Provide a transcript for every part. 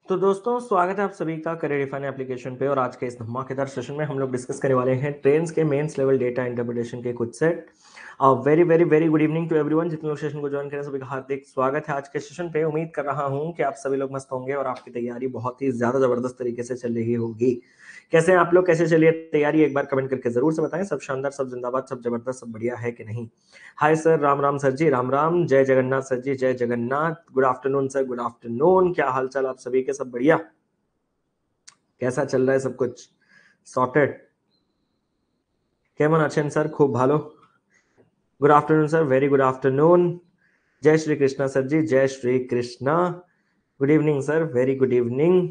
तो दोस्तों स्वागत है आप सभी का करियर डिफाइन एप्लीकेशन पे। और आज के इस धमाकेदार सेशन में हम लोग डिस्कस करने वाले हैं ट्रेन्स के मेंस लेवल डेटा इंटरप्रिटेशन के कुछ set. Very very very good evening to everyone. जितने लोग सेशन को ज्वाइन करें सभी का हार्दिक स्वागत है आज के सेशन पे। उम्मीद कर रहा हूं कि आप सभी लोग मस्त होंगे और आपकी तैयारी बहुत ही ज्यादा जबरदस्त तरीके से चल रही होगी। कैसे हैं आप लोग, कैसे चलिए तैयारी, एक बार कमेंट करके जरूर से बताएं। सब शानदार, सब जिंदाबाद, सब जबरदस्त, सब बढ़िया है कि नहीं। Hi sir, Ram Ram sir ji, Ram Ram, जय जगन्नाथ सर जी, जय Jagannath. Good afternoon sir, good afternoon. क्या हाल चाल आप सभी के, सब बढ़िया? कैसा चल रहा है सब कुछ? सॉर्टेड? केमन आছেন सर? खूब भालो। Good afternoon sir, very good afternoon. जय श्री कृष्णा सर जी, जय Shri Krishna. Good evening sir, very good evening.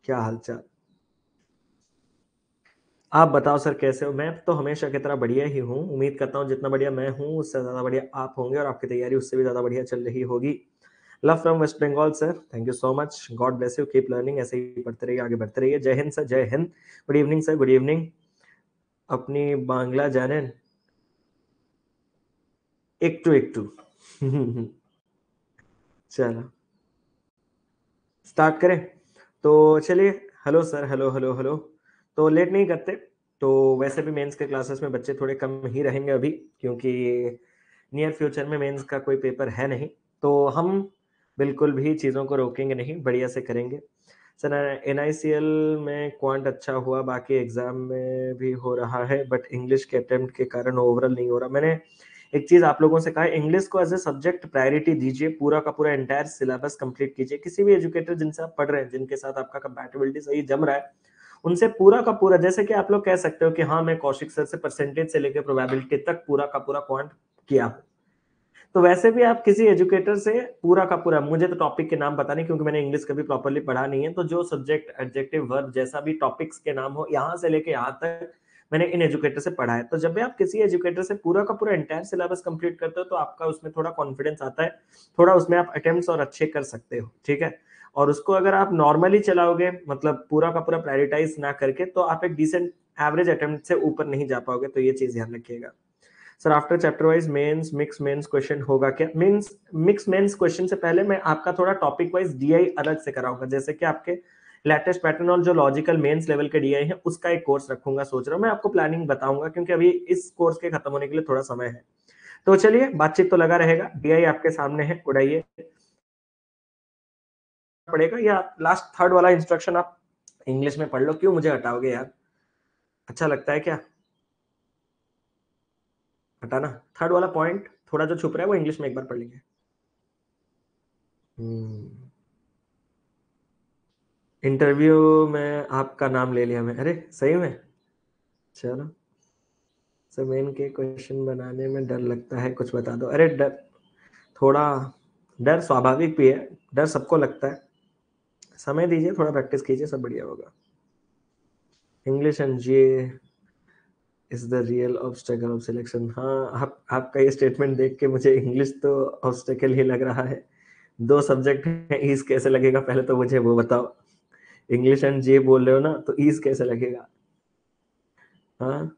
क्या हालचाल, आप बताओ सर कैसे हो? मैं तो हमेशा की तरह बढ़िया ही हूँ। उम्मीद करता हूँ जितना बढ़िया मैं हूँ उससे ज्यादा बढ़िया आप होंगे और आपकी तैयारी उससे भी ज्यादा बढ़िया चल रही होगी। Love from West Bengal sir, thank you so much, God bless you, keep learning, ऐसे ही पढ़ते रहिए, आगे बढ़ते रहिए। जय हिंद सर, जय Hind. Good evening sir, good evening. अपनी बांग्ला जानें? एक टू चलो स्टार्ट करें। तो चलिए, hello sir, hello hello hello. तो लेट नहीं करते। तो वैसे भी मेंस के क्लासेस में बच्चे थोड़े कम ही रहेंगे अभी, क्योंकि नियर फ्यूचर में मेंस का कोई पेपर है नहीं। तो हम बिल्कुल भी चीज़ों को रोकेंगे नहीं, बढ़िया से करेंगे। सर एनआईसीएल में क्वांट अच्छा हुआ, बाकी एग्जाम में भी हो रहा है, बट इंग्लिश के अटेम्प्ट के कारण ओवरऑल नहीं हो रहा। मैंने एक चीज आप लोगों से कहा है, इंग्लिश को एज ए सब्जेक्ट प्रायोरिटी दीजिए, पूरा का पूरा एंटायर सिलेबस कंप्लीट कीजिए। किसी भी एजुकेटर जिनसे आप पढ़ रहे हैं, जिनके साथ आपका कंपैटिबिलिटी सही जम रहा है, उनसे पूरा का पूरा, जैसे कि आप लोग कह सकते हो कि हाँ मैं कौशिक सर से परसेंटेज से लेकर प्रोबेबिलिटी तक पूरा का पूरा क्वांट किया हूं, तो वैसे भी आप किसी एजुकेटर से पूरा का पूरा, मुझे तो टॉपिक के नाम पता नहीं क्योंकि मैंने इंग्लिश कभी प्रॉपर्ली पढ़ा नहीं है, तो जो सब्जेक्ट एडजेक्टिव वर्ब जैसा भी टॉपिक्स के नाम हो, यहाँ से लेके यहाँ तक मैंने इन एजुकेटर से पढ़ा है। तो जब भी आप किसी एजुकेटर से पूरा का पूरा एंटायर सिलेबस कंप्लीट करते हो तो आपका उसमें थोड़ा कॉन्फिडेंस आता है, थोड़ा उसमें आप अटेम्प्ट्स और अच्छे कर सकते हो, ठीक है। और उसको अगर आप नॉर्मली चलाओगे, मतलब पूरा का पूरा प्रायोरिटाइज ना करके, तो आप एक डिसेंट एवरेज अटेम्प्ट से ऊपर नहीं जा पाओगे। तो ये चीज ध्यान रखिएगा sir. After chapter wise mains mix mains question होगा क्या? मींस मिक्स मेंस क्वेश्चन से पहले मैं आपका थोड़ा टॉपिक वाइज डीआई अलग से कराऊंगा, जैसे कि आपके लेटेस्ट पैटर्न और जो लॉजिकल मेंस लेवल के डीआई है उसका एक कोर्स रखूंगा, सोच रहा हूँ। मैं आपको प्लानिंग बताऊंगा क्योंकि अभी इस कोर्स के खत्म होने के लिए थोड़ा समय है। तो चलिए, बातचीत तो लगा रहेगा, डीआई आपके सामने है, उड़ाइए। पड़ेगा या लास्ट थर्ड वाला इंस्ट्रक्शन आप इंग्लिश में पढ़ लो, क्यों मुझे हटाओगे यार? अच्छा लगता है क्या हटाना? थर्ड वाला पॉइंट थोड़ा जो छुप रहा है वो इंग्लिश में एक बार पढ़ लेंगे। इंटरव्यू में आपका नाम ले लिया मैं, अरे सही में? चलो सर, मेन के क्वेश्चन बनाने में डर लगता है, कुछ बता दो। अरे डर, थोड़ा डर स्वाभाविक भी है, डर सबको लगता है। समय दीजिए, थोड़ा प्रैक्टिस कीजिए, सब बढ़िया होगा। English and G is the real obstacle of selection. हाँ, आपका ये स्टेटमेंट देख के मुझे इंग्लिश तो ऑब्स्टेकल ही लग रहा है। दो सब्जेक्ट है, ईज कैसे लगेगा पहले तो मुझे वो बताओ। इंग्लिश एंड जी बोल रहे हो ना, तो ईज कैसे लगेगा? हाँ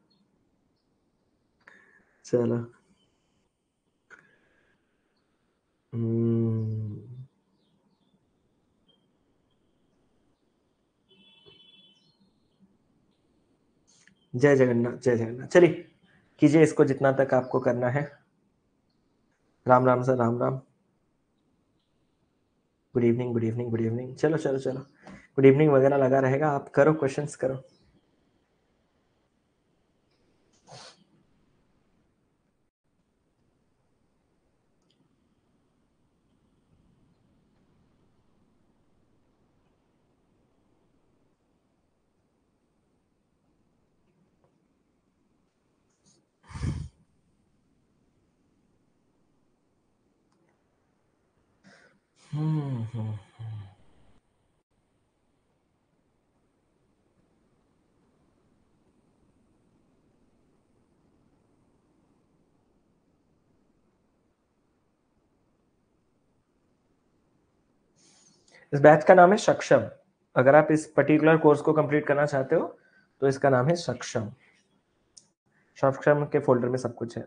चलो। हम्म, जय जगन्नाथ, जय जगन्नाथ। चलिए कीजिए इसको जितना तक आपको करना है। Ram Ram sir, Ram Ram. Good evening, good evening, good evening. चलो चलो चलो, गुड इवनिंग वगैरह लगा रहेगा, आप करो क्वेश्चंस करो। हम्म। इस बैच का नाम है सक्षम। अगर आप इस पर्टिकुलर कोर्स को कंप्लीट करना चाहते हो तो इसका नाम है सक्षम। सक्षम के फोल्डर में सब कुछ है।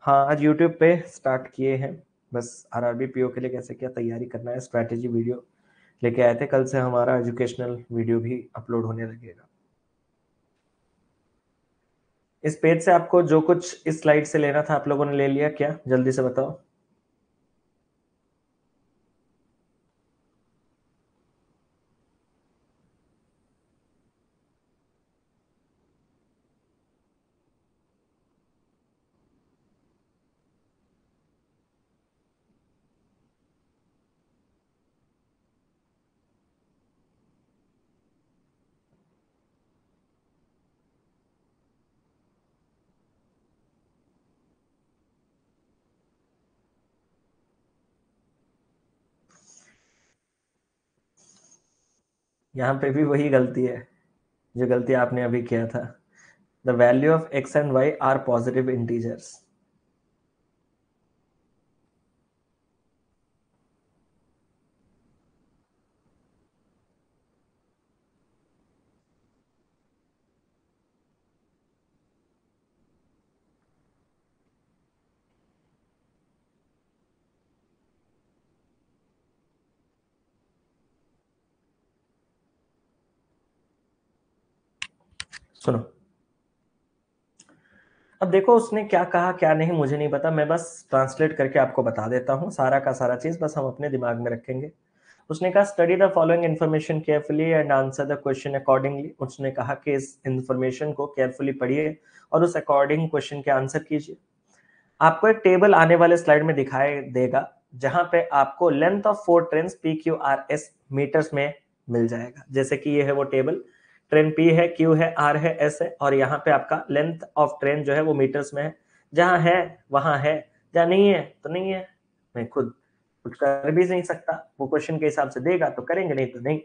हाँ, आज यूट्यूब पे स्टार्ट किए हैं, बस आरआरबी पीओ के लिए कैसे क्या तैयारी करना है, स्ट्रैटेजी वीडियो लेके आए थे। कल से हमारा एजुकेशनल वीडियो भी अपलोड होने लगेगा। इस पेज से आपको जो कुछ इस स्लाइड से लेना था आप लोगों ने ले लिया क्या? जल्दी से बताओ। यहाँ पे भी वही गलती है जो गलती आपने अभी किया था। The value of x and y are positive integers. सुनो, अब देखो उसने क्या कहा क्या नहीं मुझे नहीं पता, मैं बस ट्रांसलेट करके आपको बता देता हूँ सारा का सारा चीज, बस हम अपने दिमाग में रखेंगे। उसने कहा study the following information carefully and answer the question accordingly. उसने कहा कि इस इन्फॉर्मेशन को केयरफुली पढ़िए और उस अकॉर्डिंग क्वेश्चन के आंसर कीजिए। आपको एक टेबल आने वाले स्लाइड में दिखाई देगा जहां पे आपको length of 4 trains P Q R S metres में मिल जाएगा। जैसे कि ये है वो टेबल, ट्रेन पी है, क्यू है, आर है, एस है, और यहाँ पे आपका लेंथ ऑफ ट्रेन जो है वो मीटर्स में है। जहां है वहां है, जहां नहीं है तो नहीं है। मैं खुद कुछ कर भी नहीं सकता, वो क्वेश्चन के हिसाब से देगा तो करेंगे, नहीं तो नहीं।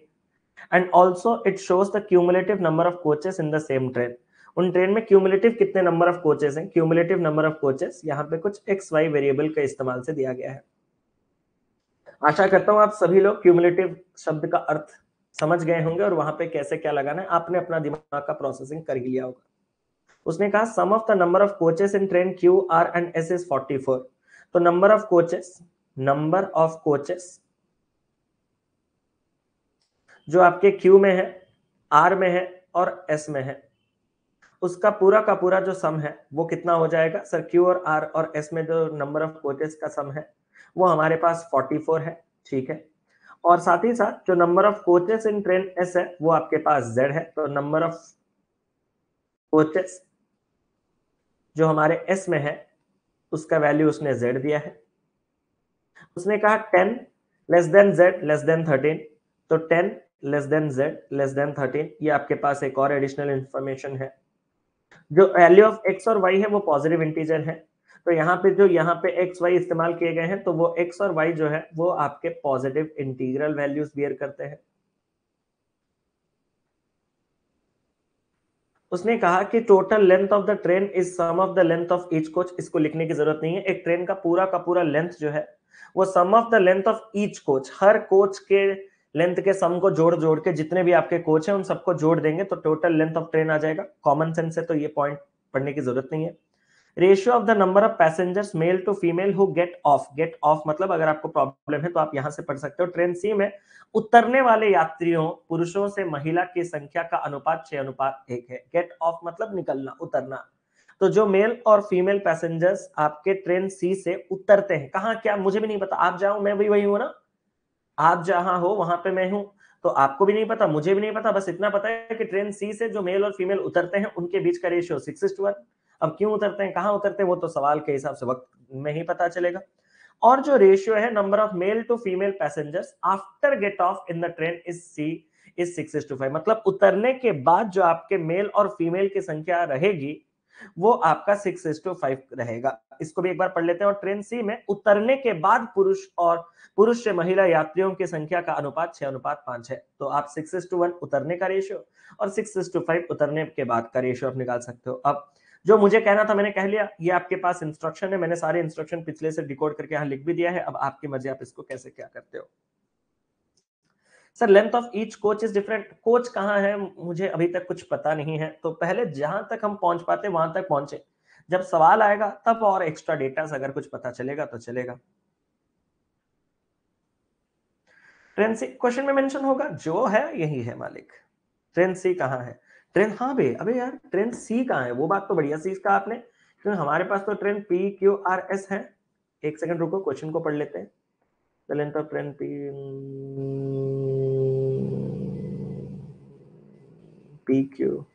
And also it shows the cumulative number of coaches in the same train. उन ट्रेन में क्यूमुलेटिव कितने नंबर ऑफ कोचेस हैं, क्यूमुलेटिव नंबर ऑफ कोचेस यहाँ पे कुछ एक्स वाई वेरिएबल के इस्तेमाल से दिया गया है। आशा करता हूं आप सभी लोग क्यूमुलेटिव शब्द का अर्थ समझ गए होंगे और वहां पे कैसे क्या लगाना है आपने अपना दिमाग का प्रोसेसिंग कर ही लिया होगा। उसने कहा sum of the number of coaches in train Q R and S is 44। तो नंबर ऑफ कोचेस जो आपके क्यू में है, आर में है और एस में है, उसका पूरा का पूरा जो सम है वो कितना हो जाएगा सर? क्यू और आर और एस में जो नंबर ऑफ कोचेस का सम है वो हमारे पास 44 है, ठीक है। और साथ ही साथ जो number of coaches in train S है वो आपके पास जेड है, तो नंबर ऑफ कोचेस जो हमारे एस में है उसका वैल्यू उसने जेड दिया है। उसने कहा 10 less than Z less than 13। तो 10 less than Z less than 13, ये आपके पास एक और एडिशनल इंफॉर्मेशन है। जो वैल्यू ऑफ एक्स और वाई है वो पॉजिटिव इंटीजर है, तो यहाँ पे एक्स वाई इस्तेमाल किए गए हैं, तो वो एक्स और वाई जो है वो आपके पॉजिटिव इंटीग्रल वैल्यूज बियर करते हैं। उसने कहा कि total length of the train is sum of the length of each coach. इसको लिखने की जरूरत नहीं है, एक ट्रेन का पूरा लेंथ जो है वो sum of the length of each coach, हर कोच के लेंथ के सम को जोड़ जोड़ के जितने भी आपके कोच हैं उन सबको जोड़ देंगे तो टोटल लेंथ ऑफ ट्रेन आ जाएगा। कॉमन सेंस है तो ये पॉइंट पढ़ने की जरूरत नहीं है। Ratio of the number of passengers male to female who get off मतलब अगर आपको प्रॉब्लम है तो आप यहां से पढ़ सकते हो। ट्रेन सी में उतरने वाले यात्रियों पुरुषों से महिला की संख्या का अनुपात 6:1 है। गेट ऑफ मतलब निकलना, उतरना। तो जो मेल और फीमेल पैसेंजर्स आपके ट्रेन सी से उतरते हैं, कहाँ क्या मुझे भी नहीं पता, आप जाओ मैं भी वही हूं ना, आप जहां हो वहां पे मैं हूं, तो आपको भी नहीं पता मुझे भी नहीं पता, बस इतना पता है कि ट्रेन सी से जो मेल और फीमेल उतरते हैं उनके बीच का रेशियो 6:1। अब क्यों उतरते हैं, कहां उतरते हैं, वो तो सवाल के हिसाब से वक्त में ही पता चलेगा। और जो रेशियो है number of male to female passengers after get off in the train is C is 6:5, मतलब उतरने के बाद जो आपके मेल और फीमेल की संख्या रहेगी वो आपका 6:5 रहेगा। इसको भी एक बार पढ़ लेते हैं। और ट्रेन सी में उतरने के बाद पुरुष से महिला यात्रियों की संख्या का अनुपात 6:5 है। तो आप 6:1 उतरने का रेशियो और 6:5 उतरने के बाद का रेशियो आप निकाल सकते हो। अब जो मुझे कहना था मैंने कह लिया, ये आपके पास इंस्ट्रक्शन है, मैंने सारे इंस्ट्रक्शन पिछले से डिकोड करके यहाँ लिख भी दिया है। अब आपकी मर्जी, आप इसको कैसे क्या करते हो। Sir length of each coach is different, coach कहाँ है मुझे अभी तक कुछ पता नहीं है, तो पहले जहां तक हम पहुंच पाते वहां तक पहुंचे, जब सवाल आएगा तब और एक्स्ट्रा डेटा अगर कुछ पता चलेगा तो चलेगा। ट्रेन सी क्वेश्चन में मेंशन होगा, जो है यही है मालिक। ट्रेन सी कहाँ है? ट्रेन, हाँ बे, अबे यार ट्रेन सी कहाँ है? वो बात तो बढ़िया सी कहा आपने, क्योंकि हमारे पास तो train P Q R S है। एक सेकंड रुको, क्वेश्चन को पढ़ लेते हैं। The length of train P Q,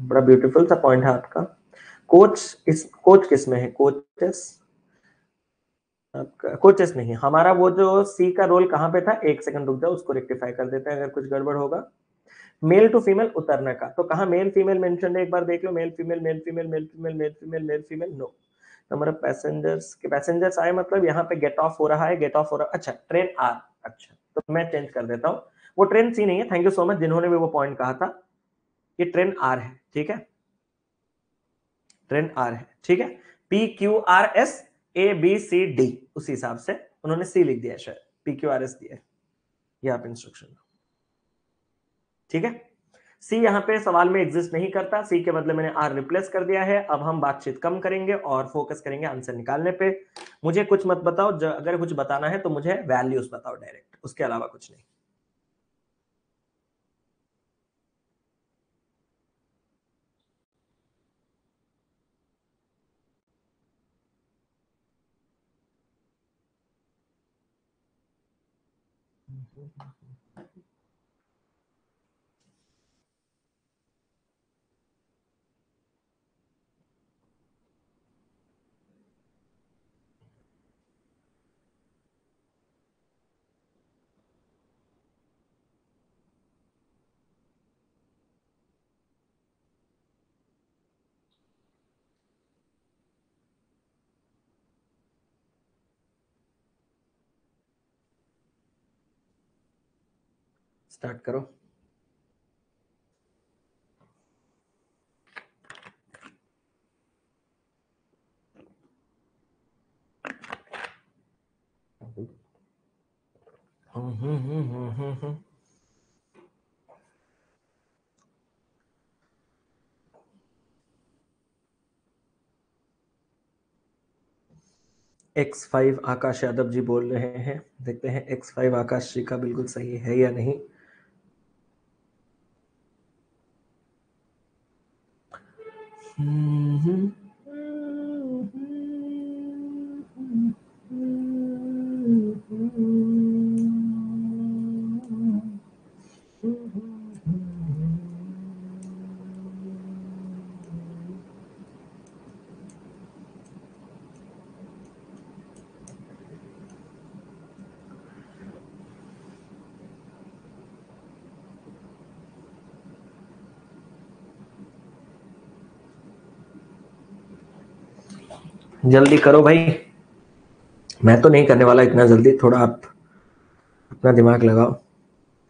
बड़ा ब्यूटीफुल सा पॉइंट है आपका। कोच किस में है? कोचेस, कोचेस नहीं, हमारा वो जो सी का रोल कहां पे था, एक सेकंड रुक जाओ, उसको रेक्टिफाई कर देते हैं अगर कुछ गड़बड़ होगा। मेल टू फीमेल उतरने का, तो कहा मेल फीमेल मेंशन है, एक बार देख लो, male female male female male female male female male female, no. Number of passengers के पैसेंजर्स आए, मतलब यहाँ पे गेट ऑफ हो रहा है, गेट ऑफ हो रहा है, अच्छा ट्रेन आर, अच्छा तो मैं चेंज कर देता हूँ, वो ट्रेन सी नहीं है। थैंक यू सो मच जिन्होंने भी वो पॉइंट कहा था, ये ट्रेन आर है, ठीक है, ट्रेन आर है, ठीक है। P Q R S A B C D, उसी हिसाब से उन्होंने सी लिख दिया है, शायद पी क्यू आर एस दिया है, ये आप इंस्ट्रक्शन, ठीक है। सी यहाँ पे सवाल में एग्जिस्ट नहीं करता, सी के बदले मैंने आर रिप्लेस कर दिया है। अब हम बातचीत कम करेंगे और फोकस करेंगे आंसर निकालने पे। मुझे कुछ मत बताओ, अगर कुछ बताना है तो मुझे वैल्यूज बताओ डायरेक्ट, उसके अलावा कुछ नहीं। स्टार्ट करो। X5 आकाश यादव जी बोल रहे हैं, देखते हैं X5 आकाश जी का बिल्कुल सही है या नहीं। जल्दी करो भाई, मैं तो नहीं करने वाला इतना जल्दी, थोड़ा आप अपना दिमाग लगाओ।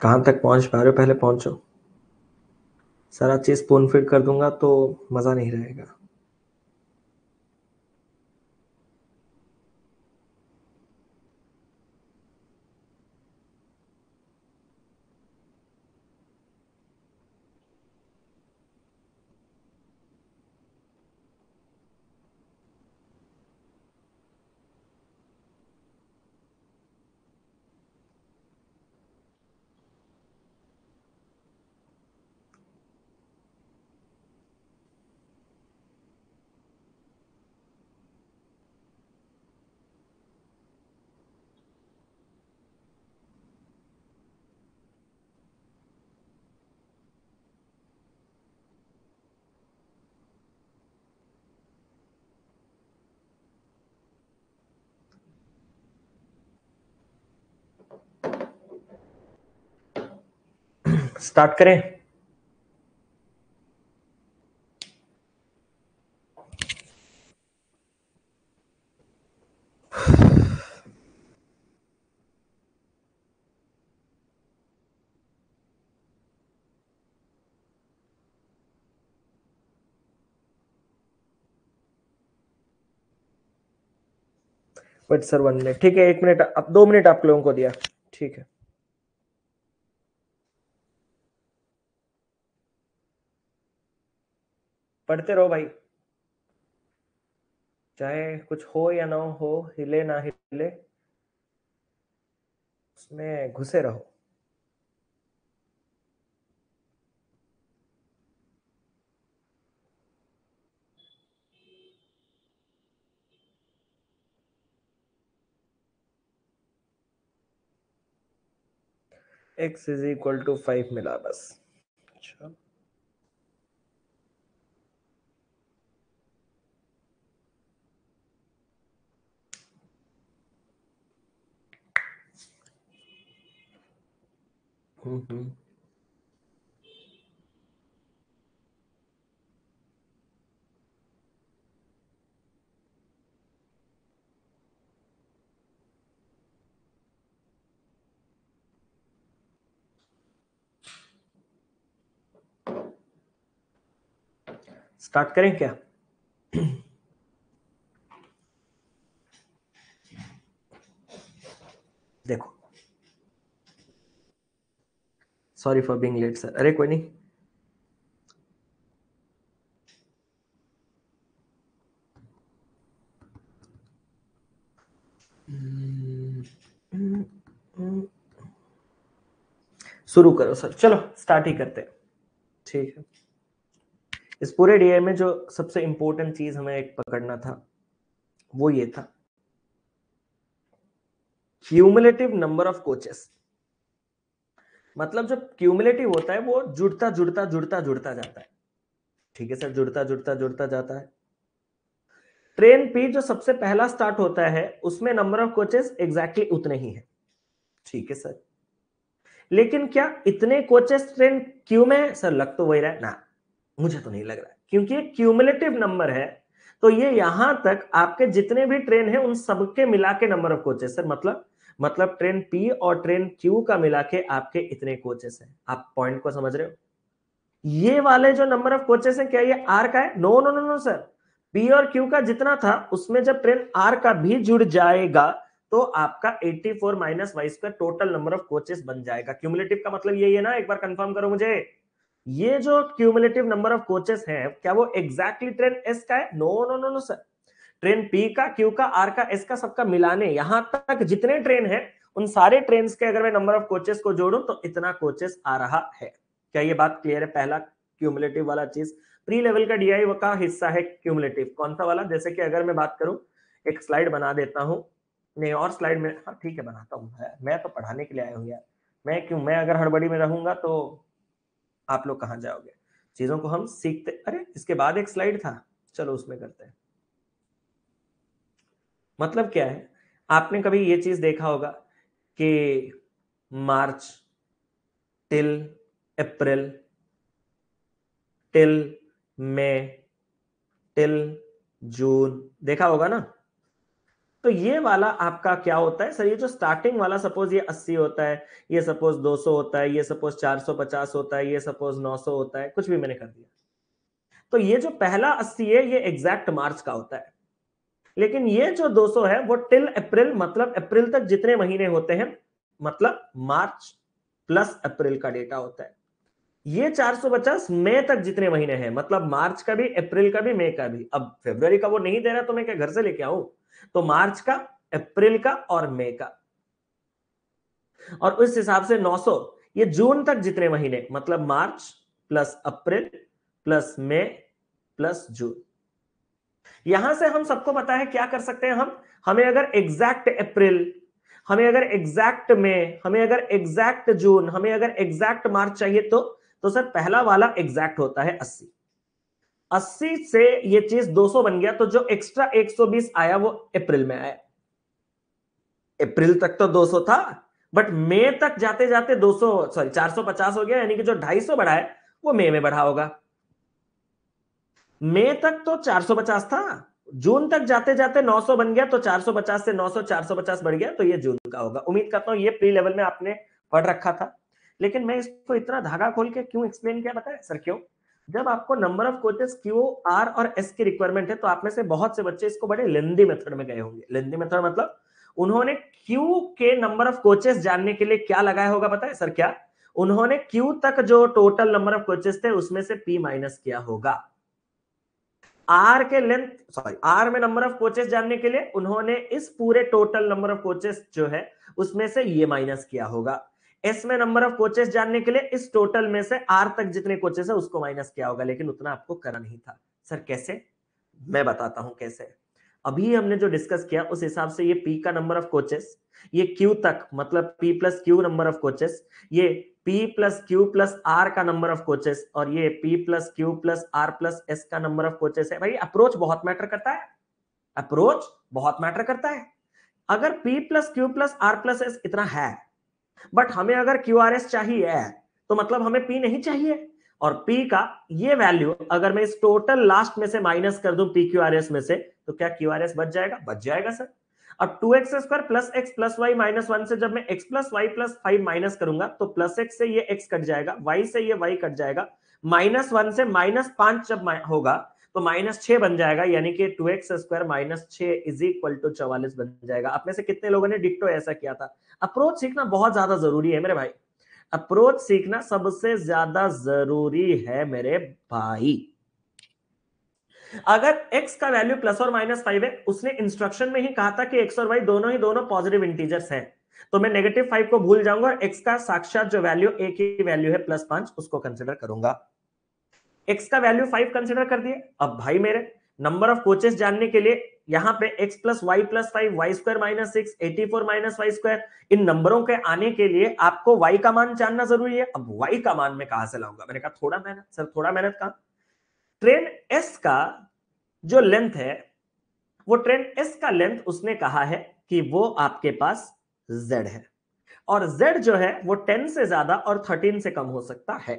कहाँ तक पहुंच पा रहे हो पहले पहुंचो, सारा चीज स्पून फीड कर दूंगा तो मजा नहीं रहेगा। स्टार्ट करें? वेट सर 1 मिनट, ठीक है, 1 मिनट, अब 2 मिनट आप लोगों को दिया, ठीक है। पढ़ते रहो भाई, चाहे कुछ हो या ना हो, हिले ना हिले। उसमें घुसे रहो। x इज इक्वल टू 5 मिला बस। अच्छा, स्टार्ट करें क्या? देखो, sorry for being late sir. अरे कोई नहीं, शुरू करो सर। चलो स्टार्ट ही करते हैं। ठीक है, इस पूरे डीए में जो सबसे इंपॉर्टेंट चीज हमें एक पकड़ना था वो ये था, क्यूमुलेटिव नंबर ऑफ कोचेस। मतलब जब क्यूमुलेटिव होता है वो जुड़ता जुड़ता जुड़ता जुड़ता जाता है। ठीक है सर, जुड़ता जुड़ता जुड़ता जाता है। ट्रेन पी जो सबसे पहला स्टार्ट होता है उसमें नंबर ऑफ कोचेस एग्जैक्टली उतने ही है। ठीक है सर, लेकिन क्या इतने कोचेस ट्रेन क्यू में सर लग तो वही रहा है ना? मुझे तो नहीं लग रहा है, क्योंकि ये क्यूमुलेटिव नंबर है। तो ये यहां तक आपके जितने भी ट्रेन है उन सबके मिला के नंबर ऑफ कोचेस सर। मतलब ट्रेन पी और ट्रेन क्यू का मिला के आपके इतने कोचेस हैं। आप पॉइंट को समझ रहे हो? ये वाले जो नंबर ऑफ कोचेस हैं, क्या ये आर का है? No no no no sir, P और क्यू का जितना था उसमें जब ट्रेन आर का भी जुड़ जाएगा तो आपका 84 minus y square total number of coaches बन जाएगा। क्यूमुलेटिव का मतलब यही है ना? एक बार कंफर्म करो मुझे, ये जो क्यूमुलेटिव नंबर ऑफ कोचेस हैं क्या वो एग्जैक्टली ट्रेन एस का है? No no no no sir, train P का, क्यू का, आर का, एस का, सबका मिलाने यहां तक जितने ट्रेन हैं उन सारे ट्रेन के अगर मैं नंबर ऑफ कोचेस को जोड़ूं तो इतना कोचेस आ रहा है। क्या ये बात क्लियर है? पहला क्यूमुलेटिव वाला चीज प्री लेवल का डीआई का हिस्सा है क्यूमुलेटिव। कौन सा वाला? जैसे कि अगर मैं बात करूं, एक स्लाइड बना देता हूं। नहीं, और स्लाइड में, हाँ ठीक है बनाता हूँ, मैं तो पढ़ाने के लिए आया हूँ यार। मैं अगर हड़बड़ी में रहूंगा तो आप लोग कहां जाओगे? चीजों को हम सीखते। अरे इसके बाद एक स्लाइड था, चलो उसमें करते हैं। मतलब क्या है, आपने कभी ये चीज देखा होगा कि मार्च till April till May till June, देखा होगा ना? तो ये वाला आपका क्या होता है सर? ये जो स्टार्टिंग वाला, सपोज ये 80 होता है, ये सपोज 200 होता है, ये सपोज 450 होता है, ये सपोज 900 होता है, कुछ भी मैंने कर दिया। तो ये जो पहला 80 है ये एग्जैक्ट मार्च का होता है। लेकिन ये जो 200 है वो टिल अप्रैल, मतलब अप्रैल तक जितने महीने होते हैं, मतलब मार्च प्लस अप्रैल का डेटा होता है। ये 450 मई तक जितने महीने हैं, मतलब मार्च का भी, अप्रैल का भी, मई का भी। अब फरवरी का वो नहीं दे रहा तो मैं क्या घर से लेके आऊं? तो मार्च का, अप्रैल का और मई का, और उस हिसाब से 900 ये जून तक जितने महीने, मतलब मार्च प्लस अप्रैल प्लस मई प्लस जून। यहां से हम सबको पता है क्या कर सकते हैं हम? हमें अगर एग्जैक्ट अप्रैल, हमें अगर एग्जैक्ट मई, हमें अगर एग्जैक्ट जून, हमें अगर एग्जैक्ट मार्च चाहिए तो सर पहला वाला एग्जैक्ट होता है 80। 80 से ये चीज 200 बन गया, तो जो एक्स्ट्रा 120 आया वो अप्रैल में आया। अप्रैल तक तो 200 था, बट मई तक जाते जाते 200, सॉरी 450 हो गया, यानी कि जो 250 बढ़ा है वो मई में बढ़ा होगा। मई तक तो 450 था, जून तक जाते जाते 900 बन गया, तो 450 से 900, 450 बढ़ गया, तो ये जून का होगा। उम्मीद करता हूं ये प्री लेवल में आपने पढ़ रखा था। लेकिन मैं इसको इतना धागा खोल के क्यों एक्सप्लेन किया पता है सर? क्यों? जब आपको number of coaches Q, R और एस की रिक्वायरमेंट है तो आप में से बहुत से बच्चे इसको बड़े लेंदी मेथड में गए होंगे। लेंदी मेथड मतलब उन्होंने क्यू के नंबर ऑफ कोचेस जानने के लिए क्या लगाया होगा पता है सर? क्या उन्होंने क्यू तक जो टोटल नंबर ऑफ कोचेस थे उसमें से पी माइनस किया होगा। आर के लेंथ, सॉरी आर में नंबर ऑफ कोचेस जानने के लिए उन्होंने इस पूरे टोटल नंबर ऑफ कोचेस जो है उसमें से ये माइनस किया होगा। एस में नंबर ऑफ कोचेस जानने के लिए इस टोटल में से आर तक जितने कोचेस है उसको माइनस किया होगा, लेकिन उतना आपको करना नहीं था। सर कैसे? मैं बताता हूं कैसे। अभी हमने जो डिस्कस किया उस हिसाब से ये पी का नंबर ऑफ कोचेस, ये क्यू तक मतलब P plus Q number of coaches, ये P plus Q plus R का नंबर ऑफ कोचेस, और ये P plus Q plus R plus S का नंबर ऑफ कोचेस है। भाई अप्रोच बहुत मैटर करता है, अप्रोच बहुत मैटर करता है। अगर P plus Q plus R plus S इतना है, बट हमें अगर क्यू आर एस चाहिए तो मतलब हमें पी नहीं चाहिए, और पी का ये वैल्यू अगर मैं इस टोटल लास्ट में से माइनस कर दूं पी क्यू आर एस में से, तो क्या क्यू आर एस बच जाएगा? बच जाएगा सर। अब 2x² plus x plus y minus 1 से जब मैं x plus y plus 5 minus करूंगा तो प्लस एक्स से ये x कट जाएगा, y से ये y कट जाएगा, -1 से -5 जब होगा तो -6 बन जाएगा, यानी कि 2x² minus 6 is equal to 44 बन जाएगा। आप में से कितने लोगों ने डिक्टो ऐसा किया था? अप्रोच सीखना बहुत ज्यादा जरूरी है मेरे भाई, अप्रोच सीखना सबसे ज्यादा जरूरी है मेरे भाई। अगर x का वैल्यू प्लस और -5 है, उसने इंस्ट्रक्शन में ही कहा था कि x और y दोनों ही दोनों पॉजिटिव इंटीजर्स हैं, तो मैं -5 को भूल जाऊंगा और x का साक्षात जो वैल्यू एक ही वैल्यू है +5 उसको कंसिडर करूंगा। x का वैल्यू 5 कंसिडर कर दिए। अब भाई मेरे नंबर ऑफ कोचेस जानने के लिए यहां पे x plus y plus 5 y square minus 6 84 minus y square, इन नंबरों के आने के लिए आपको y का मान जानना जरूरी है। अब y का मान मैं कहां से लाऊंगा? मैंने कहा थोड़ा मेहनत। सर थोड़ा मेहनत कहां? ट्रेन s का जो लेंथ है, वो ट्रेन s का लेंथ उसने कहा है कि वो आपके पास z है, और z जो है वो 10 से ज्यादा और 13 से कम हो सकता है।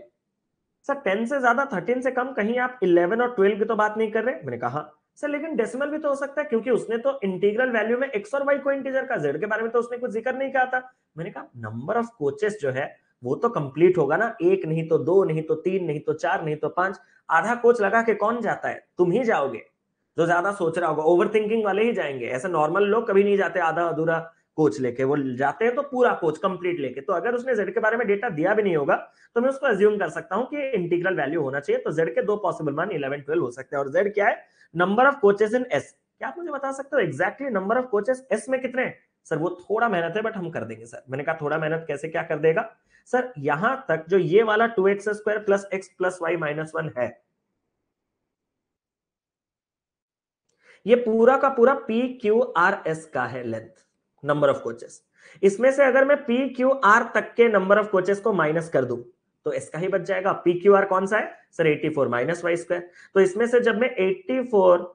सर 10 से ज्यादा 13 से कम, कहीं आप 11 और 12 की तो बात नहीं कर रहे? मैंने कहा सर लेकिन डेसिमल भी तो हो सकता है, क्योंकि उसने तो इंटीग्रल वैल्यू में x और y को इंटीजर का, z के बारे में तो उसने कुछ जिक्र नहीं कहा था। मैंने कहा नंबर ऑफ कोचेस जो है वो तो कंप्लीट होगा ना, एक नहीं तो दो, नहीं तो तीन, नहीं तो चार, नहीं तो पांच। आधा कोच लगा के कौन जाता है? तुम ही जाओगे जो ज्यादा सोच रहा होगा, ओवर थिंकिंग वाले ही जाएंगे। ऐसे नॉर्मल लोग कभी नहीं जाते आधा अधूरा कोच लेके, वो जाते हैं तो पूरा कोच कंप्लीट लेके। तो अगर उसने जेड के बारे में डेटा दिया भी नहीं होगा तो मैं उसको अज्यूम कर सकता हूं कि इंटीग्रल वैल्यू होना चाहिए। तो जेड के दो पॉसिबल मान 11 12 हो सकते हैं। और जेड क्या है? Number of coaches in S. क्या आप मुझे बता सकते हो exactly number of coaches S में कितने हैं? सर वो थोड़ा मेहनत है बट हम कर देंगे सर। मैंने कहा थोड़ा मेहनत कैसे, क्या कर देगा सर? यहां तक जो ये वाला 2x² plus x plus y minus 1 है, ये पूरा का पूरा पी क्यू आर एस का है लेंथ, नंबर ऑफ कोचेस। इसमें से अगर मैं पी क्यू आर तक के नंबर ऑफ कोचेस को माइनस कर दूं तो इसका ही बच जाएगा। पी क्यू आर कौन सा है सर? 84 minus y square. तो इसमें से जब मैं 84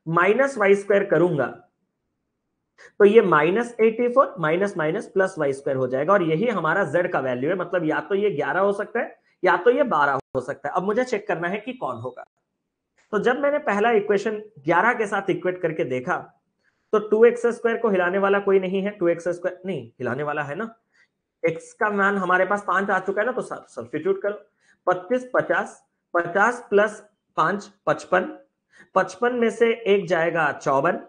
माइनस वाई स्क्वायर करूंगा तो ये -84 minus minus plus y square हो जाएगा, और यही हमारा z का वैल्यू है। मतलब या तो ये 11 हो सकता है या तो ये 12 हो सकता है। अब मुझे चेक करना है कि कौन होगा। तो जब मैंने पहला इक्वेशन 11 के साथ इक्वेट करके देखा तो 2x² को हिलाने वाला कोई नहीं है, 2x² नहीं हिलाने वाला है ना, x का मान हमारे पास 5 आ चुका है ना, तो सब्स्टिट्यूट करो। 25 50, 50 प्लस 5 55, 55 में से एक जाएगा 54,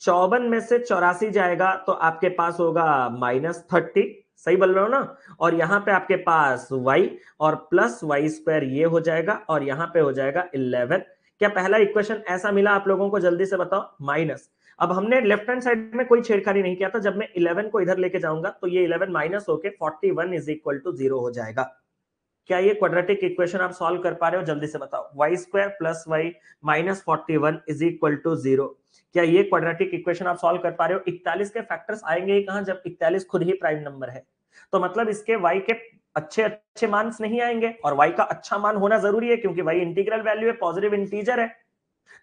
54 में से 84 जाएगा तो आपके पास होगा -30। सही बोल रहे हो ना? और यहां पे आपके पास y और प्लस वाई स्क्वायर ये हो जाएगा, और यहां पे हो जाएगा 11। क्या पहला इक्वेशन ऐसा मिला आप लोगों को? जल्दी से बताओ। माइनस, अब हमने लेफ्ट हैंड साइड में कोई छेड़खानी नहीं किया था। जब मैं 11 को इधर लेके जाऊंगा तो ये 11 माइनस होके 41 इज इक्वल टू 0 हो जाएगा। क्या ये क्वाड्रेटिक इक्वेशन आप सॉल्व कर पा रहे हो? जल्दी से बताओ। Y square plus y minus 41 is equal to 0। क्या ये क्वाड्रेटिक इक्वेशन आप सॉल्व कर पा रहे हो? 41 के फैक्टर्स आएंगे ही कहां जब 41 खुद ही प्राइम नंबर है। तो मतलब इसके y के अच्छे अच्छे मार्क्स नहीं आएंगे, और y का अच्छा मान होना जरूरी है क्योंकि y इंटीग्रल वैल्यू है, पॉजिटिव इंटीजर है।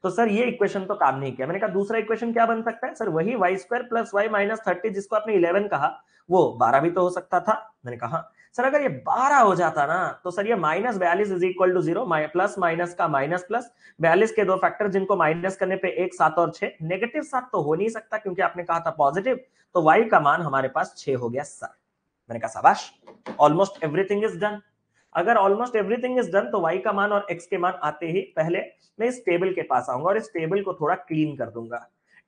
तो सर ये इक्वेशन तो काम नहीं किया। मैंने कहा दूसरा इक्वेशन क्या बन सकता है? सर वही y square plus y minus 30 जिसको आपने 11 कहा, वो 12 भी तो हो सकता था। मैंने कहा सर अगर ये 12 हो जाता ना तो सर ये -42 is equal to 0, plus minus का माइनस प्लस, 42 के दो फैक्टर जिनको माइनस करने पे 1 7 और 6, नेगेटिव 7 तो हो नहीं सकता क्योंकि आपने कहा था पॉजिटिव। तो वाई का मान हमारे पास 6 हो गया सर। मैंने कहा शाबाश, ऑलमोस्ट एवरीथिंग इज डन। अगर ऑलमोस्ट एवरीथिंग इज डन तो y का मान और x के मान आते ही पहले मैं इस टेबल के पास आऊंगा और इस टेबल को थोड़ा क्लीन कर दूंगा।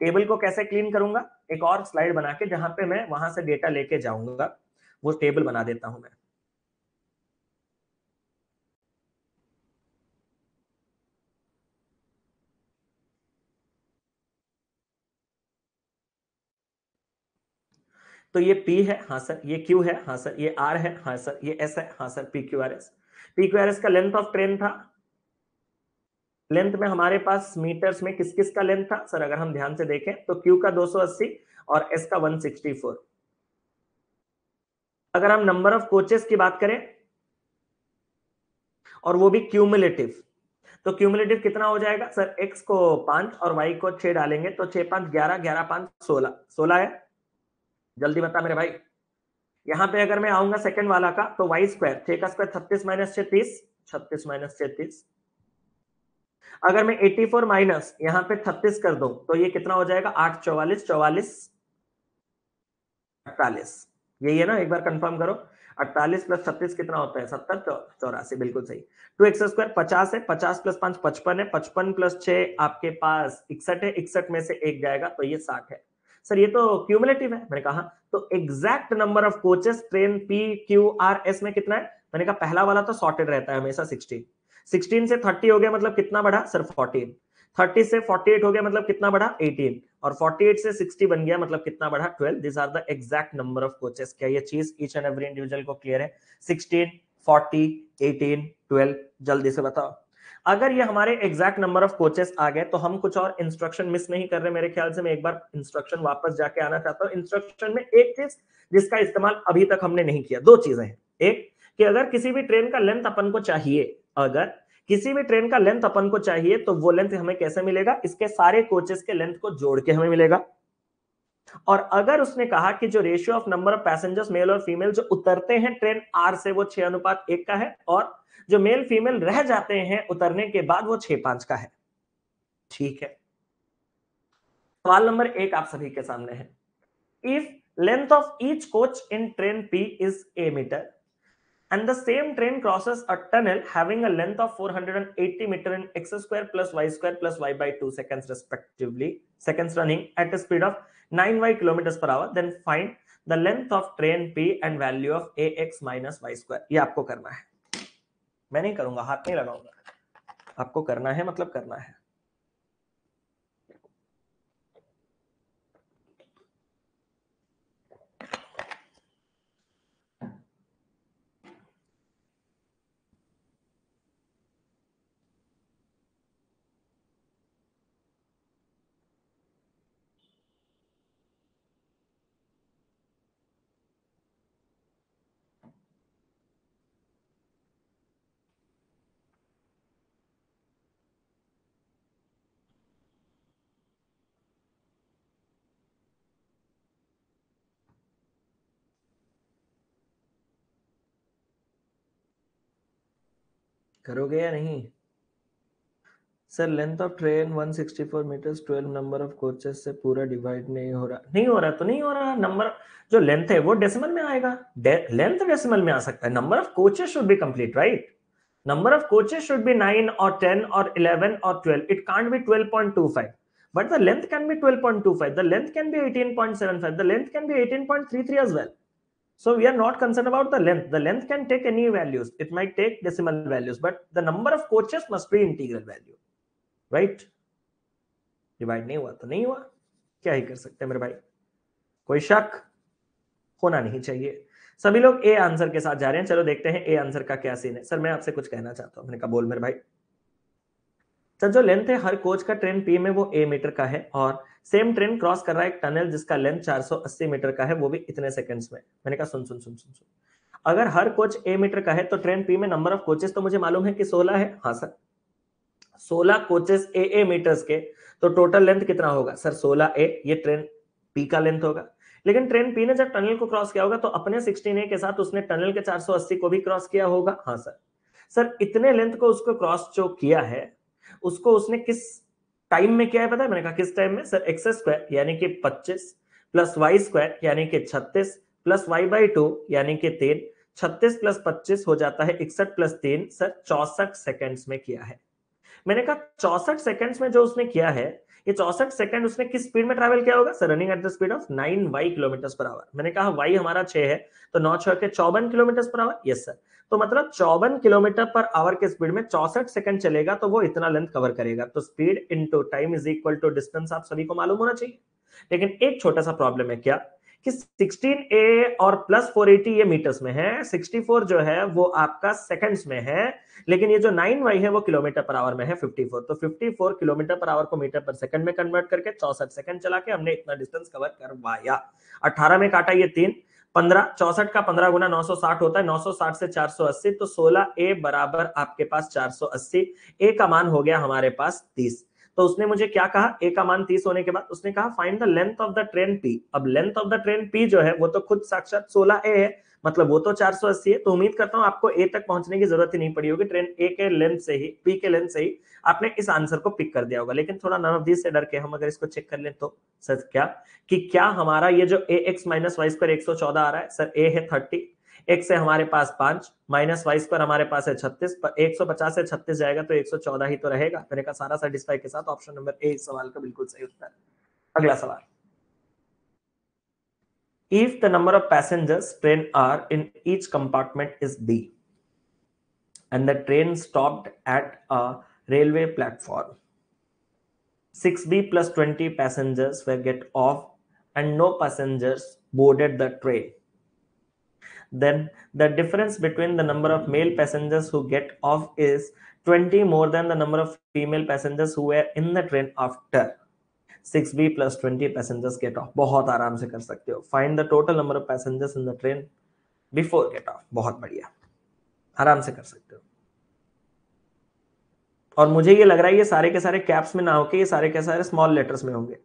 टेबल को कैसे क्लीन करूंगा? एक और स्लाइड बना के जहां पे मैं वहां से डेटा लेके जाऊंगा, वो टेबल बना देता हूं मैं। तो ये P है, हाँ सर, ये Q है, हाँ सर, ये R है, हाँ सर, ये S है, हाँ सर, PQRS। PQRS का लेंथ ऑफ ट्रेन था, लेंथ में हमारे पास मीटर्स में किस किस का लेंथ था सर, अगर हम ध्यान से देखें तो Q का 280 और S का 164। अगर हम नंबर ऑफ कोचेस की बात करें और वो भी क्यूमुलेटिव, तो क्यूमुलेटिव कितना हो जाएगा सर, x को 5 और y को 6 डालेंगे तो 6 5 11, 11 5 16, 16 है। जल्दी बता मेरे भाई। यहां पे अगर मैं आऊंगा सेकंड वाला का तो y स्क्वायर, 6 का स्क्वायर 36 माइनस 36, 36 माइनस 36। अगर मैं 84 माइनस यहां पे 36 कर दूं तो ये कितना हो जाएगा, 8 44 44 48। यही है ना, एक बार कंफर्म करो। 48 प्लस 36 कितना होता है, 70 84, बिल्कुल सही। 2x स्क्वायर 50 है, 50 प्लस 5 55 है, 55 प्लस 6 आपके पास 61 है, 61 में से एक जाएगा तो ये 60 है। सर ये तो क्यूमुलेटिव है, मैंने कहा तो exact number of coaches train P Q R S में कितना है, मैंने कहा पहला वाला तो सॉर्टेड रहता है हमेशा 16, 16 से 30 हो गया मतलब कितना बढ़ा सर 14, 30 से 48 हो गया मतलब कितना बढ़ा 18, और 48 से 60 बन गया मतलब कितना बढ़ा 12। This are the exact number of coaches. क्या ये चीज ईच एंड एवरी इंडिविजुअल को क्लियर है? 16, 40, 18, 12, जल्दी से बताओ। अगर ये हमारे एग्जैक्ट नंबर ऑफ कोचेस आ गए तो हम कुछ और इंस्ट्रक्शन मिस नहीं कर रहे मेरे ख्याल से। मैं एक बार इंस्ट्रक्शन वापस जाके आना चाहता हूं। इंस्ट्रक्शन में एक चीज जिसका इस्तेमाल अभी तक हमने नहीं किया, दो चीजें हैं। एक कि अगर किसी भी ट्रेन का लेंथ अपन को चाहिए, अगर किसी भी ट्रेन का लेंथ अपन को चाहिए तो वो लेंथ हमें कैसे मिलेगा, इसके सारे कोचेस के लेंथ को जोड़ के हमें मिलेगा। और अगर उसने कहा कि जो ratio of number of passengers male और फीमेल जो उतरते हैं ट्रेन आर से वो 6:1 का है, और जो मेल फीमेल रह जाते हैं उतरने के बाद वो 6:5 का है। ठीक है, सवाल नंबर 1 आप सभी के सामने है। If length of each coach in train P is a metre and the same train crosses a tunnel having a length of 480 meter in x square plus y square plus y by 2 seconds respectively, seconds running at a speed of 9y kilometers per hour, then find the length of train p and value of ax minus y square। ये आपको करना है, मैं नहीं करूंगा, हाथ नहीं लगाऊंगा, आपको करना है, मतलब करना है। करोगे या नहीं sir? Length of train 164 metres, 12 number of coaches से पूरा डिवाइड नहीं हो रहा, नहीं हो रहा तो नहीं हो रहा। नंबर जो लेंथ है वो डेसिमल में आएगा, लेंथ डेसिमल में आ सकता है। Number of coaches should be complete, right? Number of coaches should be 9 और 10 और 11 और 12। It can't be 12.25, but the length can be 12.25, the length can be 18.75, the length can be 18.33 as well. So we are not concerned about the length. The length can take any values, it might take decimal values, but the number of coaches must be integral value, right? Divide नहीं हुआ तो नहीं हुआ, क्या ही कर सकते हैं मेरे भाई। कोई शक होना नहीं चाहिए। सभी लोग ए आंसर के साथ जा रहे हैं, चलो देखते हैं ए आंसर का क्या सीन है। सर मैं आपसे कुछ कहना चाहता हूं। मैंने कहा बोल मेरे भाई। सर जो लेंथ है हर कोच का ट्रेन पी में वो ए मीटर का है, और सेम ट्रेन क्रॉस कर रहा है एक टनल जिसका लेंथ 480 मीटर का है, वो भी इतने सेकंड्स में। मैंने कहा सुन सुन सुन सुन सुन, अगर हर कोच ए मीटर का है तो ट्रेन पी में नंबर ऑफ कोचेस तो मुझे मालूम है कि 16 है। हाँ सर, 16 कोचेस ए मीटर्स के, तो टोटल लेंथ कितना होगा सर? 16 ए, ये ट्रेन पी का लेंथ होगा। लेकिन ट्रेन पी ने जब टनल को क्रॉस किया होगा तो अपने 16 ए के साथ उसने टनल के 480 को भी क्रॉस किया होगा। हाँ सर, सर इतने लेंथ को उसको क्रॉस जो किया है उसको उसने किस टाइम में किया है पता है? मैंने कहा किस टाइम में सर? एक्स स्क्वायर यानी कि 25 प्लस वाई स्क्वायर यानी कि 36 प्लस वाई बाई 2 यानी कि 3, 36 प्लस 25 हो जाता है 61 प्लस 3 सर 64 सेकेंड्स में किया है। मैंने कहा 64 सेकंड्स में जो उसने किया है, ये 64 सेकंड उसने किस स्पीड में ट्रैवल किया होगा sir? Running at the speed of 9y kilometre per our. मैंने कहा y हमारा 6 है, तो 9 6 के 54 kilometre per our. Yes sir, तो मतलब 54 किलोमीटर पर आवर के स्पीड में 64 सेकंड चलेगा तो वो इतना लेंथ कवर करेगा। तो speed into time is equal to distance, आप सभी को मालूम होना चाहिए। लेकिन एक छोटा सा प्रॉब्लम है, क्या कि 16A और प्लस 480 ये मीटर्स में है, 64 जो है वो आपका सेकंड्स में है, लेकिन ये जो 9Y है वो किलोमीटर पर आवर में है 54। तो 54 किलोमीटर पर आवर को मीटर पर सेकंड में कन्वर्ट करके 64 सेकंड चला के हमने इतना डिस्टेंस कवर करवाया। 18 में काटा ये 3, 15, 64 का 15 गुना 960 होता है, 960 से 480, तो 16A बराबर आपके पास 480। ए का मान हो गया हमारे पास 30। तो उसने मुझे क्या कहा, ए का मान 30 होने के बाद उसने कहा find the length of the train P. अब length of the train P जो है वो तो खुद साक्षात 16A है, मतलब वो तो 480 है। तो उम्मीद करता हूं आपको ए तक पहुंचने की जरूरत ही नहीं पड़ी होगी, ट्रेन ए के लेंथ से ही, पी के लेंथ से ही आपने इस आंसर को पिक कर दिया होगा। लेकिन थोड़ा नन ऑफ दिस से डर के हम अगर इसको चेक कर लें तो सर क्या, कि क्या हमारा ये जो ए एक्स माइनस वाई स्क्वायर 114 आ रहा है, सर ए है 30, एक्स है हमारे पास 5, माइनस वाई स्क्वायर हमारे पास है 36, 150 से 36 जाएगा तो 114 ही तो रहेगा। मैंने कहा सारा सेटिस्फाई के साथ ऑप्शन नंबर ए इस सवाल का बिल्कुल सही उत्तर। अगला सवाल, if the number of passengers train are in each compartment is B and the train stopped at a railway platform, 6B plus 20 passengers were get off and no passengers boarded the train, then the difference between the number of male passengers who get off is 20 more than the number of female passengers who were in the train after 6B plus 20 passengers get off। बहुत आराम से कर सकते हो। Find the total number of passengers in the train before get off। बहुत बढ़िया, आराम से कर सकते हो। और मुझे ये लग रहा है ये सारे के सारे कैप्स में ना होके ये सारे के सारे स्मॉल लेटर्स में होंगे,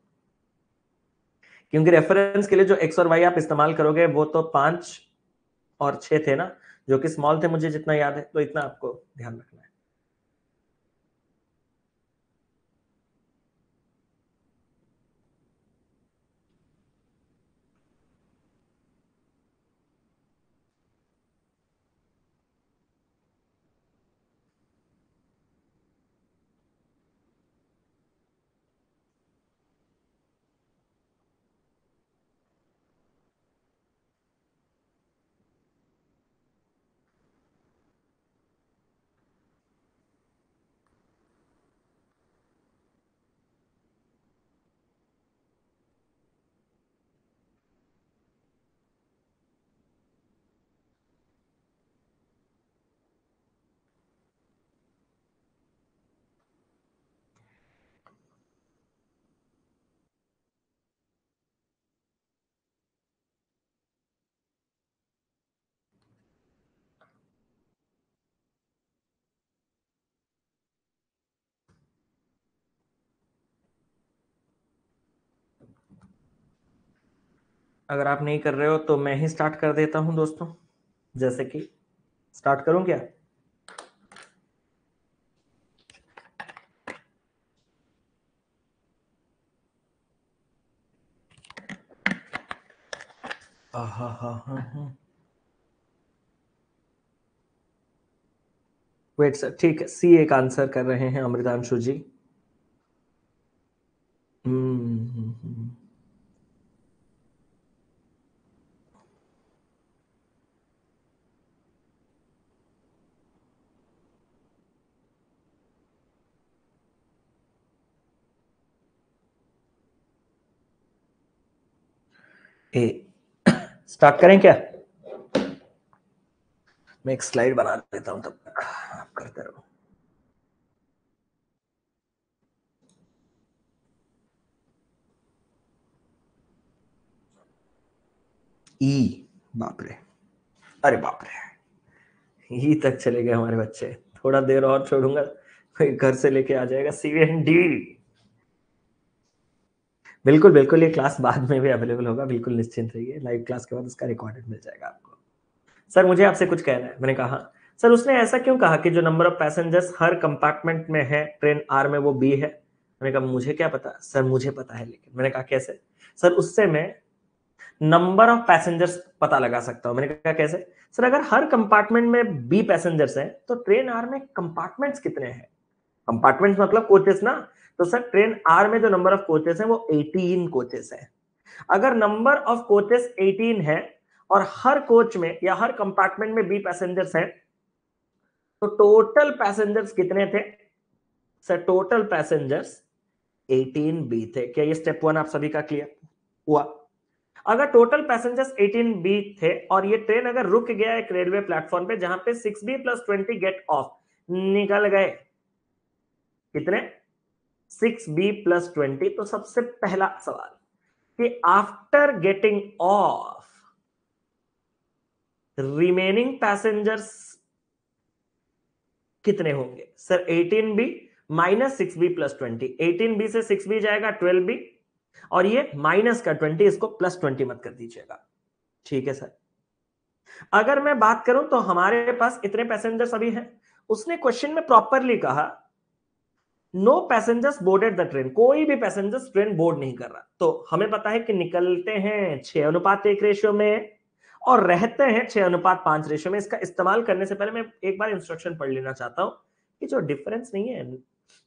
क्योंकि रेफरेंस के लिए जो एक्स और वाई आप इस्तेमाल करोगे वो तो 5 और 6 थे ना, जो कि स्मॉल थे मुझे जितना याद है, तो इतना आपको ध्यान रखना है। अगर आप नहीं कर रहे हो तो मैं ही स्टार्ट कर देता हूं दोस्तों। जैसे कि स्टार्ट करूं क्या? वेट सर, ठीक है, सी एक आंसर कर रहे हैं अमृतांशु जी। ए स्टार्ट करें क्या? मैं एक स्लाइड बना देता हूं तब तक आप करते रहो। ई, बाप रे, अरे बाप रे, ई तक चले गए हमारे बच्चे। थोड़ा देर और छोड़ूंगा कोई घर से लेके आ जाएगा सी एंड डी। बिल्कुल बिल्कुल, ये क्लास बाद में भी अवेलेबल होगा, बिल्कुल निश्चिंत रहिए। लाइव क्लास के बाद उसका रिकॉर्डेड मिल जाएगा आपको। सर मुझे आपसे कुछ कहना है। मैंने कहा सर उसने ऐसा क्यों कहा कि जो number of passengers her compartment में है ट्रेन आर में वो बी है? मैंने कहा मुझे क्या पता सर, मुझे पता है। लेकिन मैंने कहा कैसे? सर उससे मैं नंबर ऑफ पैसेंजर्स पता लगा सकता हूं। मैंने कहा कैसे? सर अगर हर कंपार्टमेंट में बी पैसेंजर्स हैं तो ट्रेन आर में कंपार्टमेंट्स कितने हैं? कंपार्टमेंट्स मतलब कोचेस ना। तो सर ट्रेन आर में जो नंबर ऑफ कोचेस हैं वो 18 कोचेस हैं। अगर नंबर ऑफ कोचेस 18 है और हर कोच में या हर कंपार्टमेंट में बी पैसेंजर्स हैं, तो टोटल पैसेंजर्स कितने थे? सर टोटल पैसेंजर्स 18 बी थे। क्या ये स्टेप 1 आप सभी का क्लियर हुआ? अगर टोटल पैसेंजर्स 18B थे और ये ट्रेन अगर रुक गया एक रेलवे प्लेटफॉर्म पे जहां पे 6B + 20 गेट ऑफ, निकल गए कितने 6B + 20। तो सबसे पहला सवाल कि after getting off remaining passengers कितने होंगे सर? 18B - 6B + 20। 18B से 6B जाएगा 12B और ये माइनस का 20, इसको +20 मत कर दीजिएगा, ठीक है सर। अगर मैं बात करूं तो हमारे पास इतने पैसेंजर्स अभी हैं। उसने क्वेश्चन में प्रॉपरली कहा no passengers boarded the train, कोई भी पैसेंजर्स ट्रेन बोर्ड नहीं कर रहा। तो हमें पता है कि निकलते हैं 6:1 रेशियो में और रहते हैं 6:5 रेशियो में। इसका इस्तेमाल करने से पहले मैं एक बार इंस्ट्रक्शन पढ़ लेना चाहता हूं कि जो डिफरेंस नहीं है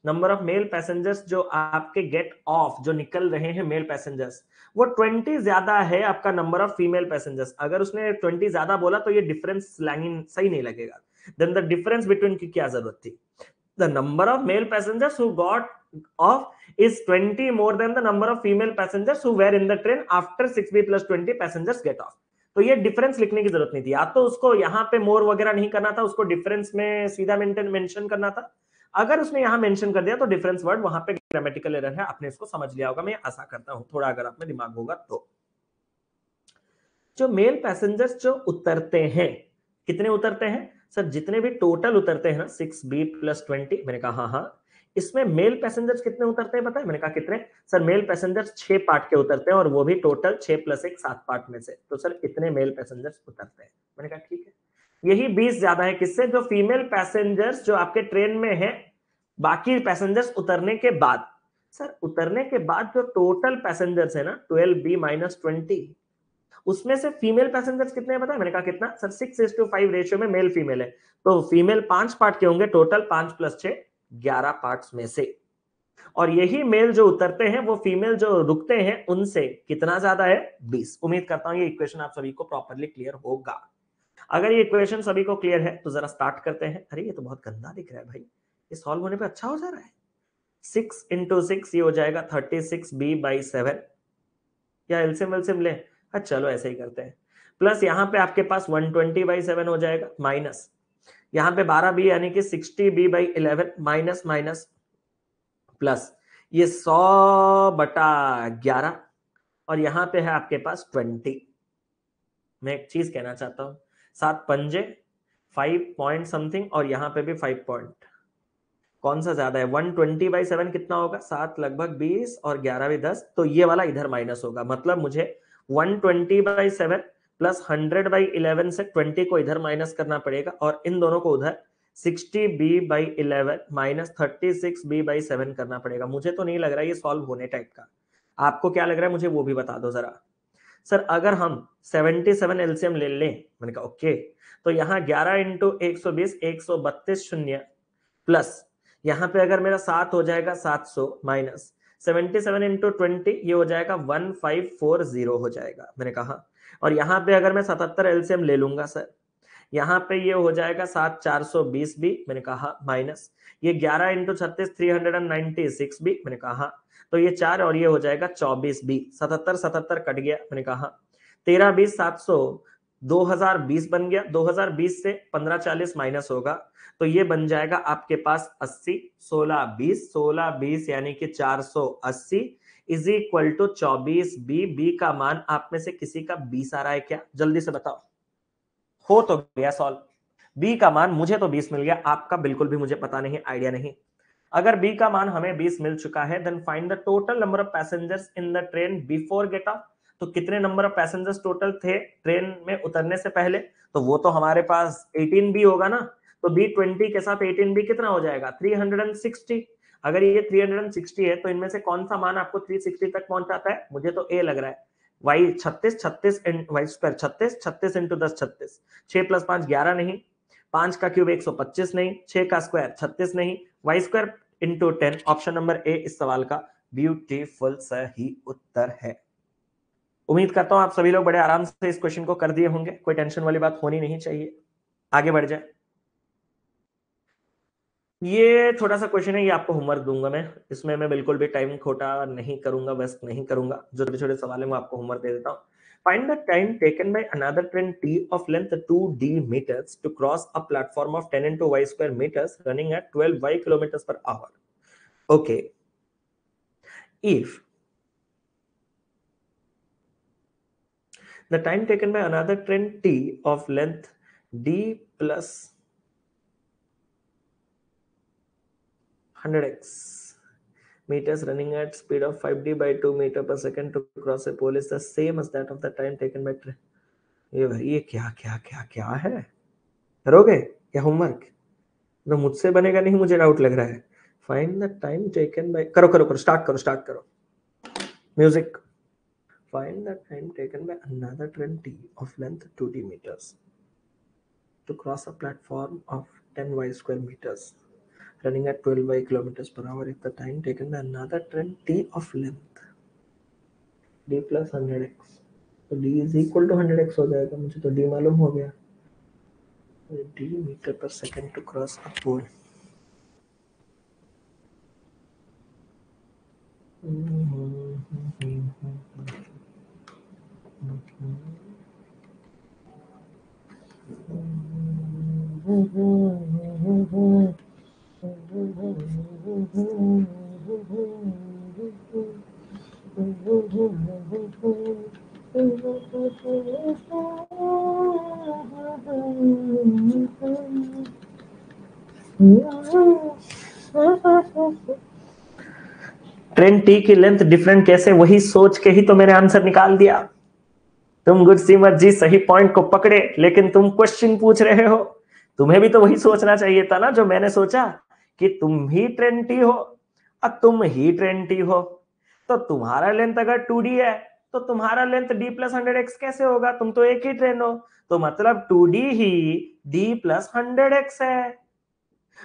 नंबर ऑफ मेल पैसेंजर्स जो आपके गेट ऑफ जो निकल रहे हैं मेल पैसेंजर्स, वो 20 ज्यादा है आपका नंबर ऑफ फीमेल पैसेंजर्स। अगर उसने 20 ज्यादा बोला तो ये डिफरेंस स्लैंगिंग सही नहीं लगेगा। देन द डिफरेंस बिटवीन की क्या जरूरत थी? The number of male passengers who got off is 20 more than the number of female passengers who were in the train after 6B + 20 passengers get off। तो ये difference लिखने की जरूरत नहीं थी। या तो उसको यहाँ पे मोर वगैरह नहीं करना था, उसको डिफरेंस में सीधा मेंशन करना था। अगर उसने यहाँ मेंशन कर दिया तो डिफरेंस वर्ड वहां पे ग्रामेटिकल एरर है, आपने इसको समझ लिया होगा। मैं आशा करता हूं थोड़ा अगर आप में दिमाग होगा तो। जो मेल पैसेंजर्स जो उतरते हैं, कितने उतरते हैं सर? जितने भी टोटल उतरते हैं ना 6B + 20, मैंने कहा हाँ हाँ। इसमें मेल पैसेंजर्स कितने उतरते हैं पता है? मैंने कहा कितने सर? मेल पैसेंजर्स 6 पार्ट के उतरते हैं और वो भी टोटल 6 + 1 7 पार्ट में से। तो सर इतने मेल पैसेंजर्स उतरते हैं। मैंने कहा ठीक है। यही 20 ज्यादा है किससे? जो फीमेल पैसेंजर्स जो आपके ट्रेन में है, बाकी पैसेंजर्स उतरने के बाद। सर उतरने के बाद जो टोटल पैसेंजर्स है ना 12B - 20, उसमें से फीमेल पैसेंजर्स कितने हैं पता है? मैंने कहा कितना सर? 6:5 रेशियो में मेल फीमेल है। तो फीमेल 5 पार्ट के होंगे टोटल, 5 + 6 11 पार्ट्स में से। और यही मेल जो उतरते हैं वो फीमेल जो रुकते हैं उनसे कितना ज्यादा है? 20। उम्मीद करता हूं ये इक्वेशन आप सभी को प्रॉपर्ली क्लियर होगा। अगर ये इक्वेशन सभी को क्लियर है तो जरा स्टार्ट करते हैं। अरे ये तो बहुत गंदा दिख रहा है भाई, ये सॉल्व होने पे अच्छा हो जा रहा है। 6 × 6 ये हो जाएगा 36B/7, या एलसीएम ले? चलो ऐसे ही करते हैं। प्लस यहां पे आपके पास 120/7 हो जाएगा, माइनस यहां पे 12B यानी कि 60B/11, माइनस माइनस प्लस ये 100/11 और यहां पे है आपके पास 20। मैं एक चीज कहना चाहता हूं, 7 पंजे 5 पॉइंट समथिंग और यहां पे भी 5 पॉइंट, कौन सा ज्यादा है? 120/7 कितना होगा? 7 लगभग 20 और 11 भी 10, तो ये वाला इधर माइनस होगा। मतलब मुझे 120/7 प्लस 100/11 से 20 को इधर माइनस करना पड़ेगा और इन दोनों को उधर 60B/11 माइनस 36B/7 करना पड़ेगा। मुझे तो नहीं लग रहा है ये सॉल्व होने टाइप का। आपको क्या लग रहा है मुझे वो भी बता दो जरा। सर अगर हम 77 एलसीएम ले लें, मैंने कहा ओके, तो यहाँ 11 × 120 132 शून्य प्लस यहां पे अगर मेरा 7 हो जाएगा 700 माइनस 77 × 20 ये हो जाएगा 1540 हो जाएगा, मैंने कहा। और यहां पे अगर मैं 77 एलसीएम ले लूंगा सर, यहां पे ये हो जाएगा 7 420 भी, मैंने कहा, माइनस ये 11 × 36 396 भी, मैंने कहा। तो ये 4 और ये हो जाएगा 24 भी, 77 77 कट गया, मैंने कहा। 13 20 700 2020 बन गया, 2020 से 1540 माइनस होगा तो ये बन जाएगा आपके पास 80, 16 20 यानी कि 480 is equal to 24B। B का मान आप में से किसी का 20 आ रहा है क्या? जल्दी से बताओ। हो तो गया सॉल्व। बी का मान मुझे तो 20 मिल गया, आपका बिल्कुल भी मुझे पता नहीं, आइडिया नहीं। अगर बी का मान हमें 20 मिल चुका है then find the total number of passengers in the train before get off. तो कितने नंबर ऑफ पैसेंजर्स टोटल थे ट्रेन में उतरने से पहले? तो वो तो हमारे पास 18B होगा ना, तो B20 के साथ 18B कितना हो जाएगा? 360। अगर ये 360 है तो इनमें से कौन सा मान आपको 360 तक पहुंचाता है? मुझे तो ए लग रहा है। वाई 36 36 वाई स्क्वायर 36 36 × 10 36, 6 + 5 11 नहीं, 5 का क्यूब 125 नहीं, 6 का स्क्वायर 36 नहीं, y square × 10। Option number A इस सवाल का ब्यूटीफुल सही उत्तर है। उम्मीद करता हूं आप सभी लोग बड़े आराम से इस क्वेश्चन को कर दिए होंगे, कोई टेंशन वाली बात होनी नहीं चाहिए। आगे बढ़ जाए। ये छोटा सा क्वेश्चन है, ये आपको होमवर्क दूंगा मैं, इसमें मैं बिल्कुल भी टाइम खोटा नहीं करूंगा, वेस्ट नहीं करूंगा। जो छोटे छोटे सवाल है वो आपको होमवर्क दे देता हूं। Find the time taken by another train T of length 2d meters to cross a platform of 10 into y square meters running at 12 y kilometers per hour. Okay. If the time taken by another train T of length d plus 100x meters running at speed of 5d by 2 meter per second to cross a pole is the same as that of the time taken by train. ये भाई ये क्या क्या क्या क्या है? करोगे क्या होमवर्क? तो मुझसे बनेगा नहीं, मुझे डाउट लग रहा है. Find the time taken bye, करो करो करो, स्टार्ट करो music. Find the time taken by another train T of length 2d meters to cross a platform of 10y square meters running at 12y kilometers per hour if the time taken by another train T of length D plus 100x. तो D is equal to 100x हो जाएगा, मुझे तो D मालूम हो गया. D meter per second to cross a pole. Train T की length different कैसे, वही सोच के ही तो मैंने आंसर निकाल दिया. तुम गुरसिमत जी सही पॉइंट को पकड़े, लेकिन तुम क्वेश्चन पूछ रहे हो. तुम्हें भी तो वही सोचना चाहिए था ना जो मैंने सोचा, कि तुम ही ट्रेन टी हो. अब तुम ही ट्रेन टी हो तो तुम्हारा लेंथ अगर 2d है तो तुम्हारा लेंथ d प्लस 100x कैसे होगा? तुम तो एक ही ट्रेन हो, तो मतलब 2d ही d प्लस 100x है.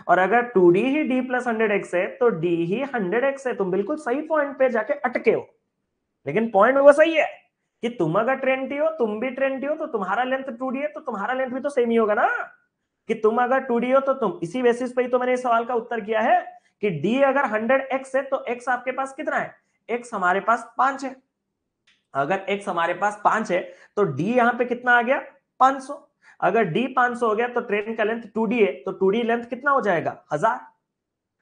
और अगर 2d ही d प्लस 100x है तो d ही 100x है. तुम बिल्कुल सही पॉइंट पे जाके अटके हो, लेकिन पॉइंट वो सही है कि तुम अगर ट्रेन टी हो, तुम भी ट्रेन टी हो, तो तुम्हारा लेंथ 2d है तो तुम्हारा लेंथ भी तो सेम ही होगा ना. कि तुम अगर 2d हो तो तुम, इसी बेसिस पे ही तो मैंने इस सवाल का उत्तर किया है कि d अगर 100x है तो x आपके पास कितना है? x हमारे पास 5 है. अगर x हमारे पास 5 है तो d यहां पे कितना आ गया? 500. अगर d 500 हो गया तो ट्रेन का लेंथ 2d है, तो 2d लेंथ कितना हो जाएगा? 1000.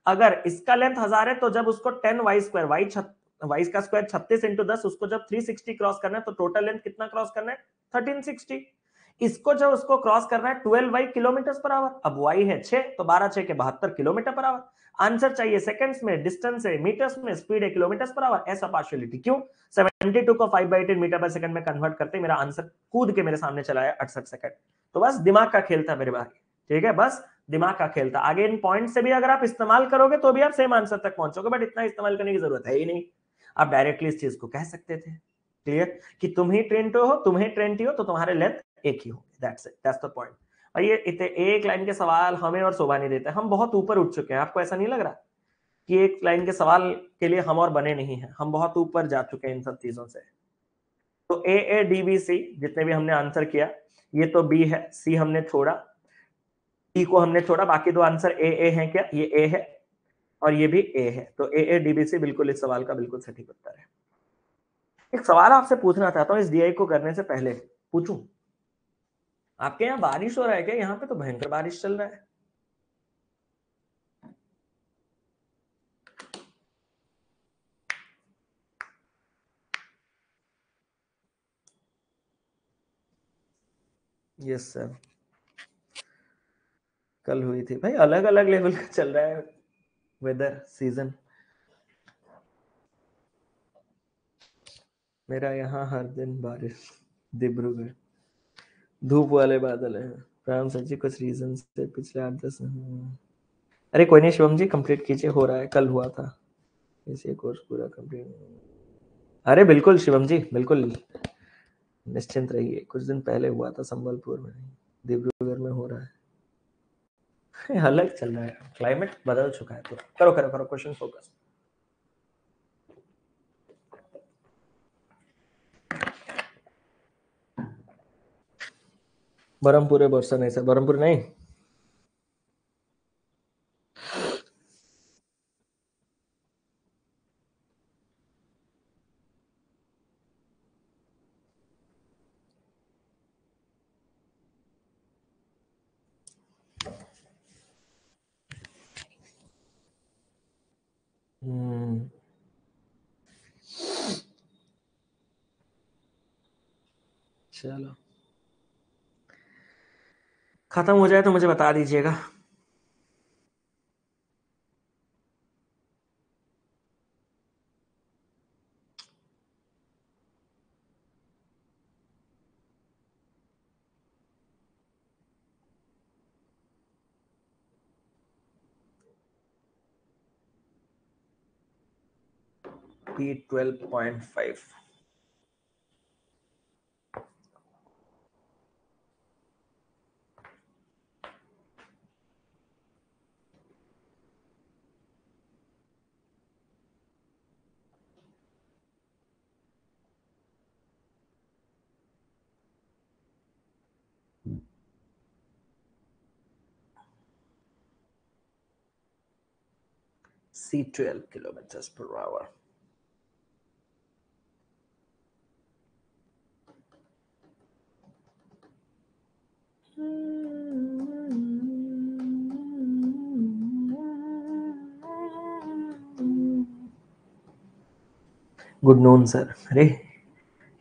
अगर इसका लेंथ 1000 है तो जब उसको 10 वाई स्क्वायर, वाई का स्क्वायर 36 इंटू 10, उसको जब 360 क्रॉस करना है तो टोटल लेंथ कितना क्रॉस करना है? 1360. इसको जब उसको क्रॉस करना है 12 वाई किलोमीटर पर आवर. अब वाई है 6, तो 12 6 के 72 किलोमीटर पर आवर. आंसर चाहिए सेकंड्स में, डिस्टेंस है मीटर्स में, स्पीड है किलोमीटर पर आवर. ऐसा पार्शियलिटी क्यों? 72 को 5/10 मीटर पर सेकंड में कन्वर्ट करते मेरा आंसर कूद के मेरे सामने चला है 68 सेकंड. तो बस दिमाग का खेल था मेरे भाई, ठीक है, बस दिमाग का खेल था. आगे इन पॉइंट से भी अगर आप इस्तेमाल करोगे तो भी आप सेम आंसर तक पहुंचोगे, बट इतना इस्तेमाल करने की जरूरत है ही नहीं. आप डायरेक्टली इस चीज को कह सकते थे. क्लियर? कि तुम ही ट्रेन हो, तुम्हें ट्रेन टी हो, तो तुम्हारे लेंथ एक ही हो. That's it, that's the point. और ये इतने एक लाइन के सवाल हमें और शोभा नहीं देते. हम बहुत ऊपर उठ चुके हैं. आपको ऐसा नहीं लग रहा कि एक लाइन के सवाल के लिए हम और बने नहीं हैं? हम बहुत ऊपर जा चुके हैं इन सब चीजों से. तो ए डी बी सी जितने भी हमने आंसर किया, ये तो बी है, सी हमने छोड़ा, टी को हमने छोड़ा, बाकी दो आंसर ए हैं. क्या ये ए है और ये भी ए है? तो ए डी बी सी बिल्कुल इस सवाल का बिल्कुल सटीक उत्तर है. एक सवाल आपसे पूछना चाहता हूँ इस डीआई को करने से पहले. पूछूं? आपके यहाँ बारिश हो रहा है क्या? यहाँ पे तो भयंकर बारिश चल रहा है. यस सर, कल हुई थी भाई. अलग अलग लेवल का चल रहा है वेदर सीजन. मेरा यहाँ हर दिन बारिश. डिब्रूगढ़ धूप वाले बादल है. राम सर जी कुछ रीजन से पिछले 8-10, अरे कोई नहीं शिवम जी, कंप्लीट कीजिए, हो रहा है, कल हुआ था इसी कोर्स पूरा कंप्लीट. अरे बिल्कुल शिवम जी, बिल्कुल निश्चिंत रहिए. कुछ दिन पहले हुआ था संबलपुर में, डिब्रूगढ़ में हो रहा है. अलग चल रहा है, क्लाइमेट बदल चुका है पूरा. करो करो करो, क्वेश्चन फोकस. बरमपुर है बरसा नहीं सर, बरमपुर नहीं. चलो खत्म हो जाए तो मुझे बता दीजिएगा। P12.5 C12 kilometers per hour. Good noon sir. अरे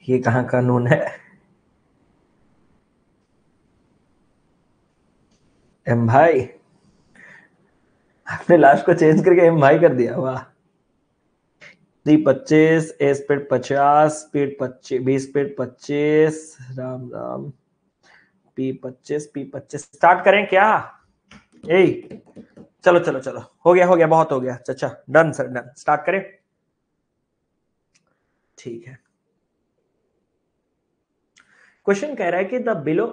ये कहाँ का नून है? एम भाई, आपने लास्ट को चेंज करके एम भाई कर दिया। वाह। 325 A speed 50 speed 25 B speed 25 Ram Ram P25 start करें क्या? ए चलो चलो चलो, हो गया बहुत हो गया। अच्छा डन सर डन, स्टार्ट करें। ठीक है। क्वेश्चन कह रहा है कि द बिलो,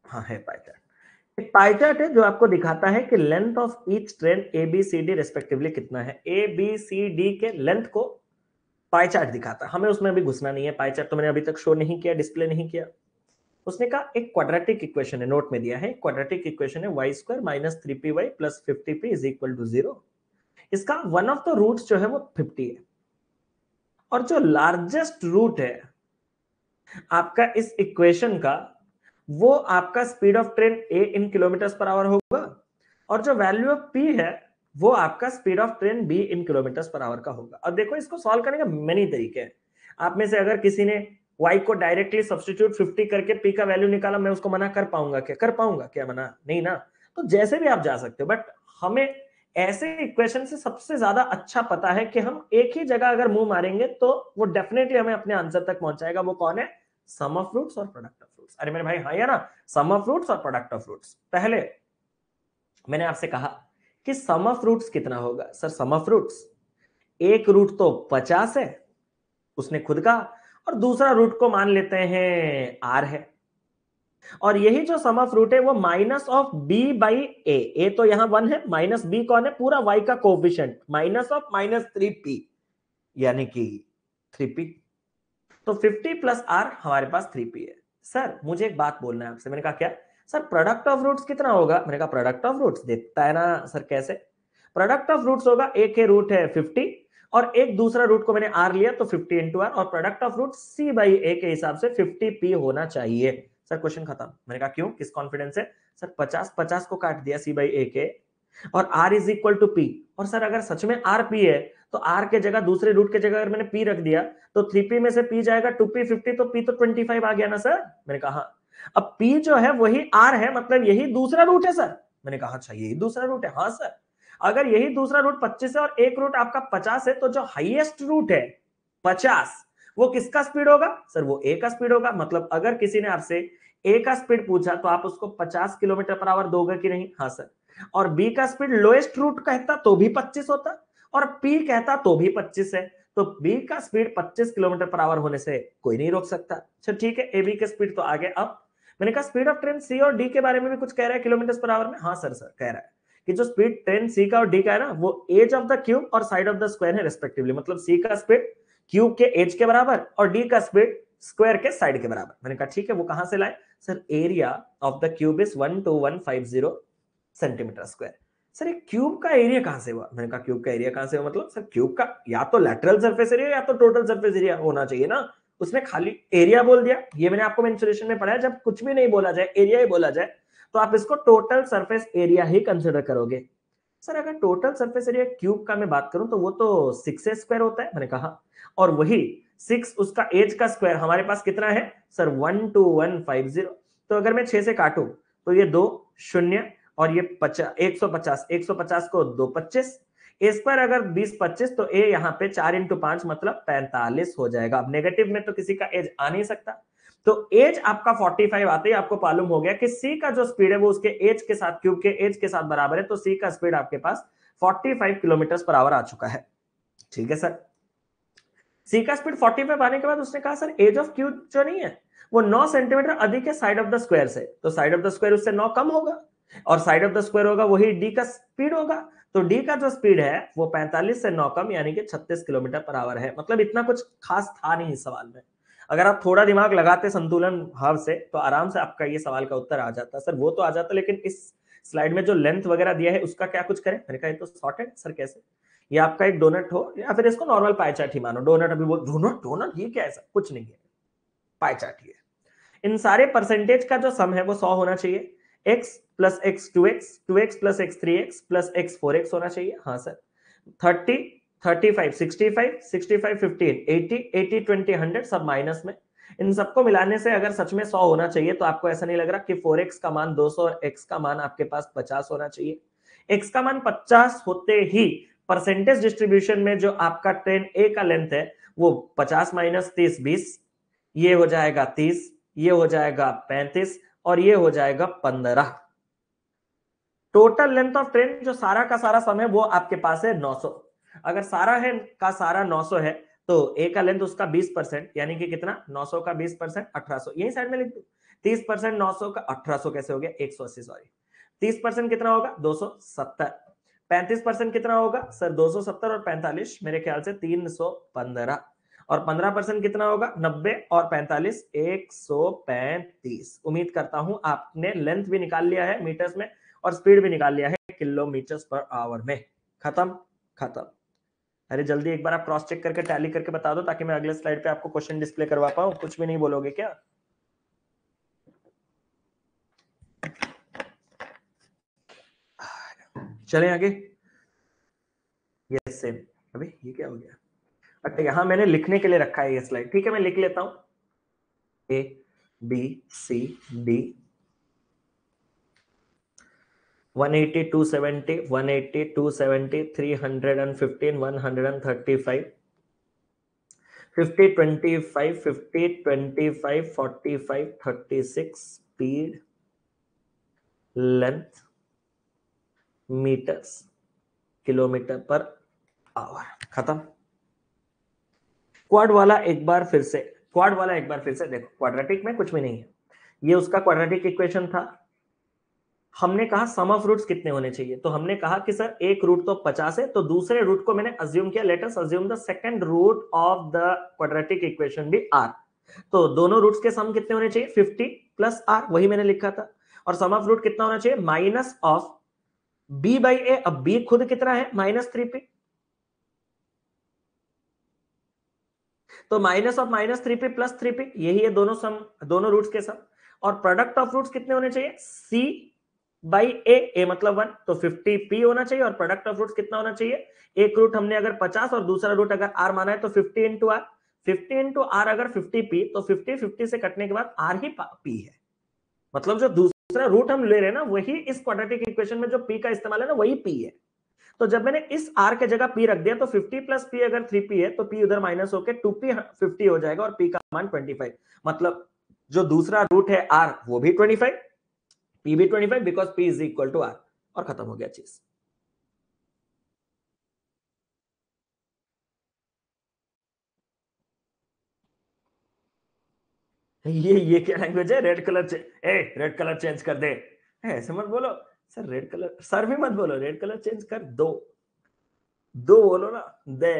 हाँ है पाई चार्ट। एक पाई चार्ट है जो आपको दिखाता है कि length of each train A B C D respectively कितना है। ए बी सी डी के लेंथ को पाई चार्ट दिखाता है। हमें उसमें अभी घुसना नहीं है, पाई चार्ट तो मैंने अभी तक शो नहीं किया, डिस्प्ले नहीं किया। उसने कहा एक क्वाड्रेटिक इक्वेशन है, नोट में दिया है क्वाड्रेटिक इक्वेशन है y square minus 3py plus 50p is equal to 0। इसका वन ऑफ द रूट्स जो है वो 50 है, और जो लार्जेस्ट रूट है आपका इस इक्वेशन का, वो आपका speed of train A in kilometre per our होगा, और जो वैल्यू ऑफ पी है वो आपका speed of train be in kilometre per our का होगा। अब देखो इसको सॉल्व करने का मेनी तरीके हैं। आप में से अगर किसी ने y को डायरेक्टली सब्स्टिट्यूट 50 करके p का वैल्यू निकाला, मैं उसको मना कर पाऊंगा क्या? कर पाऊंगा क्या मना? नहीं ना। तो जैसे भी आप जा सकते हो, बट हमें ऐसे इक्वेशन से सबसे ज्यादा अच्छा पता है कि हम एक ही जगह अगर मुंह मारेंगे तो वो डेफिनेटली हमें अपने आंसर तक पहुंचाएगा। वो कौन है? सम ऑफ रूट्स और प्रोडक्ट ऑफ रूट्स। अरे मेरे भाई हाँ या ना, सम ऑफ रूट्स और प्रोडक्ट ऑफ रूट्स। पहले मैंने आपसे कहा कि सम ऑफ रूट्स कितना होगा। सर सम ऑफ रूट्स, एक रूट तो 50 है उसने खुद का, और दूसरा रूट को मान लेते हैं आर है, और यही जो सम ऑफ रूट है वो माइनस ऑफ बी बाई ए तो यहां 1 है, माइनस बी कौन है? पूरा वाई का coefficient, minus of minus 3p यानी कि 3p। तो 50 प्लस आर हमारे पास 3p है। सर मुझे एक बात बोलना है आपसे। मैंने कहा क्या? सर प्रोडक्ट ऑफ रूट्स कितना होगा? मैंने कहा प्रोडक्ट ऑफ रूट्स देखता है ना सर। कैसे प्रोडक्ट ऑफ रूट्स होगा? एक है रूट है 50 और एक दूसरा रूट को मैंने आर लिया तो 50 इंटू आर, और product of root C by A के हिसाब से 50p होना चाहिए। सर क्वेश्चन खत्म। मैंने कहा क्यों, किस कॉन्फिडेंस से? सर 50 को काट दिया सी बाई ए के, और R is equal to P. और सर अगर सच में आर पी है तो आर के जगह दूसरे रूट के जगह अगर मैंने पी रख दिया तो 3p में से p जाएगा 2p 50, तो p तो 25 आ गया ना सर। मैंने कहा अब p जो है वही r है, मतलब यही दूसरा रूट है सर। मैंने कहा अच्छा यही दूसरा रूट है? हाँ सर। अगर यही दूसरा रूट 25 है और एक रूट आपका 50 है, तो जो हाईएस्ट रूट है 50 वो किसका स्पीड होगा? सर वो ए का स्पीड होगा। मतलब अगर किसी ने आपसे ए का स्पीड पूछा तो आप उसको 50 किलोमीटर पर आवर दोगे कि नहीं? हाँ सर। और बी का स्पीड लोएस्ट रूट कहता तो भी 25 होता, और पी कहता तो भी 25 है, तो बी का स्पीड 25 किलोमीटर पर आवर होने से कोई नहीं रोक सकता। अच्छा ठीक है, ए बी के स्पीड तो आगे। अब मैंने कहा स्पीड ऑफ ट्रेन सी और डी के बारे में भी कुछ कह रहा है किलोमीटर पर आवर में? हाँ सर कह रहा है कि जो स्पीड ट्रेन सी का और डी का है ना, वो एज ऑफ द क्यूब और साइड ऑफ द स्क्वायर है रेस्पेक्टिवली। मतलब सी का स्पीड क्यूब के एज के बराबर और डी का स्पीड स्क्वायर के साइड के बराबर। मैंने कहा ठीक है, वो कहां से लाए? Sir area of the cube is 12150 centimetre square. Sir एक क्यूब का एरिया कहां से हुआ? मैंने कहा क्यूब का एरिया कहां से हुआ? मतलब सर क्यूब का या तो लैटरल सरफेस एरिया या तो टोटल सरफेस एरिया होना चाहिए ना। उसने खाली एरिया बोल दिया। ये मैंने आपको मेंसुरेशन में पढ़ा है, जब कुछ भी नहीं बोला जाए, एरिया ही बोला जाए, तो आप इसको टोटल सरफेस एरिया ही कंसिडर करोगे। सर अगर टोटल सरफेस एरिया क्यूब का मैं बात करूं तो वो तो 6a² होता है। मैंने कहा और वही 6 उसका एज का स्क्वायर हमारे पास कितना है सर 12150। तो अगर मैं 6 से काटूं तो ये 2 शून्य और ये 150 150 को 2 25 ए स्क्वायर अगर 20 25 तो ए यहाँ पे 4 इंटू 5 मतलब 45 हो जाएगा। अब नेगेटिव में तो किसी का एज आ नहीं सकता, तो एज आपका 45 आते ही आपको मालूम हो गया कि सी का जो स्पीड है वो उसके एज के साथ, क्यूब के एज के साथ बराबर है, तो सी का स्पीड आपके पास 45 किलोमीटर पर आवर आ चुका है। ठीक है सर, सी का स्पीड 45 आने के बाद उसने कहा सर एज ऑफ क्यू जो नहीं है वो 9 सेंटीमीटर अधिक है साइड ऑफ द स्क्वायर से, तो साइड ऑफ द स्क्वायर उससे 9 कम होगा और साइड ऑफ द स्क्वायर होगा वही डी का स्पीड होगा, तो डी का जो स्पीड है वो 45 से 9 कम यानी कि 36 किलोमीटर पर आवर है। मतलब इतना कुछ खास था नहीं इस सवाल में, अगर आप थोड़ा दिमाग लगाते संतुलन भाव से तो आराम से आपका ये सवाल का उत्तर आ जाता। सर वो तो आ जाता, लेकिन इस स्लाइड में जो लेंथ वगैरह दिया है उसका क्या कुछ करें? मैंने कहा ये तो सॉर्टेड सर कैसे, ये आपका एक डोनट हो या फिर इसको नॉर्मल पाई चार्ट ही मानो। डोनट अभी बोल डोनट डोनट ये क्या है सर? कुछ नहीं है, पाई चार्ट ही है। इन सारे परसेंटेज का जो सम है वो 100 होना चाहिए। x plus x 2x 2x plus x 3x plus x 4x होना चाहिए। हाँ सर 30 35 65 65 15 80 80 20 100 सब माइनस में। इन सबको मिलाने से अगर सच में 100 होना चाहिए तो आपको ऐसा नहीं लग रहा कि 4x का मान 200 और x का मान आपके पास 50 होना चाहिए? x का मान 50 होते ही परसेंटेज डिस्ट्रीब्यूशन में जो आपका ट्रेन ए का लेंथ है वो 50 माइनस 30 20, ये हो जाएगा 30, ये हो जाएगा 35 और ये हो जाएगा 15। टोटल लेंथ ऑफ ट्रेन जो सारा का सारा सम है वो आपके पास है 900। अगर सारा है का सारा 900 है तो ए का लेंथ उसका 20% यानी कि कितना 900 का 20% 1800, यही साइड में लिख दो। 30% 900 का 1800 कैसे हो गया 180 सॉरी 30% कितना होगा 270। 35% कितना होगा सर 270 और 45 मेरे ख्याल से 315 और 15% कितना होगा 90 और 45 135। उम्मीद करता हूं आपने लेंथ भी निकाल लिया है मीटर्स में और स्पीड भी निकाल लिया है किलोमीटर पर आवर में। खत्म खत्म। अरे जल्दी एक बार आप क्रॉस चेक करके टैली करके बता दो ताकि मैं अगले स्लाइड पे आपको क्वेश्चन डिस्प्ले करवा पाऊं। कुछ भी नहीं बोलोगे क्या? चलें आगे। Yes same. अबे ये क्या हो गया? अच्छा यहां मैंने लिखने के लिए रखा है ये स्लाइड, ठीक है मैं लिख लेता हूं। A B C D 180 270 180 270 315 135 50 25 50 25 45 36 speed length metres kilometre per hour. खत्म। क्वाड वाला एक बार फिर से, क्वाड वाला एक बार फिर से देखो, क्वाड्रेटिक में कुछ भी नहीं है, ये उसका क्वाड्रेटिक इक्वेशन था। हमने कहा सम ऑफ रूट्स कितने होने चाहिए, तो हमने कहा कि सर एक रूट तो 50 है, तो दूसरे रूट को मैंने अज्यूम किया, let us assume the second root of the quadratic equation भी r। तो दोनों रूट्स के सम कितने होने चाहिए 50 प्लस r, वही मैंने लिखा था। और सम ऑफ रूट कितना होना चाहिए माइनस ऑफ b बाई ए। अब b खुद कितना है -3p, तो minus of -3p plus 3p, यही है दोनों सम, दोनों रूट्स के सम। और प्रोडक्ट ऑफ रूट्स कितने होने चाहिए c बाई ए मतलब 1, तो 50p होना चाहिए। और प्रोडक्ट ऑफ रूट्स कितना होना चाहिए, एक रूट हमने अगर 50 और दूसरा रूट अगर r माना है तो 50 इंटू आर, 50 इंटू आर अगर 50p तो 50 50 से कटने के बाद r ही p है। मतलब जो दूसरा रूट हम ले रहे हैं ना वही इस क्वाड्रेटिक इक्वेशन में जो p का इस्तेमाल है ना वही p है। तो जब मैंने इस r के जगह p रख दिया तो 50 प्लस p अगर 3p है तो p उधर माइनस होकर 2p 50 हो जाएगा और p का मान 25। मतलब जो दूसरा रूट है r वो भी 25, p भी 25 because p is equal to r, और खत्म हो गया चीज। ये क्या लैंग्वेज है? Red colour red colour change कर दे, ऐसे मत बोलो सर। रेड कलर सर भी मत बोलो, रेड कलर चेंज कर दो, दो बोलो ना, दे।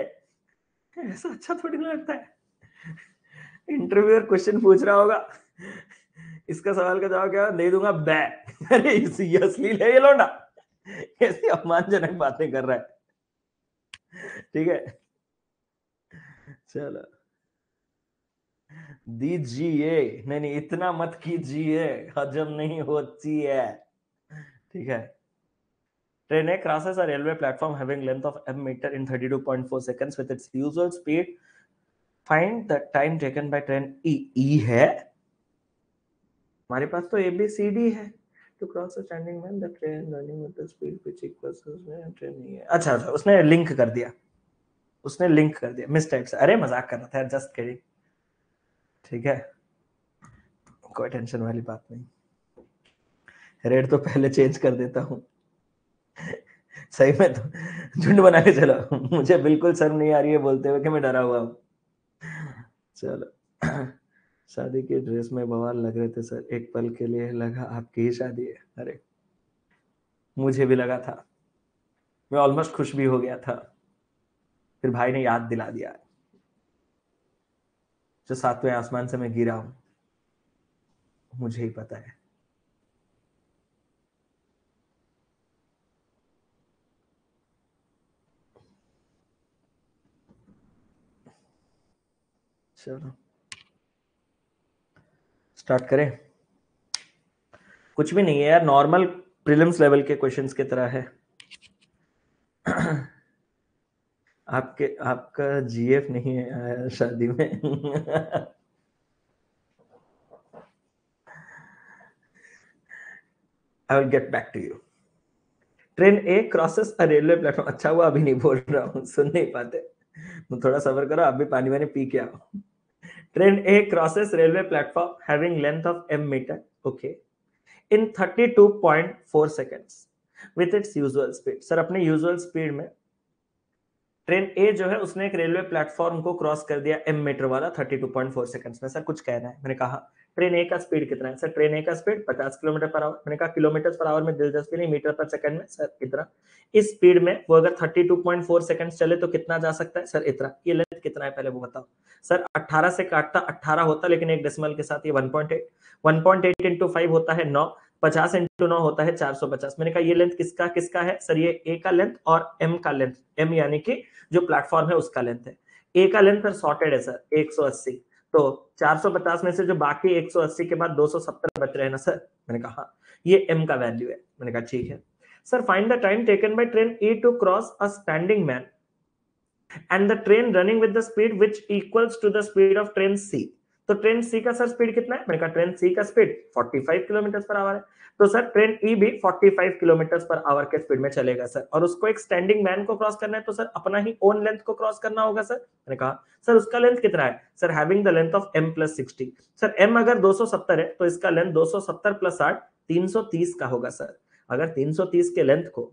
ऐसा अच्छा थोड़ी ना लगता है। इंटरव्यूअर क्वेश्चन पूछ रहा होगा, इसका सवाल का जवाब क्या दे दूंगा, बै। अरे ये अश्लील है ये लौंडा, ऐसी अपमानजनक बातें कर रहा है। ठीक है चलो दीजिए, नहीं नहीं इतना मत कीजिए, हजम नहीं होती है। ठीक है। Train A crosses a railway platform having length of m meter in 32.4 seconds with its usual speed find the time taken by train E है हमारे पास, तो ABCD है। To cross a standing man the train running with the speed which equals train नहीं है। अच्छा अच्छा, उसने लिंक कर दिया, उसने लिंक कर दिया मिस टाइप से। अरे मजाक कर रहा था यार, जस्ट किडिंग। ठीक है, कोई टेंशन वाली बात नहीं। रेट तो पहले चेंज कर देता हूँ। सही में तो झुंड बना के चला, मुझे बिल्कुल शर्म नहीं आ रही है बोलते हुए कि मैं डरा हुआ हूँ। चलो, शादी की ड्रेस में बवाल लग रहे थे सर, एक पल के लिए लगा आपकी ही शादी है। अरे मुझे भी लगा था, मैं ऑलमोस्ट खुश भी हो गया था, फिर भाई ने याद दिला दिया जो 7वें आसमान से मैं गिरा हूं, मुझे ही पता है। चलो स्टार्ट करें। कुछ भी नहीं है यार, नॉर्मल प्रीलिम्स लेवल के क्वेश्चंस की तरह है। आपका GF नहीं है आया शादी में। I will get back to you. Train A crosses a railway platform. अच्छा हुआ अभी नहीं बोल रहा हूँ, सुन नहीं पाते तो थोड़ा सबर करो, आप भी पानी वानी पी के आओ। Train A crosses railway platform having length of m metre, okay, in 32.4 seconds with its usual speed. Sir अपने यूजुअल स्पीड में ट्रेन ए जो है उसने एक रेलवे प्लेटफॉर्म को क्रॉस कर दिया m मीटर वाला 32.4 सेकंड्स में। सर कुछ कहना है? मैंने कहा ट्रेन ए का स्पीड कितना है? सर ट्रेन ए का स्पीड 50 किलोमीटर पर आवर। मैंने कहा किलोमीटर पर आवर में दिलचस्पी नहीं, मीटर पर सेकंड में। सर इतना, इस स्पीड में वो अगर 32.4 सेकंड्स चले तो कितना जा सकता है? सर इतना। ये लेंथ कितना है पहले वो बताओ। सर 18 से काटता 18 होता, लेकिन एक डेसिमल के साथ ये 1.8, 1.8 इंटू 5 होता है 9, 50 इंटू 9 होता है 450। मैंने कहा ये लेंथ किसका किसका है? सर ये ए का लेंथ और एम का लेंथ, एम यानी कि जो प्लेटफॉर्म है उसका लेंथ है। ए का लेंथ फिर सॉर्टेड है सर 180, तो 450 में से जो बाकी 180 के बाद 270 बच रहे हैं ना सर। मैंने कहा हाँ, ये एम का वैल्यू है। मैंने कहा ठीक है। Sir find the time taken by train A to cross a standing man and the train running with the speed which equals to the speed of train C. तो ट्रेन सी का sir speed कितना है? मैंने कहा train C का speed 45 kilometre per our है, तो sir train ई भी 45 किलोमीटर पर आवर के स्पीड में चलेगा सर, और उसको एक स्टैंडिंग मैन को क्रॉस करना है, तो सर अपना ही ओन लेंथ को क्रॉस करना होगा सर। मैंने कहा सर उसका लेंथ कितना है? Sir having the length of m plus 60। Sir m अगर 270 है तो इसका लेंथ 270 प्लस 60 330 का होगा सर। अगर 330 के लेंथ को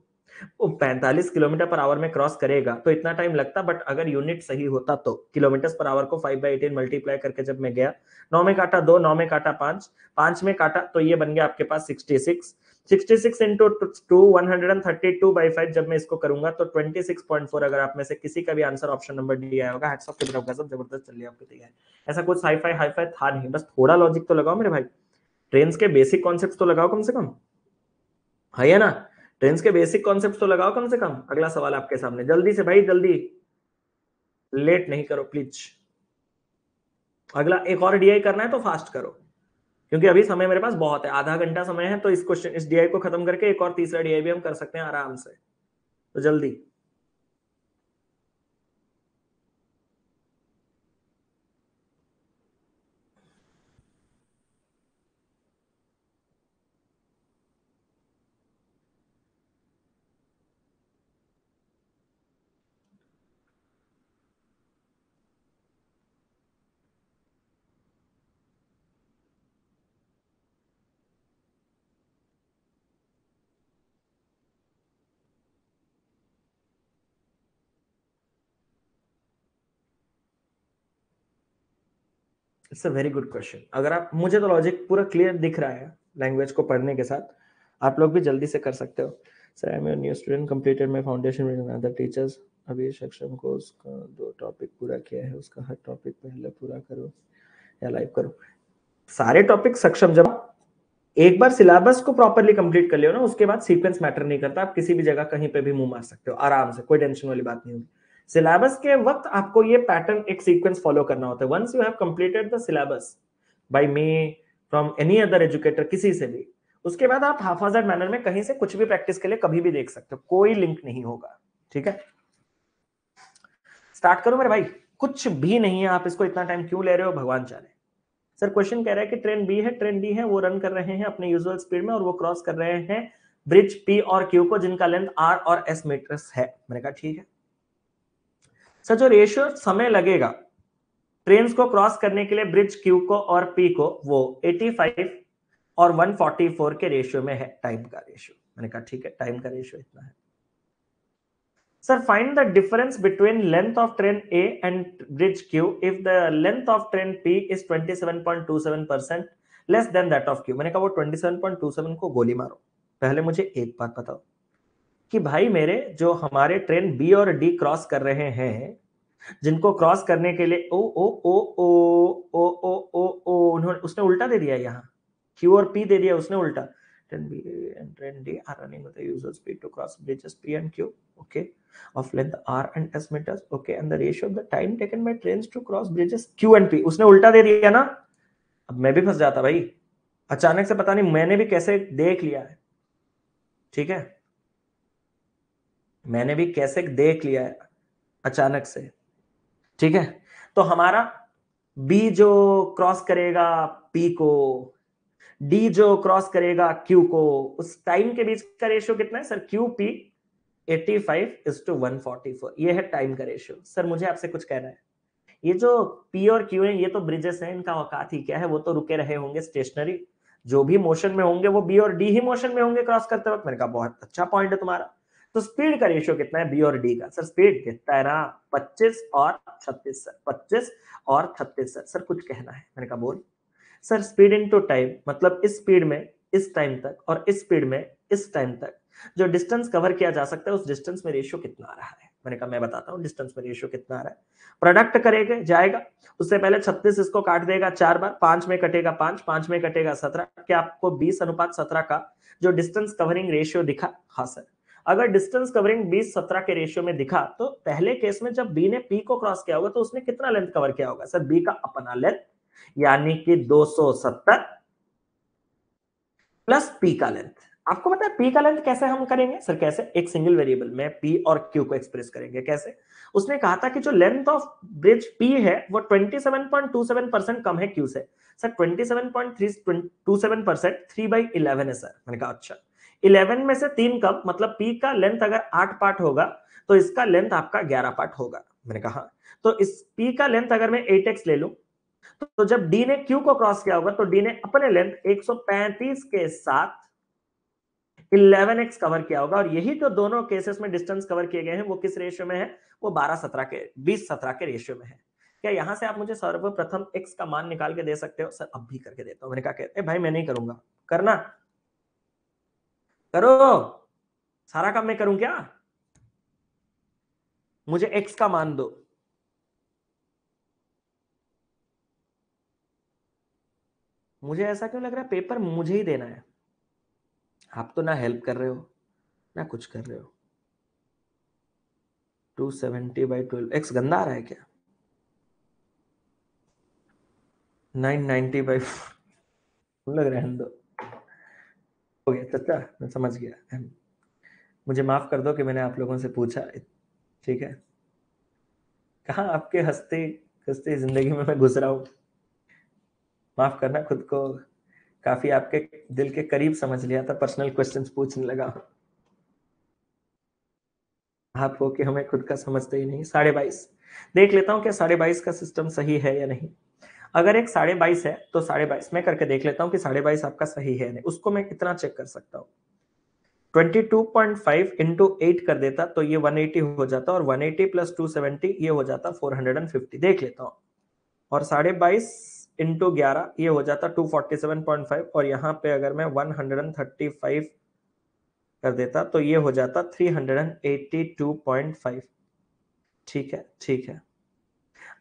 वो 45 किलोमीटर पर आवर में क्रॉस करेगा तो इतना टाइम लगता, बट अगर यूनिट सही होता तो किलोमीटर पर आवर को 5/18 मल्टीप्लाई करके जब मैं गया, 9 में काटा 2, 9 में काटा 5, 5 में काटा तो ये बन गया आपके पास 66, 66 इंटू 2 132/5 जब मैं इसको करूंगा तो 26.4। अगर आप में से किसी का भी आंसर ऑप्शन नंबर डी आया होगा, हैट्स ऑफ की तरफ गजब जबरदस्त चल रही है आपकी तैयारी। ऐसा कुछ हाईफाई हाईफाई था नहीं, बस थोड़ा लॉजिक तो लगाओ मेरे भाई, ट्रेन्स के बेसिक कॉन्सेप्ट तो लगाओ कम से कम, है ना? ट्रेन्स के बेसिक कॉन्सेप्ट तो लगाओ कम से कम। अगला सवाल आपके सामने, जल्दी से भाई जल्दी, लेट नहीं करो प्लीज। अगला एक और डीआई करना है तो फास्ट करो, क्योंकि अभी समय मेरे पास बहुत है, आधा घंटा समय है, तो इस क्वेश्चन इस डीआई को खत्म करके एक और तीसरा डीआई भी हम कर सकते हैं आराम से, तो जल्दी। It's a very good question. अगर आप, मुझे तो लॉजिक पूरा क्लियर दिख रहा है लैंग्वेज को पढ़ने के साथ, आप लोग भी जल्दी से कर सकते हो। Sir I am a new student, completed my foundation with other teachers. अभी सक्षम कोर्स का 2 टॉपिक पूरा किया है, उसका हर टॉपिक पहले पूरा करो या लाइव करो। सारे टॉपिक सक्षम, जब एक बार सिलेबस को प्रॉपरली कंप्लीट कर लियो ना, उसके बाद सीक्वेंस मैटर नहीं करता, आप किसी भी जगह कहीं पे भी मुंह मार सकते हो आराम से, कोई टेंशन वाली बात नहीं होगी। सिलेबस के वक्त आपको ये पैटर्न, एक सीक्वेंस फॉलो करना होता है। Once you have completed the syllabus by me, from any other educator, किसी से भी, उसके बाद आप हाफाजार्ड मैनर में कहीं से कुछ भी प्रैक्टिस के लिए कभी भी देख सकते हो, कोई लिंक नहीं होगा। ठीक है, स्टार्ट करो मेरे भाई, कुछ भी नहीं है, आप इसको इतना टाइम क्यों ले रहे हो भगवान जाने। सर क्वेश्चन कह रहा है कि ट्रेन बी है, ट्रेन डी है, वो रन कर रहे हैं अपने यूजुअल स्पीड में और वो क्रॉस कर रहे हैं ब्रिज पी और क्यू को जिनका लेंथ आर और एस मीटर्स है। मैंने कहा ठीक है सर, जो रेशियो समय लगेगा ट्रेन को क्रॉस करने के लिए ब्रिज क्यू को और पी को वो 85 और 144 के रेशियो में है, टाइम का रेशियो। मैंने कहा ठीक है, टाइम का रेशियो इतना है। Sir, find the difference between length of train A and bridge Q if the length of train P is 27.27% less than that of Q। मैंने कहा वो 27.27 को गोली मारो। पहले मुझे एक बात बताओ कि भाई मेरे जो हमारे ट्रेन B और D क्रॉस कर रहे हैं, जिनको क्रॉस करने के लिए ओ ओ ओ ओ ओ ओ ओ ओ उन्होंने उसने उल्टा दे दिया, यहाँ Q और P दे दिया उसने उल्टा। Train B and train D are running with the usual speed to cross bridges P and Q, okay, of length R and S meters, okay, and the ratio of the time taken by trains to cross bridges Q and P। उसने उल्टा दे दिया ना, अब मैं भी फंस जाता भाई, अचानक से पता नहीं मैंने भी कैसे देख लिया है, ठीक है, मैंने भी कैसे देख लिया है अचानक से, ठीक है। तो हमारा B जो क्रॉस करेगा P को, D जो क्रॉस करेगा Q को, उस टाइम के बीच का रेशियो कितना है सर? QP 85:144, ये है टाइम का रेशियो। सर मुझे आपसे कुछ कहना है, ये जो P और Q है ये तो ब्रिजेस हैं, इनका औकात ही क्या है, वो तो रुके रहे होंगे स्टेशनरी, जो भी मोशन में होंगे वो B और D ही मोशन में होंगे क्रॉस करते वक्त। मैंने कहा बहुत अच्छा पॉइंट है तुम्हारा। तो स्पीड का रेशियो कितना है B और D का? सर स्पीड कितना है ना, 25 और 36 सर, 25 और 36 सर। सर कुछ कहना है? मैंने कहा बोल। सर स्पीड इनटू टाइम, मतलब इस स्पीड में इस टाइम तक और इस स्पीड में इस टाइम तक जो डिस्टेंस कवर किया जा सकता है उस डिस्टेंस में रेशियो कितना आ रहा है। मैंने कहा मैं बताता हूं डिस्टेंस में रेशियो कितना आ रहा है। प्रोडक्ट करेगा जाएगा, उससे पहले 36 इसको काट देगा 4 बार, 5 में कटेगा 5, 5 में कटेगा 17। क्या आपको 20:17 का जो डिस्टेंस कवरिंग रेशियो दिखा? हाँ सर। अगर डिस्टेंस कवरिंग 20:17 के रेशियो में दिखा तो पहले केस में जब बी ने पी को क्रॉस किया होगा तो उसने कितना लेंथ कवर किया होगा? सर बी का अपना लेंथ, यानी कि 270 प्लस पी का लेंथ। आपको पता है पी का लेंथ कैसे हम करेंगे? सर कैसे? एक सिंगल वेरिएबल में पी और क्यू को एक्सप्रेस करेंगे। कैसे? उसने कहा था कि जो लेंथ ऑफ ब्रिज पी है वो 27.27% कम है क्यू से। सर 27.27% 3/11 है सर। मैंने कहा अच्छा, 11 में से 3 कम, मतलब पी का लेंथ अगर 8 पार्ट होगा तो इसका लेंथ आपका 11 पार्ट होगा। मैंने कहा तो इस पी का लेंथ अगर मैं 8x ले लूं तो जब डी ने क्यू को क्रॉस किया होगा तो डी ने अपने लेंथ 135 के साथ 11x कवर किया होगा। और यही जो दोनों केसेस में डिस्टेंस कवर किए गए हैं वो किस रेशियो में है? वो 12-17 के 20-17 के रेशियो में है। क्या यहां से आप मुझे सर्वप्रथम x का मान निकाल के दे सकते हो? सर अब भी करके देता हूं। मैंने कहा भाई मैं नहीं करूंगा, करना करो, सारा काम मैं करूं क्या? मुझे x का मान दो। मुझे ऐसा क्यों लग रहा है पेपर मुझे ही देना है, आप तो ना हेल्प कर रहे हो ना कुछ कर रहे हो। 270/12 x गंदा आ रहा है क्या? 990/4 लग रहा है दो। हो गया चाचा, मैं समझ गया। मुझे माफ कर दो कि मैंने आप लोगों से पूछा, ठीक है। कहाँ आपके हंसते हंसते जिंदगी में मैं घुस रहा हूँ, माफ करना, खुद को काफी आपके दिल के करीब समझ लिया था, पर्सनल क्वेश्चंस पूछने लगा। आप हो कि हमें खुद का समझते ही नहीं। 22.5 देख लेता हूँ क्या 22.5 का सिस्टम सही है या नहीं। अगर एक 22.5 है तो 22.5 में करके देख लेता हूँ कि 22.5 आपका सही है नहीं। उसको मैं कितना चेक कर सकता हूँ? 22.5 इंटू 8 कर देता तो ये 180 हो जाता, और 180 प्लस 270 ये हो जाता 450। देख लेता हूँ। और 22.5 इंटू 11 ये हो जाता 247.5, और यहाँ पे अगर मैं 135 कर देता तो ये हो जाता 382.5। ठीक है, ठीक है।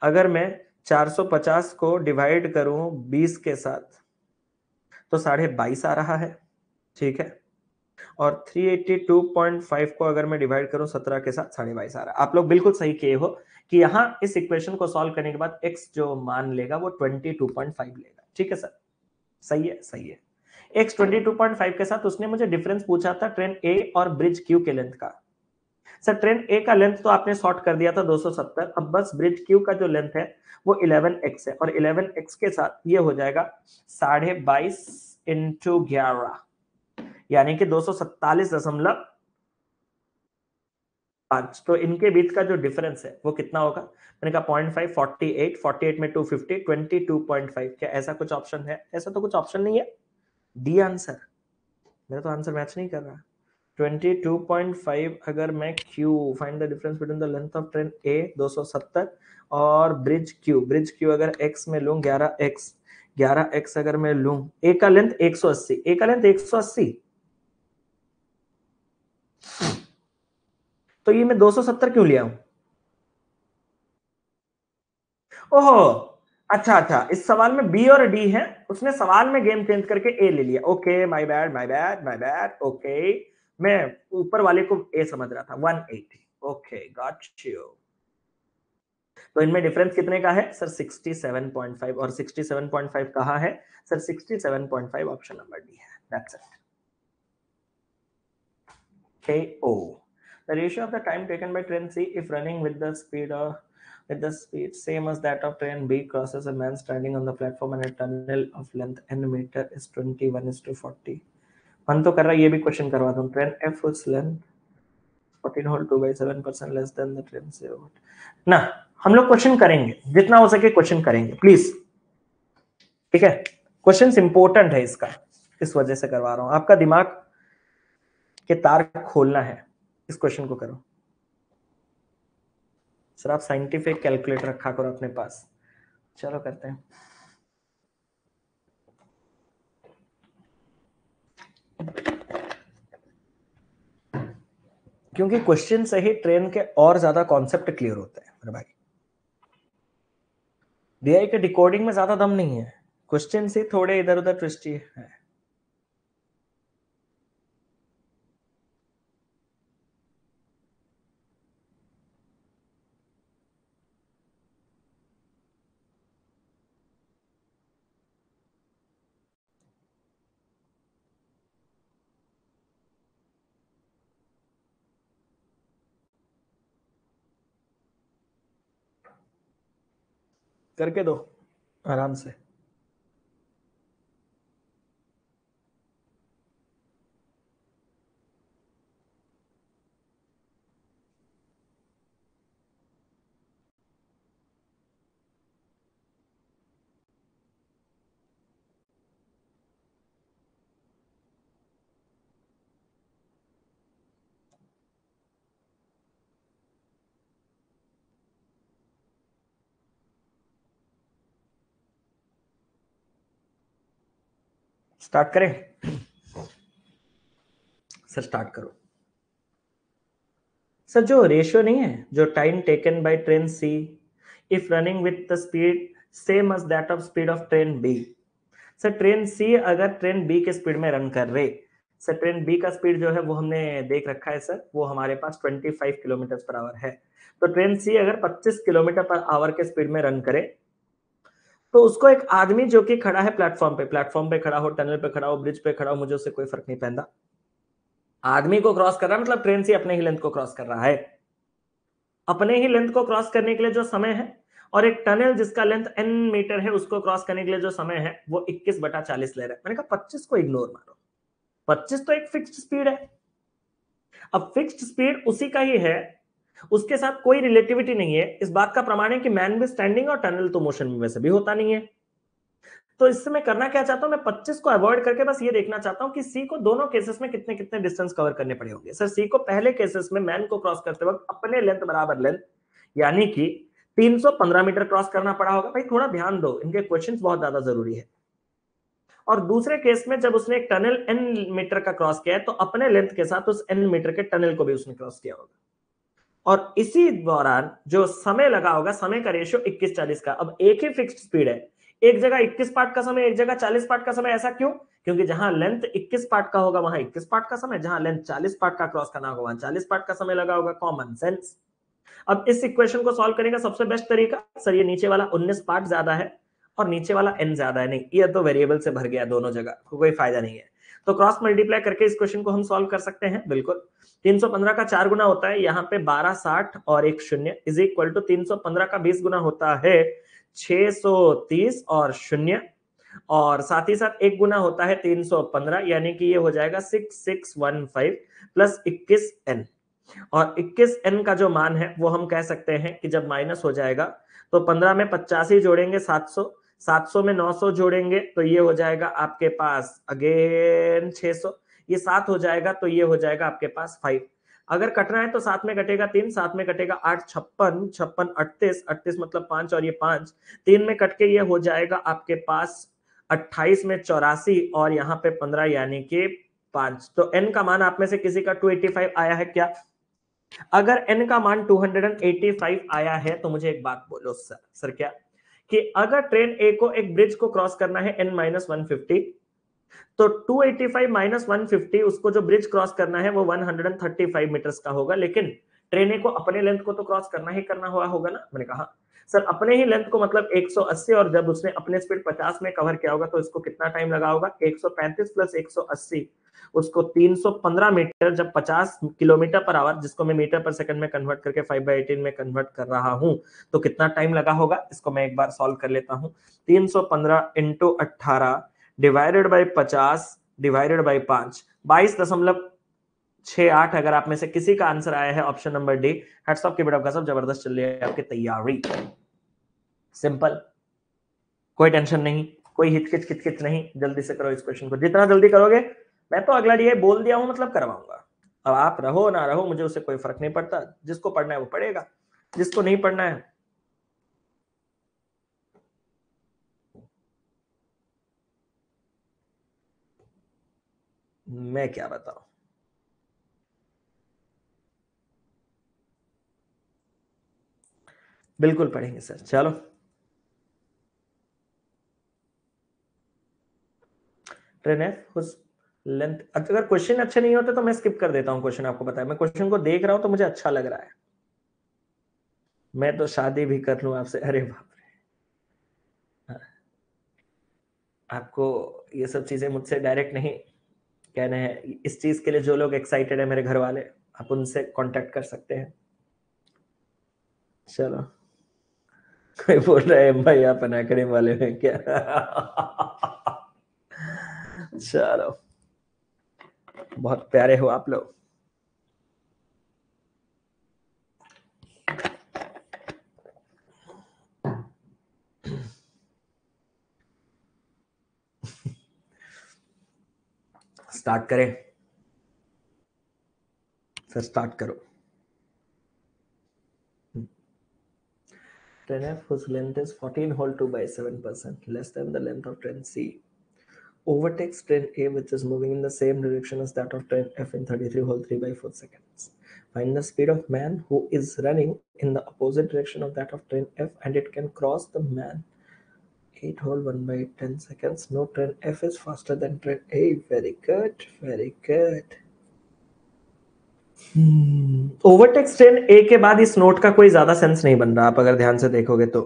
अगर मैं 450 को डिवाइड करूं 20 के साथ तो 22.5 आ रहा है, ठीक है। और 382.5 को अगर मैं डिवाइड करूं 17 के साथ 22.5 आ रहा है। आप लोग बिल्कुल सही किए हो कि यहां इस इक्वेशन को सॉल्व करने के बाद x जो मान लेगा वो 22.5 लेगा। ठीक है सर, सही है, सही है। x 22.5 के साथ उसने मुझे डिफरेंस पूछा था ट्रेन A और ब्रिज Q के लेंथ का। सर ट्रेन ए का लेंथ तो आपने सॉर्ट कर दिया था 270, अब बस ब्रिज क्यू का जो लेंथ है वो 11x है, और 11x के साथ ये हो जाएगा 22.5 इंटू 11, यानी कि 247.5। तो इनके बीच का जो डिफरेंस है वो कितना होगा? मैंने कहा 0.5, 48, 48 में 250, 22.5। क्या ऐसा कुछ ऑप्शन है? ऐसा तो कुछ ऑप्शन नहीं है। D answer. मेरा तो आंसर मैच नहीं कर रहा। 22.5 अगर मैं Q find the difference between the length of train A 270 और ब्रिज Q अगर x में लूं 11x अगर मैं लूं, A का लेंथ 180, A का लेंथ 180, तो ये मैं 270 क्यों लिया हूं? ओहो, अच्छा, इस सवाल में बी और डी है, उसने सवाल में गेम चेंज करके ए ले लिया। Okay, my bad. ओके, मैं ऊपर वाले को ए समझ रहा था। 180। Okay, got you. तो इनमें डिफरेंस कितने का है सर? 67.5। और 67.5 कहां है सर? 67.5 ऑप्शन नंबर डी है। That's it. KO, the ratio of the time taken by train C if running with the speed same as that of train B crosses a man standing on the platform and a tunnel of length n meter is 21:40। मन तो कर रहा है ये भी question करवा दूं। Train F whose length 14 whole 2/7% less than the train C ना। हम लोग क्वेश्चन करेंगे, जितना हो सके क्वेश्चन करेंगे प्लीज, ठीक है? क्वेश्चन इंपॉर्टेंट है इसका, इस वजह से करवा रहा हूं। आपका दिमाग के तार खोलना है, इस क्वेश्चन को करो। सर आप साइंटिफिक कैलकुलेटर रखा करो अपने पास। चलो करते हैं। क्योंकि क्वेश्चन से ही ट्रेन के और ज्यादा कॉन्सेप्ट क्लियर होते हैं मेरे भाई। डीआई के डिकोडिंग में ज्यादा दम नहीं है, क्वेश्चन से थोड़े इधर उधर ट्विस्टी है। करके दो आराम से। स्टार्ट करें सर? स्टार्ट करो सर। जो रेशियो नहीं है, जो time taken by train C if running with the speed same as that of speed of train B. Sir train C अगर ट्रेन बी के स्पीड में रन कर रहे, सर ट्रेन बी का स्पीड जो है वो हमने देख रखा है सर, वो हमारे पास 25 किलोमीटर पर आवर है। तो ट्रेन सी अगर 25 किलोमीटर पर आवर के स्पीड में रन करे, तो उसको एक आदमी जो कि खड़ा है प्लेटफॉर्म पे खड़ा हो, टनल पे खड़ा हो, ब्रिज पे खड़ा हो, मुझे उससे कोई फर्क नहीं पैंदा। आदमी को क्रॉस कर रहा है मतलब ट्रेन सी अपने ही लेंथ को क्रॉस कर रहा है। अपने ही लेंथ को क्रॉस करने के लिए जो समय है, और एक टनल जिसका लेंथ n मीटर है, उसको क्रॉस करने के लिए जो समय है वो 21/40 ले रहा है। मैंने कहा 25 को इग्नोर मारो, 25 तो एक फिक्स्ड स्पीड है। अब फिक्स्ड स्पीड उसी का ही है, उसके साथ कोई रिलेटिविटी नहीं है। इस बात का प्रमाण है कि मैन भी स्टैंडिंग और टनल तो मोशन में वैसे भी होता नहीं है। तो इससे मैं करना क्या चाहता हूं, मैं 25 को अवॉइड करके बस ये देखना चाहता हूं कि सी को दोनों केसेस में कितने कितने डिस्टेंस कवर करने पड़े होंगे। सर सी को पहले केसेस में मैन को क्रॉस करते वक्त अपने लेंथ बराबर लेंथ, यानी कि 315 मीटर क्रॉस करना पड़ा होगा। भाई थोड़ा ध्यान दो, इनके क्वेश्चंस बहुत ज्यादा जरूरी है। और दूसरे केस में जब उसने एक टनल n मीटर का क्रॉस किया है, तो अपने लेंथ के साथ उस n मीटर के टनल को भी उसने क्रॉस किया होगा। और इसी दौरान जो समय लगा होगा, समय का रेशियो 21:40 का। अब एक ही फिक्स्ड स्पीड है, एक जगह 21 पार्ट का समय, एक जगह 40 पार्ट का समय। ऐसा क्यों? क्योंकि जहां लेंथ 21 पार्ट का होगा वहां 21 पार्ट का समय, जहां लेंथ 40 पार्ट का क्रॉस करना होगा वहां 40 पार्ट का समय लगा होगा। Common sense. अब इस इक्वेशन को सॉल्व करने का सबसे बेस्ट तरीका, सर ये नीचे वाला 19 पार्ट ज्यादा है और नीचे वाला n ज्यादा है। नहीं, ये तो वेरिएबल से भर गया दोनों जगह, कोई फायदा नहीं है। तो क्रॉस मल्टीप्लाई करके इस क्वेश्चन को हम सॉल्व कर सकते हैं। बिल्कुल 315 का 4 गुना होता है, यहाँ पे 12 60 और एक शून्य इज इक्वल टू 315 का 20 गुना होता है 630 और शून्य, और साथ ही साथ एक गुना होता है 315, यानी कि ये हो जाएगा 6615 प्लस 21n। और 21n का जो मान है वो हम कह सकते हैं कि जब माइनस हो जाएगा तो 15 में 85 जोड़ेंगे 700, 700 में 900 जोड़ेंगे तो ये हो जाएगा आपके पास अगेन 600, ये 7 हो जाएगा तो ये हो जाएगा आपके पास 5। अगर कटना है तो 7 में कटेगा 3, 7 में कटेगा 8, 56, 56 38, 38 मतलब 5 और ये 5, 3 में कट के ये हो जाएगा आपके पास 28 में 84 और यहाँ पे 15 यानी कि 5। तो n का मान आप में से किसी का 285 आया है क्या? अगर n का मान 285 आया है तो मुझे एक बात बोलो सर क्या, कि अगर ट्रेन A को एक ब्रिज को क्रॉस करना है n-150, तो 285 माइनस 150 उसको जो ब्रिज क्रॉस करना है वो 135 मीटर्स का होगा, लेकिन ट्रेन A को अपने लेंथ को तो क्रॉस करना ही करना हुआ होगा ना। मैंने कहा सर अपने ही लेंथ को मतलब 180, और जब उसने अपने स्पीड 50 में कवर किया होगा तो इसको कितना टाइम लगा होगा? 135 प्लस 180 उसको 315 मीटर, जब 50 किलोमीटर पर आवर, जिसको मैं मीटर पर सेकंड में कन्वर्ट करके 5/18 में कन्वर्ट कर रहा हूं, तो कितना टाइम लगा होगा? इसको मैं एक बार सॉल्व कर लेता हूं। 315 into 18 divided by 50 divided by 5, 22.68। अगर आप में से किसी का आंसर आया है option number D, heads of, keep it up guys, जबरदस्त चल रही है आपकी तैयारी। सिंपल, कोई टेंशन नहीं, कोई हिचकिच किचकिच नहीं, जल्दी से करो इस क्वेश्चन को, जितना जल्दी करोगे। मैं तो अगला डे बोल दिया हूं मतलब करवाऊंगा। अब आप रहो ना रहो मुझे उससे कोई फर्क नहीं पड़ता, जिसको पढ़ना है वो पढ़ेगा, जिसको नहीं पढ़ना है मैं क्या बताऊं। बिल्कुल पढ़ेंगे सर, चलो। ट्रेन एफ उस लेंथ, अगर क्वेश्चन अच्छे नहीं होते तो मैं स्किप कर देता हूं क्वेश्चन, आपको पता है मैं क्वेश्चन को देख रहा हूं तो मुझे अच्छा लग रहा है। मैं तो शादी भी कर लूं आपसे, अरे बाप रे। आपको ये सब चीजें मुझसे डायरेक्ट नहीं कहने हैं, इस चीज के लिए जो लोग एक्साइटेड है मेरे घर वाले, आप उनसे कांटेक्ट कर सकते हैं। चलो, कोई बोल रहा है भाई आप अनाकड़े वाले हैं क्या? चलो, बहुत प्यारे हो आप लोग। स्टार्ट करें सर, स्टार्ट करो। Train F whose length is 14 whole 2 by 7% less than the length of train C overtakes train A which is moving in the same direction as that of train F in 33 whole 3 by 4 seconds. Find the speed of man who is running in the opposite direction of that of train F and it can cross the man 8 whole 1 by 10 seconds. No train F is faster than train A. Very good, very good. Overtakes train A के बाद इस note का कोई ज्यादा sense नहीं बन रहा, आप अगर ध्यान से देखोगे तो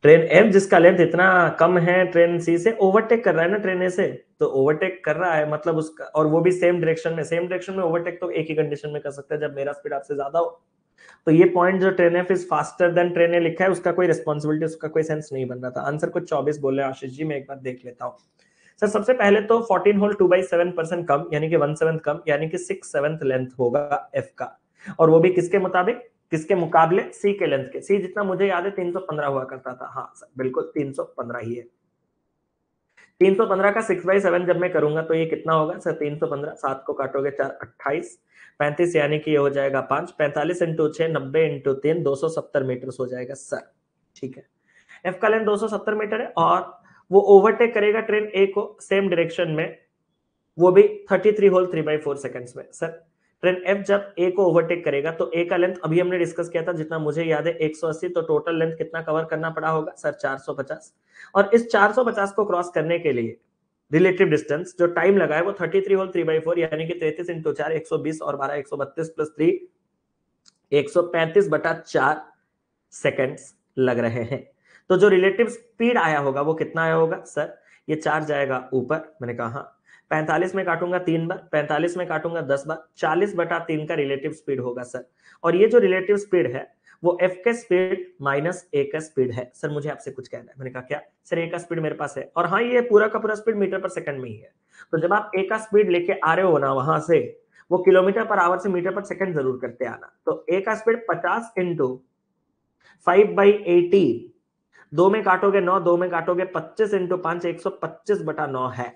ट्रेन एफ जिसका लेंथ इतना कम है ट्रेन सी से, ओवरटेक कर रहा है ना ट्रेन ए से, तो ओवरटेक कर रहा है मतलब उसका, और वो भी सेम डायरेक्शन में। सेम डायरेक्शन में ओवरटेक तो एक ही कंडीशन में कर सकता है, जब मेरा स्पीड आपसे ज्यादा हो। तो ये पॉइंट जो train F is faster than train A लिखा है उसका कोई रिस्पॉन्सिबिलिटी, उसका कोई सेंस नहीं बन रहा था। आंसर कुछ 24 बोल रहे हैं आशीष जी, मैं एक बार देख लेता हूँ। सर सबसे पहले तो 14 होल 2/7% कम, यानी कि 1/7 कम, यानी कि 6/7 लेंथ होगा एफ का, और वो भी किसके मुताबिक, किसके मुकाबले? सी के लेंथ के। सी जितना मुझे याद है 315 हुआ करता था। हाँ सर बिल्कुल 315 ही है। 315 का 6/7 जब मैं करूंगा तो ये कितना होगा सर? 315, 7 को काटोगे 4, 28, 35 यानी कि ये हो जाएगा 5, 45 इंटू 6, 90 इंटू 3, 270 मीटर हो जाएगा सर। ठीक है, एफ का लेंथ 270 मीटर है और वो ओवरटेक करेगा ट्रेन ए को सेम डायरेक्शन में, वो भी 33 होल 3/4 सेकंड्स में। सर ट्रेन एफ जब ए को ओवरटेक करेगा तो ए का लेंथ अभी हमने डिस्कस किया था, जितना मुझे याद है 180, तो टोटल लेंथ कितना कवर करना पड़ा होगा सर? 450। और इस 450 को क्रॉस करने के लिए रिलेटिव डिस्टेंस जो टाइम लगा है वो 33 होल 3/4 यानी कि 33 इंटू 4, 120 और 12, 132 प्लस 3, 135/4 सेकेंड्स लग रहे हैं। तो जो रिलेटिव स्पीड आया होगा वो कितना आया होगा सर? ये 4 जाएगा ऊपर, मैंने कहा 45 में काटूंगा 3 बार, 45 में काटूंगा 10 बार, 40/3 का रिलेटिव स्पीड होगा सर। और ये जो रिलेटिव स्पीड है वो एफ के स्पीड माइनस ए का स्पीड है। सर मुझे आपसे कुछ कहना है। मैंने कहा क्या सर, ए का स्पीड मेरे पास है, और हाँ ये पूरा का पूरा स्पीड मीटर पर सेकंड में ही है। तो जब आप ए का स्पीड लेके आ रहे हो ना वहां से, वो किलोमीटर पर आवर से मीटर पर सेकंड जरूर करते आना। तो ए का स्पीड 50 इंटू 5/80, 2 में काटोगे 9, 2 में काटोगे 25 इंटू 5, 125/9 है।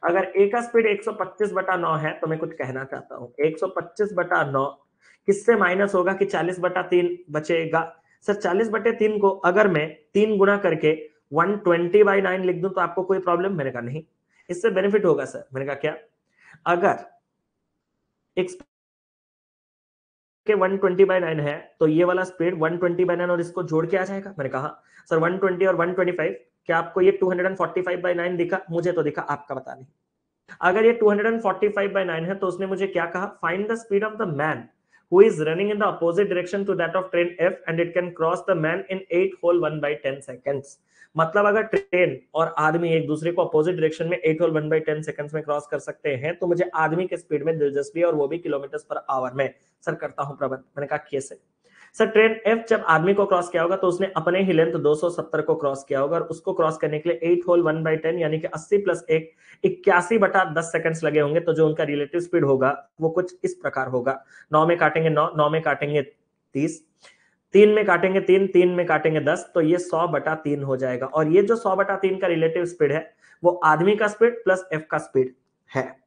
अगर ए का स्पीड 125/9 है तो मैं कुछ कहना चाहता हूं, 125/9 किससे माइनस होगा कि 40/3 बचेगा। सर 40/3 को अगर मैं 3 गुना करके 120/9 लिख दूं तो आपको कोई प्रॉब्लम? मैंने कहा नहीं, इससे बेनिफिट होगा सर। मैंने कहा क्या? अगर एक के 120/9 है तो ये वाला स्पीड 120/9 और इसको जोड़ के आ जाएगा। मैंने कहा सर 120 और 125, क्या आपको ये 245/9 दिखा? मुझे तो दिखा, आपका पता नहीं। अगर ये 245/9 है तो उसने मुझे क्या कहा? Find the speed of the man who is running in the opposite direction to that of train F and it can cross the man in 8 whole 1/10 seconds. मतलब अगर ट्रेन और आदमी एक दूसरे को अपोजिट डायरेक्शन में 8 होल 1/10 सेकंड्स में cross कर सकते हैं, तो मुझे आदमी के स्पीड में दिलचस्पी है, और वो भी किलोमीटर पर आवर में। सर करता हूं प्रबंध। मैंने कहा कैसे? सर ट्रेन एफ जब आदमी को क्रॉस किया होगा तो उसने अपने ही लेंथ 270 को क्रॉस किया होगा, और उसको क्रॉस करने के लिए 8 होल 1/10 यानी कि 80 प्लस 1 81/10 सेकंड्स लगे होंगे। तो जो उनका रिलेटिव स्पीड होगा वो कुछ इस प्रकार होगा। 9 में काटेंगे 9, 9 में काटेंगे 30, 3 में काटेंगे 3, 3 में काटेंगे 10, तो ये 100/3 हो जाएगा। और ये जो 100/3 का रिलेटिव स्पीड है वो आदमी का स्पीड प्लस एफ का स्पीड है।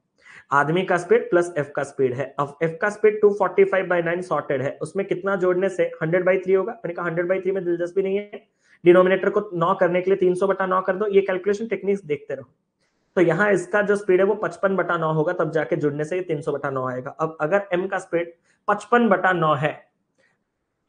आदमी का स्पीड प्लस एफ का स्पीड है। अब एफ का स्पीड 245/9 सॉर्टेड है, उसमें कितना जोड़ने से 100/3 होगा? मैंने कहा 100/3 में दिलचस्पी नहीं है, डिनोमिनेटर को 9 करने के लिए 300/9 कर दो। ये कैलकुलेशन टेक्निक्स देखते रहो। तो यहाँ इसका जो स्पीड है वो 55/9 होगा, तब जाके जुड़ने से ये 300/9 आएगा। अब अगर m का स्पीड 55/9 है,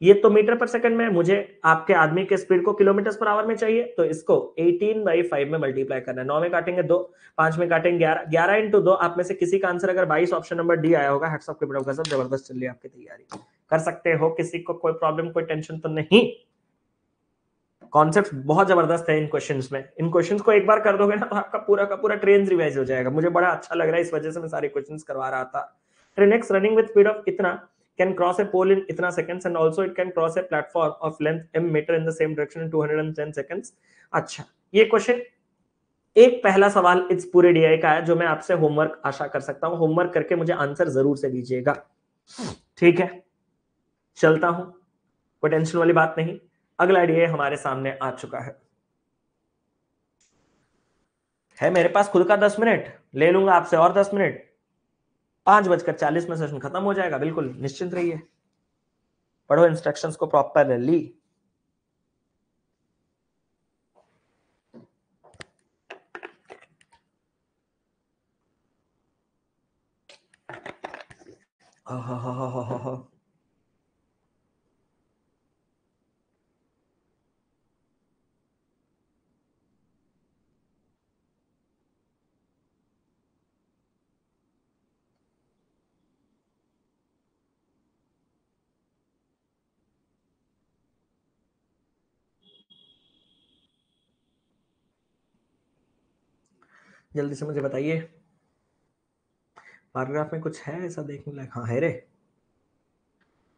ये तो मीटर पर सेकंड में है, मुझे आपके आदमी के स्पीड को किलोमीटर पर आवर में चाहिए, तो इसको 18/5 में मल्टीप्लाई करना है। 9 में काटेंगे 2, 5 में काटेंगे 11, 11 इंटू 2। आप में से किसी का आंसर अगर 22 ऑप्शन नंबर डी आया होगा, हेड्स ऑफ की गजब, जबरदस्त चल रही है आपकी तैयारी, कर सकते हो। किसी को कोई प्रॉब्लम, कोई टेंशन तो नहीं? कॉन्सेप्ट बहुत जबरदस्त है इन क्वेश्चंस में। इन क्वेश्चंस को एक बार कर दोगे ना तो आपका पूरा का पूरा ट्रेन रिवाइज हो जाएगा। मुझे बड़ा अच्छा लग रहा है, इस वजह से मैं सारे क्वेश्चंस करवा रहा था। Train X running with speed of इतना can cross a pole in इतना seconds and also it can cross a platform of length m metre in the same direction in 210 seconds. अच्छा, ये क्वेश्चन एक पहला सवाल इस पूरे डीआई का है जो मैं आपसे होमवर्क आशा कर सकता हूं। होमवर्क करके मुझे आंसर जरूर से दीजिएगा, ठीक है? चलता हूं, कोई टेंशन वाली बात नहीं। अगला डीआई हमारे सामने आ चुका है मेरे पास खुद का 10 मिनट, ले लूंगा आपसे और 10 मिनट। 5:40 में सेशन खत्म हो जाएगा, बिल्कुल निश्चिंत रहिए। पढ़ो इंस्ट्रक्शंस को प्रॉपरली। जल्दी से मुझे बताइए, पैराग्राफ में कुछ है ऐसा देखने लायक? हाँ है रे,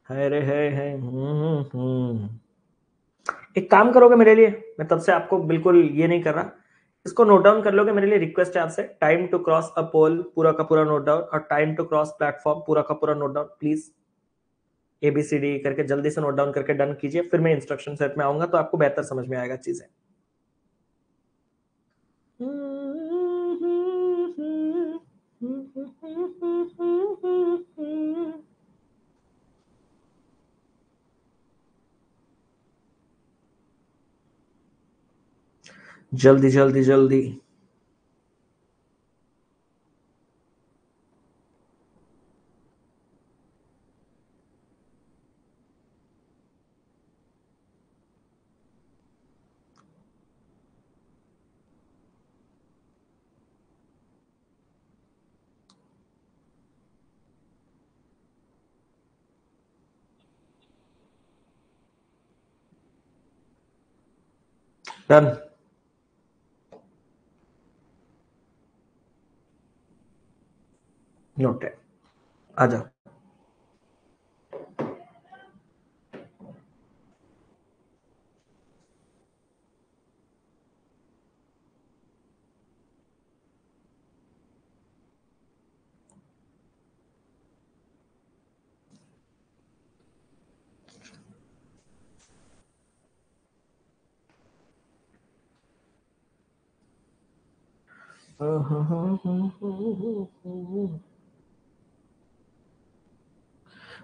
है रे, है। एक काम करोगे मेरे लिए? मैं तब से आपको बिल्कुल ये नहीं कर रहा, इसको नोट डाउन कर लोगे मेरे लिए? रिक्वेस्ट है आपसे, टाइम टू क्रॉस अ पोल पूरा का पूरा नोट डाउन, और टाइम टू क्रॉस प्लेटफॉर्म पूरा का पूरा नोट डाउन प्लीज। ABCD करके जल्दी से नोट डाउन करके डन कीजिए, फिर मैं इंस्ट्रक्शन सेट में आऊंगा तो आपको बेहतर समझ में आएगा चीजें। जल्दी जल्दी जल्दी। डन। नोटेड। आ जाओ।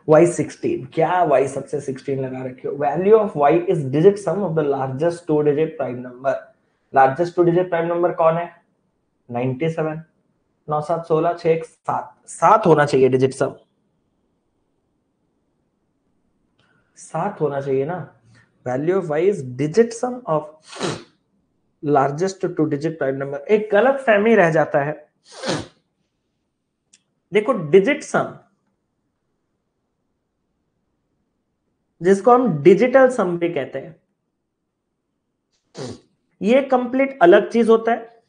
y16, क्या y सबसे 16 लगा रखे हो? Value of y is digit some of the largest two digit prime number. Largest two digit prime number कौन है? 97। 9 7 16 6 1 7, 7 होना चाहिए डिजिट सम, 7 होना चाहिए ना। Value of y is digit some of largest two digit prime number. एक गलत फहमी रह जाता है। देखो डिजिट सम, जिसको हम डिजिटल सम भी कहते हैं, ये कंप्लीट अलग चीज होता है,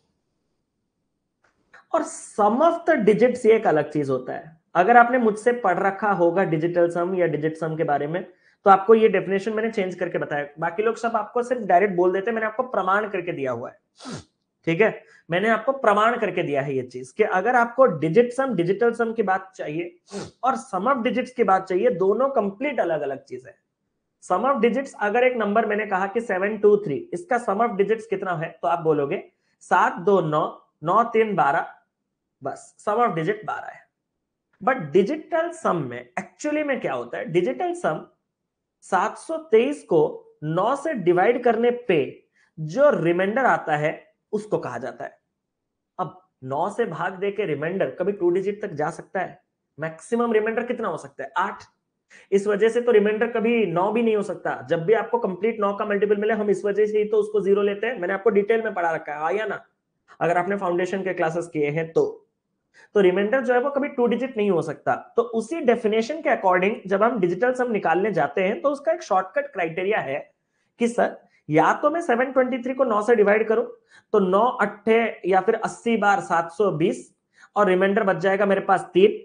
और सम ऑफ द डिजिट्स ये एक अलग चीज होता है। अगर आपने मुझसे पढ़ रखा होगा डिजिटल सम या डिजिट सम के बारे में, तो आपको ये डेफिनेशन मैंने चेंज करके बताया। बाकी लोग सब आपको सिर्फ डायरेक्ट बोल देते हैं, मैंने आपको प्रमाण करके दिया हुआ है। ठीक है, मैंने आपको प्रमाण करके दिया है ये चीज कि अगर आपको डिजिट सम डिजिटल सम की बात चाहिए और सम ऑफ डिजिट्स की बात चाहिए, दोनों कंप्लीट अलग अलग चीज है। सम ऑफ डिजिट्स, अगर एक नंबर मैंने कहा कि 723, इसका सम ऑफ डिजिट्स कितना है, तो आप बोलोगे 7 2 9 9 3 12, बस सम ऑफ डिजिट 12 है। बट डिजिटल सम में एक्चुअली में क्या होता है? डिजिटल सम 723 को 9 से डिवाइड करने पे जो रिमाइंडर आता है उसको कहा जाता है। अब 9 से भाग दे के रिमाइंडर कभी 2 डिजिट तक जा सकता है? मैक्सिमम रिमाइंडर कितना हो सकता है? 8। इस वजह से तो रिमाइंडर कभी 9 भी नहीं हो सकता। जब भी आपको कंप्लीट 9 का मल्टीपल मिले, हम इस वजह से ही तो उसको 0 लेते हैं। मैंने आपको डिटेल में पढ़ा रखा है, आया ना, अगर आपने फाउंडेशन के क्लासेस किए हैं तो रिमाइंडर जो है वो कभी 2 डिजिट नहीं हो सकता। तो उसी डेफिनेशन के अकॉर्डिंग जब हम डिजिटल सम निकालने जाते हैं, तो उसका एक शॉर्टकट क्राइटेरिया है कि सर या तो मैं 723 को 9 से डिवाइड करूं, तो 9 अट्ठे या फिर 80 बार 720, और रिमाइंडर बच जाएगा मेरे पास 3।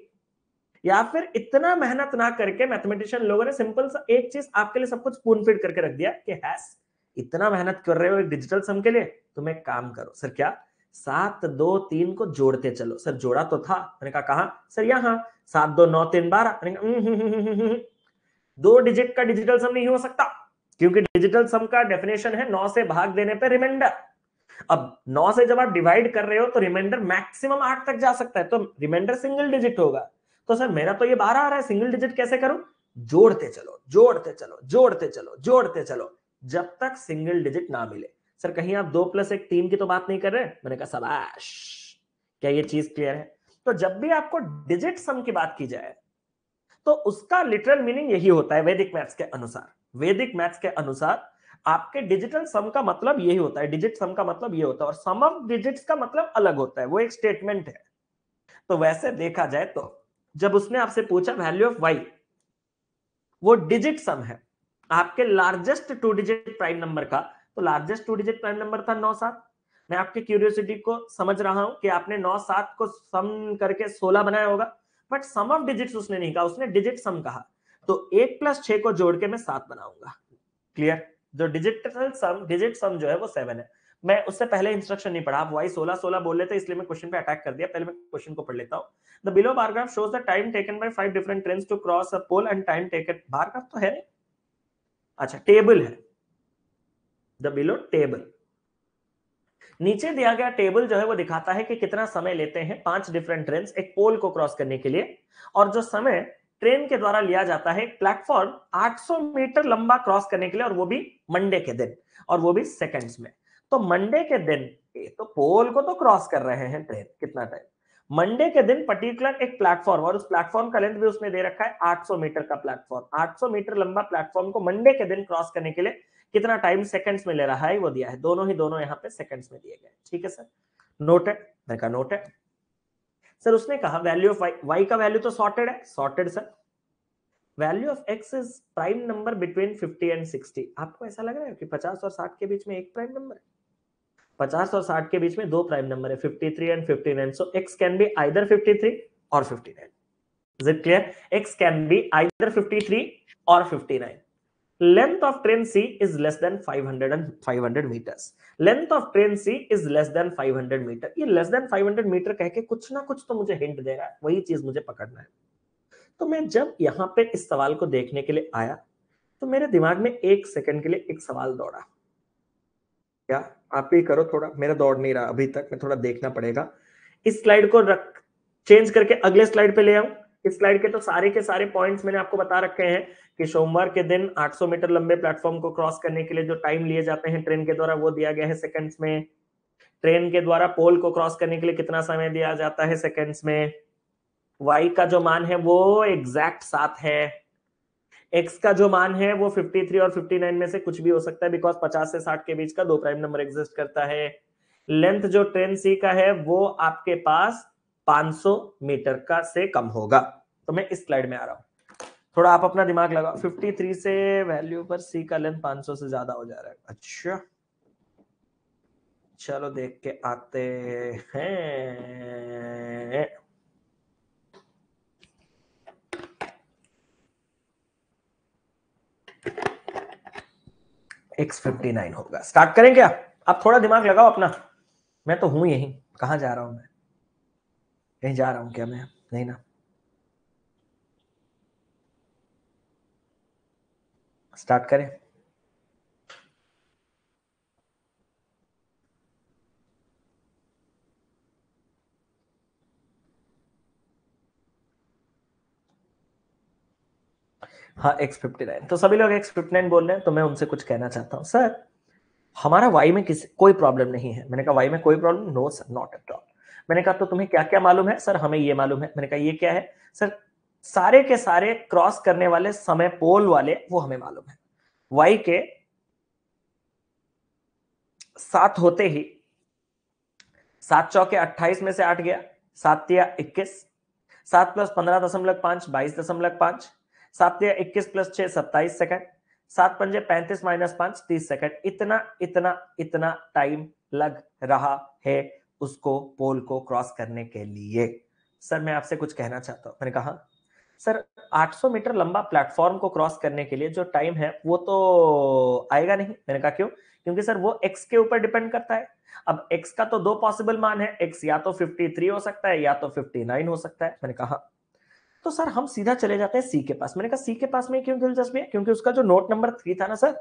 या फिर इतना मेहनत ना करके मैथमेटिशियन लोगों ने सिंपल सा एक चीज आपके लिए सब कुछ स्पून फीड करके रख दिया कि हैस, इतना मेहनत कर रहे हो एक डिजिटल सम के लिए, तुम एक काम करो। सर क्या? 7 2 3 को जोड़ते चलो। सर जोड़ा तो था। मैंने कहा कहां? सर यहां। 7 2 9 3 12। मैंने कहा 2 डिजिट का डिजिटल सम नहीं हो सकता, क्योंकि डिजिटल सम का डेफिनेशन है 9 से भाग देने पे रिमाइंडर। अब 9 से जब आप डिवाइड कर रहे हो तो रिमाइंडर मैक्सिमम 8 तक जा सकता है, तो रिमाइंडर सिंगल डिजिट होगा। तो सर मेरा तो ये 12 आ रहा है, सिंगल डिजिट कैसे करूं? जोड़ते चलो जोड़ते चलो जोड़ते चलो जोड़ते चलो, जब तक सिंगल डिजिट ना मिले। सर कहीं आप 2 + 1 3 की तो बात नहीं कर रहे? मैंने कहा शाबाश, क्या ये चीज क्लियर है? तो जब भी आपको डिजिट सम की बात की जाए, तो उसका लिटरल मीनिंग यही होता है वैदिक मैथ्स के अनुसार। वैदिक मैथ्स के अनुसार आपके डिजिटल सम का मतलब यही होता है, डिजिट सम का मतलब ये होता है, और सम ऑफ डिजिट्स का मतलब अलग होता है, वो एक स्टेटमेंट है। तो वैसे देखा जाए तो जब उसने आपसे पूछा वैल्यू ऑफ वाई, वो डिजिट सम है आपके लार्जेस्ट 2 डिजिट प्राइम नंबर का। तो लार्जेस्ट 2 डिजिट प्राइम नंबर था 9 7। मैं आपके क्यूरियोसिटी को समझ रहा हूं कि आपने 9 7 को सम करके 16 बनाया होगा, बट सम ऑफ डिजिट्स उसने नहीं कहा, उसने डिजिट सम कहा। तो 1 + 6 को जोड़ के मैं 7 बनाऊंगा। क्लियर? जो डिजिट सम जो है वो 7 है। मैं उससे पहले इंस्ट्रक्शन नहीं पढ़ा, आप वाई 16 16 बोल लेते, इसलिए मैं क्वेश्चन पे अटैक कर दिया। पहले मैं क्वेश्चन को पढ़ लेता हूं। The below bar graph shows the time taken by 5 different trains to cross a pole and time taken. Bar graph तो है नहीं, अच्छा टेबल है। द बिलो टेबल, नीचे दिया गया टेबल जो है वो दिखाता है कि कितना समय लेते हैं 5 डिफरेंट ट्रेन एक पोल को क्रॉस करने के लिए, और जो समय ट्रेन के द्वारा लिया जाता है प्लेटफॉर्म 800 मीटर लंबा क्रॉस करने के लिए, और वो भी मंडे के दिन, और वो भी सेकंड्स में। तो मंडे के दिन तो पोल को तो क्रॉस कर रहे हैं ट्रेन, कितना टाइम? मंडे के दिन पर्टिकुलर एक प्लेटफॉर्म, और उस प्लेटफॉर्म का लेंथ भी उसने दे रखा है 800 मीटर का प्लेटफॉर्म। 800 मीटर लंबा प्लेटफॉर्म को मंडे के दिन क्रॉस करने के लिए कितना टाइम सेकंड्स में ले रहा है वो दिया है। दोनों यहाँ पे सेकंड्स में दिए गए। ठीक है सर, नोटेड? मैंने कहा नोटेड। सर उसने कहा वैल्यू ऑफ वाई का वैल्यू तो सॉर्टेड है, sorted sir. Value of x is prime number between 50 and 60। आपको ऐसा लग रहा है कि 50 और 60 के बीच में एक प्राइम नंबर है? 50 और 60 के बीच में दो प्राइम नंबर है, 53 and 59। So x can be either 53 और 59. Is it clear? X can be either 53 or 59. Length of train C is less than 500 meters. Length of train C is less than 500 meter. ये less than 500 meter कह के कुछ ना कुछ तो मुझे hint दे रहा है, वही चीज मुझे पकड़ना है. तो मैं जब यहां पे इस सवाल को देखने के लिए आया तो मेरे दिमाग में एक सेकंड के लिए एक सवाल दौड़ा. क्या आप ही करो थोड़ा, मेरा दौड़ नहीं रहा अभी तक, मैं थोड़ा देखना पड़ेगा. इस स्लाइड को रख चेंज करके अगले स्लाइड पे ले आऊं. इस स्लाइड के तो सारे के सारे पॉइंट्स मैंने आपको बता रखे हैं कि सोमवार के दिन 800 मीटर लंबे प्लेटफॉर्म को क्रॉस करने के लिए जो टाइम लिए जाते हैं ट्रेन के द्वारा वो दिया गया है सेकंड्स में. ट्रेन के द्वारा पोल को क्रॉस करने के लिए कितना समय दिया जाता है सेकंड्स में. y का जो मान है वो एग्जैक्ट 7 है. x का जो मान है वो 53 और 59 में से कुछ भी हो सकता है बिकॉज 50 से 60 के बीच का दो प्राइम नंबर एग्जिस्ट करता है. लेंथ जो ट्रेन सी का है वो आपके पास 500 मीटर का से कम होगा. तो मैं इस स्लाइड में आ रहा हूं, थोड़ा आप अपना दिमाग लगाओ. 53 से वैल्यू पर सी का लेंथ 500 से ज्यादा हो जा रहा है. अच्छा चलो देख के आते हैं. X59 होगा. स्टार्ट करें क्या? आप थोड़ा दिमाग लगाओ अपना. मैं तो हूं यही. कहां जा रहा हूं मैं? कहीं जा रहा हूं क्या मैं? नहीं ना. स्टार्ट करें. हाँ X59. तो सभी लोग X59 बोल रहे हैं तो मैं उनसे कुछ कहना चाहता हूं. सर हमारा वाई में कोई प्रॉब्लम नहीं है. मैंने कहा वाई में कोई problem? No sir, not at all. मैंने कहा तो तुम्हें क्या क्या मालूम है? सर हमें ये मालूम है. मैंने कहा ये क्या है? सर सारे के सारे क्रॉस करने वाले समय पोल वाले वो हमें मालूम है. वाई के 7 होते ही 7 चौके 28 में से 8 गया. 7 तिया 21. 7 प्लस 15.5 22.5. 7 तिया 21 प्लस 6 27 सेकंड. 7 पंजे 35 माइनस 5 30 सेकंड. इतना इतना इतना टाइम लग रहा है उसको पोल को क्रॉस करने के लिए. सर मैं आपसे कुछ कहना चाहता हूं. मैंने कहा सर 800 मीटर लंबा प्लेटफॉर्म को क्रॉस करने के लिए जो टाइम है वो तो आएगा नहीं. मैंने कहा क्यों? क्योंकि सर वो x के ऊपर डिपेंड करता है. अब x का तो दो पॉसिबल मान है. x या तो 53 हो सकता है या तो 59 हो सकता है. मैंने कहा तो सर हम सीधा चले जाते हैं सी के पास. मैंने कहा सी के पास में क्यों दिलचस्पी है? क्योंकि उसका जो नोट नंबर 3 था ना सर,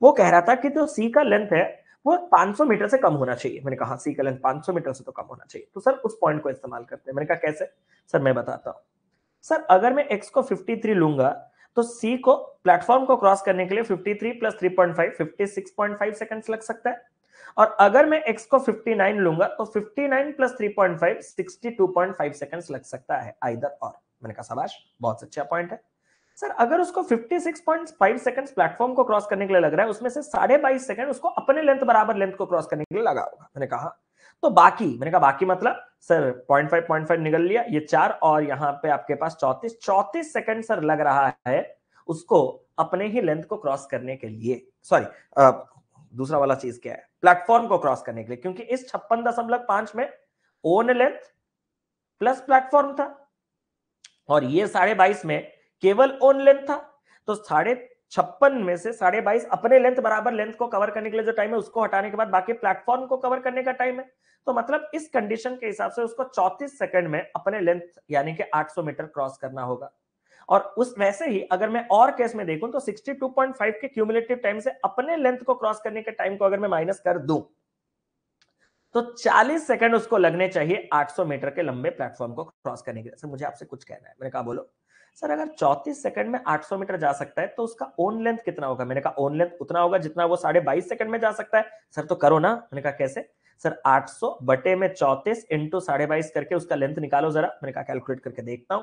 वो कह रहा था कि जो सी का लेंथ है वो 500 मीटर से कम होना चाहिए. मैंने कहा सी का लेंथ 500 मीटर से तो कम होना चाहिए. तो सर उस पॉइंट को इस्तेमाल करते हैं. मैंने कहा कैसे? सर मैं बताता हूं. सर अगर मैं x को 53 लूंगा तो c को प्लेटफॉर्म को क्रॉस करने के लिए 53 प्लस 3.5 56.5 सेकंड्स लग सकता है. और अगर मैं x को 59 लूंगा तो 59 प्लस 3.5 62.5 सेकंड्स लग सकता है. आइदर और. मैंने कहा शाबाश, बहुत अच्छा पॉइंट है. सर अगर उसको 56.5 सेकंड्स प्लेटफॉर्म को क्रॉस करने के लिए लग रहा है उसमें से 22.5 सेकंड उसको अपने लेंथ बराबर लेंथ को क्रॉस करने के लिए लगा होगा. मैंने कहा तो बाकी, मैंने कहा बाकी मतलब सर 0.5 निकल लिया. ये 4 और यहां पे आपके पास 34 सेकंड सर लग रहा है उसको अपने ही लेंथ को क्रॉस करने के लिए. सॉरी दूसरा वाला चीज क्या है? प्लेटफॉर्म को क्रॉस करने के लिए. क्योंकि इस 56.5 में ओन लेंथ प्लस प्लेटफॉर्म था और ये 22.5 में केवल ओन लेंथ था. तो 56 में से 22.5 अपने लेंथ बराबर लेंथ को कवर करने के लिए जो टाइम है उसको हटाने के बाद बाकी प्लेटफॉर्म को कवर करने का टाइम है. तो मतलब इस कंडीशन के हिसाब से उसको 34 सेकंड में अपने लेंथ यानी कि 800 मीटर क्रॉस करना होगा. और उस वैसे ही अगर मैं और केस में देखूं तो 62.5 के क्यूमुलेटिव टाइम से अपने लेंथ को क्रॉस करने के टाइम को अगर मैं माइनस कर दूं तो 40 सेकंड उसको लगने चाहिए 800 मीटर के लंबे प्लेटफॉर्म को क्रॉस करने के लिए. सर मुझे आपसे कुछ कहना है. मैंने कहा बोलो. सर अगर 34 सेकंड में 800 मीटर जा सकता है तो उसका ओन लेंथ कितना होगा? मैंने कहा ओन लेंथ उतना होगा जितना वो 22.5 सेकंड में जा सकता है. सर तो करो ना. मैंने कहा कैसे? सर 800 बटे में 34 इंटू 22.5 करके उसका लेंथ निकालो जरा. मैंने कहा कैलकुलेट करके देखता हूं.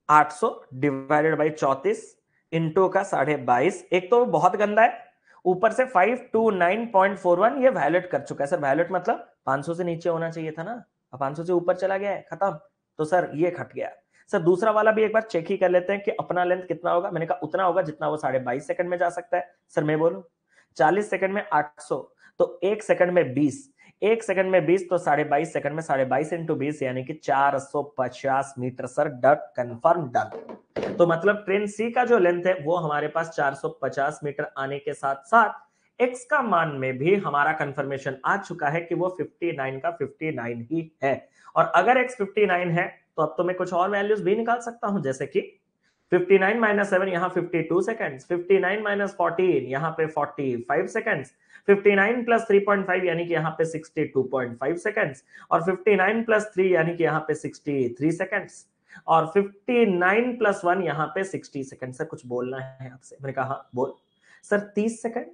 800 डिवाइडेड बाई 34 इंटू का 22.5. एक तो बहुत गंदा है, ऊपर से 529.41 ये वैलिड कर चुका है. सर वैलिड मतलब 500 से नीचे होना चाहिए था ना. अब 500 से ऊपर चला गया है, खत्म. तो सर ये खट गया. सर दूसरा वाला भी एक बार चेक ही कर लेते हैं कि अपना लेंथ कितना होगा. मैंने कहा उतना होगा जितना वो 22.5 सेकंड में जा सकता है. सर मैं बोलूं 40 सेकंड में 800 तो 1 सेकंड में 20. 1 सेकंड में 20 तो 22.5 सेकंड में 22.5 इंटू 20 यानी कि 450 metre sir. Done, confirm, done. तो मतलब ट्रेन सी का जो लेंथ है वो हमारे पास 450 मीटर आने के साथ साथ एक्स का मान में भी हमारा कंफर्मेशन आ चुका है कि वो 59 का 59 ही है। और अगर एक्स 59 है तो अब तो मैं कुछ और वैल्यूज भी निकाल सकता हूं, जैसे कि 59 माइनस 7 यहाँ 52 सेकंड्स, 59 माइनस 14 यहाँ पे 45 सेकंड्स, 59 प्लस 3.5 यानी कि यहाँ पे 62.5 सेकंड्स, और 59 प्लस 3 यानी कि यहाँ पे 63 सेकंड्स, और 59 प्लस 1 यहाँ पे 60 सेकंड। सर कुछ बोलना है आपसे? मैंने कहा हाँ बोल। सर 30 सेकंड,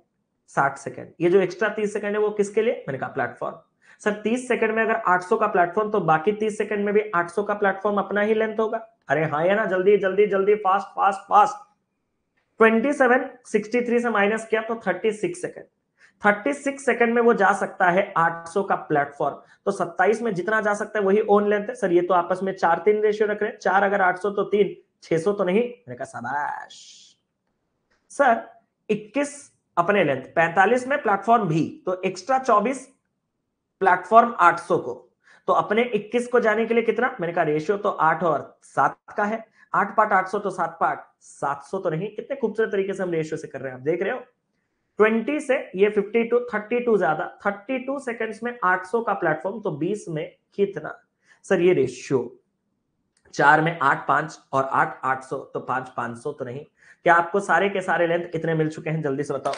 60 सेकंड, ये जो एक्स्ट्रा 30 सेकंड है वो किसके लिए? मैंने कहा प्लेटफॉर्म। सर 30 सेकंड में अगर 800 का प्लेटफॉर्म तो बाकी 30 सेकंड में भी 800 का प्लेटफॉर्म अपना ही लेंथ होगा। अरे हाँ या ना? जल्दी जल्दी जल्दी, फास्ट फास्ट फास्ट। 27 63 से माइनस किया तो 36 सेकंड। 36 सेकंड में वो जा सकता है 800 का प्लेटफॉर्म। तो 27 में जितना जा सकता है वही ओन लेंथ है। सर ये तो आपस में 4-3 रेशियो रख रहे हैं। 4 अगर 800 तो 3 600 तो नहीं? मैंने कहा शाबाश। सर 21 अपने लेंथ, 45 में प्लेटफॉर्म भी, तो एक्स्ट्रा 24 प्लेटफॉर्म 800 को। तो अपने 21 को जाने के लिए कितना? मैंने कहा रेशियो तो 8 और 7 का है। 8 पार्ट 800 तो 7 पार्ट 700 तो नहीं? कितने खूबसूरत तरीके से हम रेशियो से कर रहे हैं, आप देख रहे हो। 20 से ये 52 32 ज्यादा, 32 सेकंड्स में 800 का प्लेटफॉर्म, तो 20 में कितना? सर ये रेशियो 4 में 8 5 और 8 800 तो 5 500 तो नहीं? क्या आपको सारे के सारे लेंथ इतने मिल चुके हैं? जल्दी से बताओ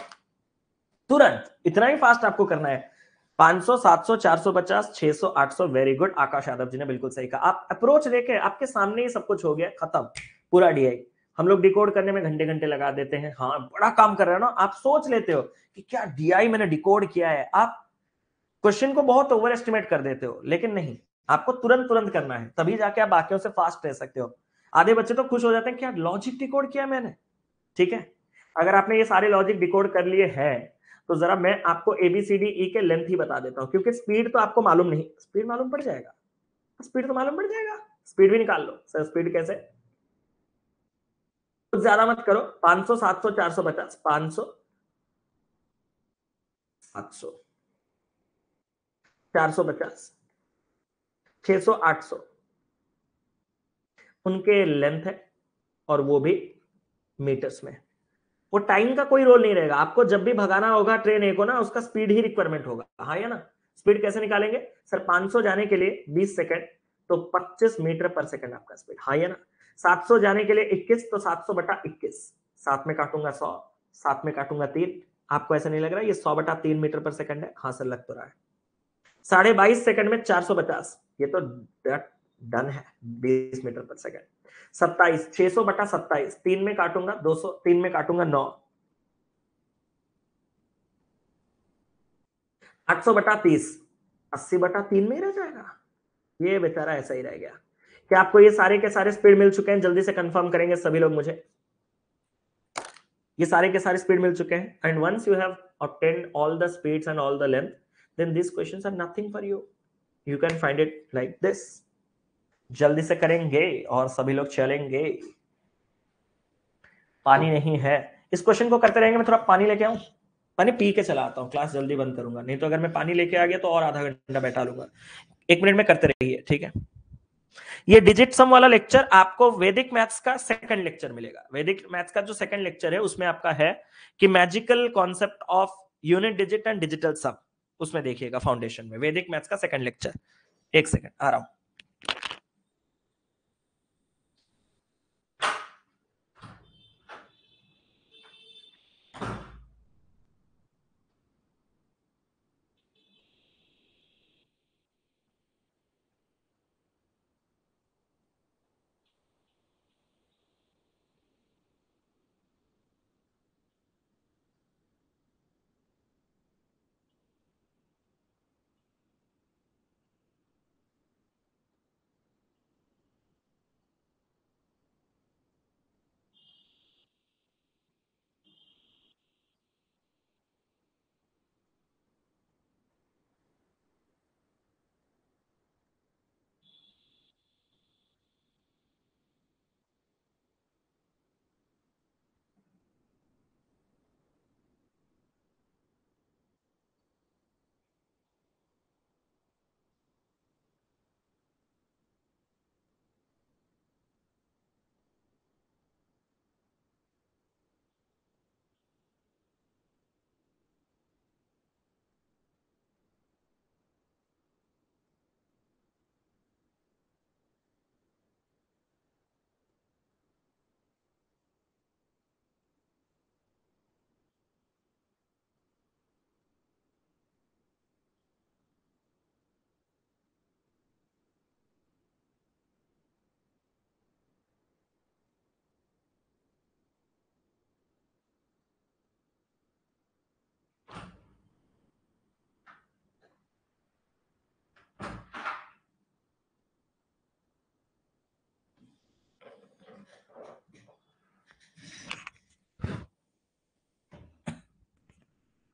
तुरंत, इतना ही फास्ट आपको करना है। 500 700 450 600 800। वेरी गुड, आकाश यादव जी ने बिल्कुल सही कहा। आप अप्रोच देखे, आपके सामने ही सब कुछ हो गया, खत्म पूरा डीआई। हम लोग डिकोड करने में घंटे घंटे लगा देते हैं। हाँ बड़ा काम कर रहे हो ना आप, सोच लेते हो कि क्या डीआई मैंने डिकोड किया है। आप क्वेश्चन को बहुत ओवर एस्टिमेट कर देते हो, लेकिन नहीं, आपको तुरंत तुरंत करना है, तभी जाके आप बाकियों से फास्ट रह सकते हो। आधे बच्चे तो खुश हो जाते हैं क्या लॉजिक डिकोड किया मैंने। ठीक है, अगर आपने ये सारे लॉजिक डिकोड कर लिए हैं तो जरा मैं आपको एबीसीडी ई के लेंथ ही बता देता हूं, क्योंकि स्पीड तो आपको मालूम नहीं। स्पीड मालूम पड़ जाएगा, स्पीड तो मालूम पड़ जाएगा। स्पीड भी निकाल लो। सर स्पीड कैसे? कुछ ज्यादा मत करो। 500 700 450, 500 700 450 600 800 उनके लेंथ है, और वो भी मीटर्स में। वो टाइम का कोई रोल नहीं रहेगा। आपको जब भी भगाना होगा ट्रेन ए को ना, उसका स्पीड ही रिक्वायरमेंट होगा। हाँ या ना? स्पीड कैसे निकालेंगे? सर 500 जाने के लिए 20 सेकंड, तो 25 मीटर पर सेकंड आपका स्पीड। हाँ या ना? 700 जाने के लिए 21, तो 700 बटा 21। 7 में काटूंगा 100, 7 में काटूंगा 3। आपको ऐसा नहीं लग रहा ये 100 बटा 3 मीटर पर सेकंड है? हाँ सर लग तो रहा है। 22.5 सेकंड में 450, ये तो डन है, 20 मीटर पर सेकंड। 27 600 बटा 27, 3 में काटूंगा 200, 3 में काटूंगा 9। 800 बटा 30, 80 बटा 3 में ही रह जाएगा। ये बेचारा ऐसा ही रह गया। क्या आपको ये सारे के सारे स्पीड मिल चुके हैं? जल्दी से कंफर्म करेंगे सभी लोग मुझे। ये सारे के सारे स्पीड मिल चुके हैं। And once you have obtained all the speeds and all the length, then these questions are nothing for you. You can find it like this. जल्दी से करेंगे और सभी लोग चलेंगे। पानी नहीं है, इस क्वेश्चन को करते रहेंगे। मैं थोड़ा पानी लेके आऊं, पानी पी के चला आता हूँ, क्लास जल्दी बंद करूंगा। नहीं तो अगर मैं पानी लेके आ गया तो और आधा घंटा बैठा लूंगा। 1 मिनट में करते रहिए, ठीक है। ये डिजिट सम वाला लेक्चर आपको वैदिक मैथ्स का सेकंड लेक्चर मिलेगा। वैदिक मैथ्स का जो सेकंड लेक्चर है उसमें आपका है कि magical concept of unit digit and digital sum, उसमें देखिएगा फाउंडेशन में वैदिक मैथ्स का सेकंड लेक्चर। 1 सेकंड आ रहा हूं।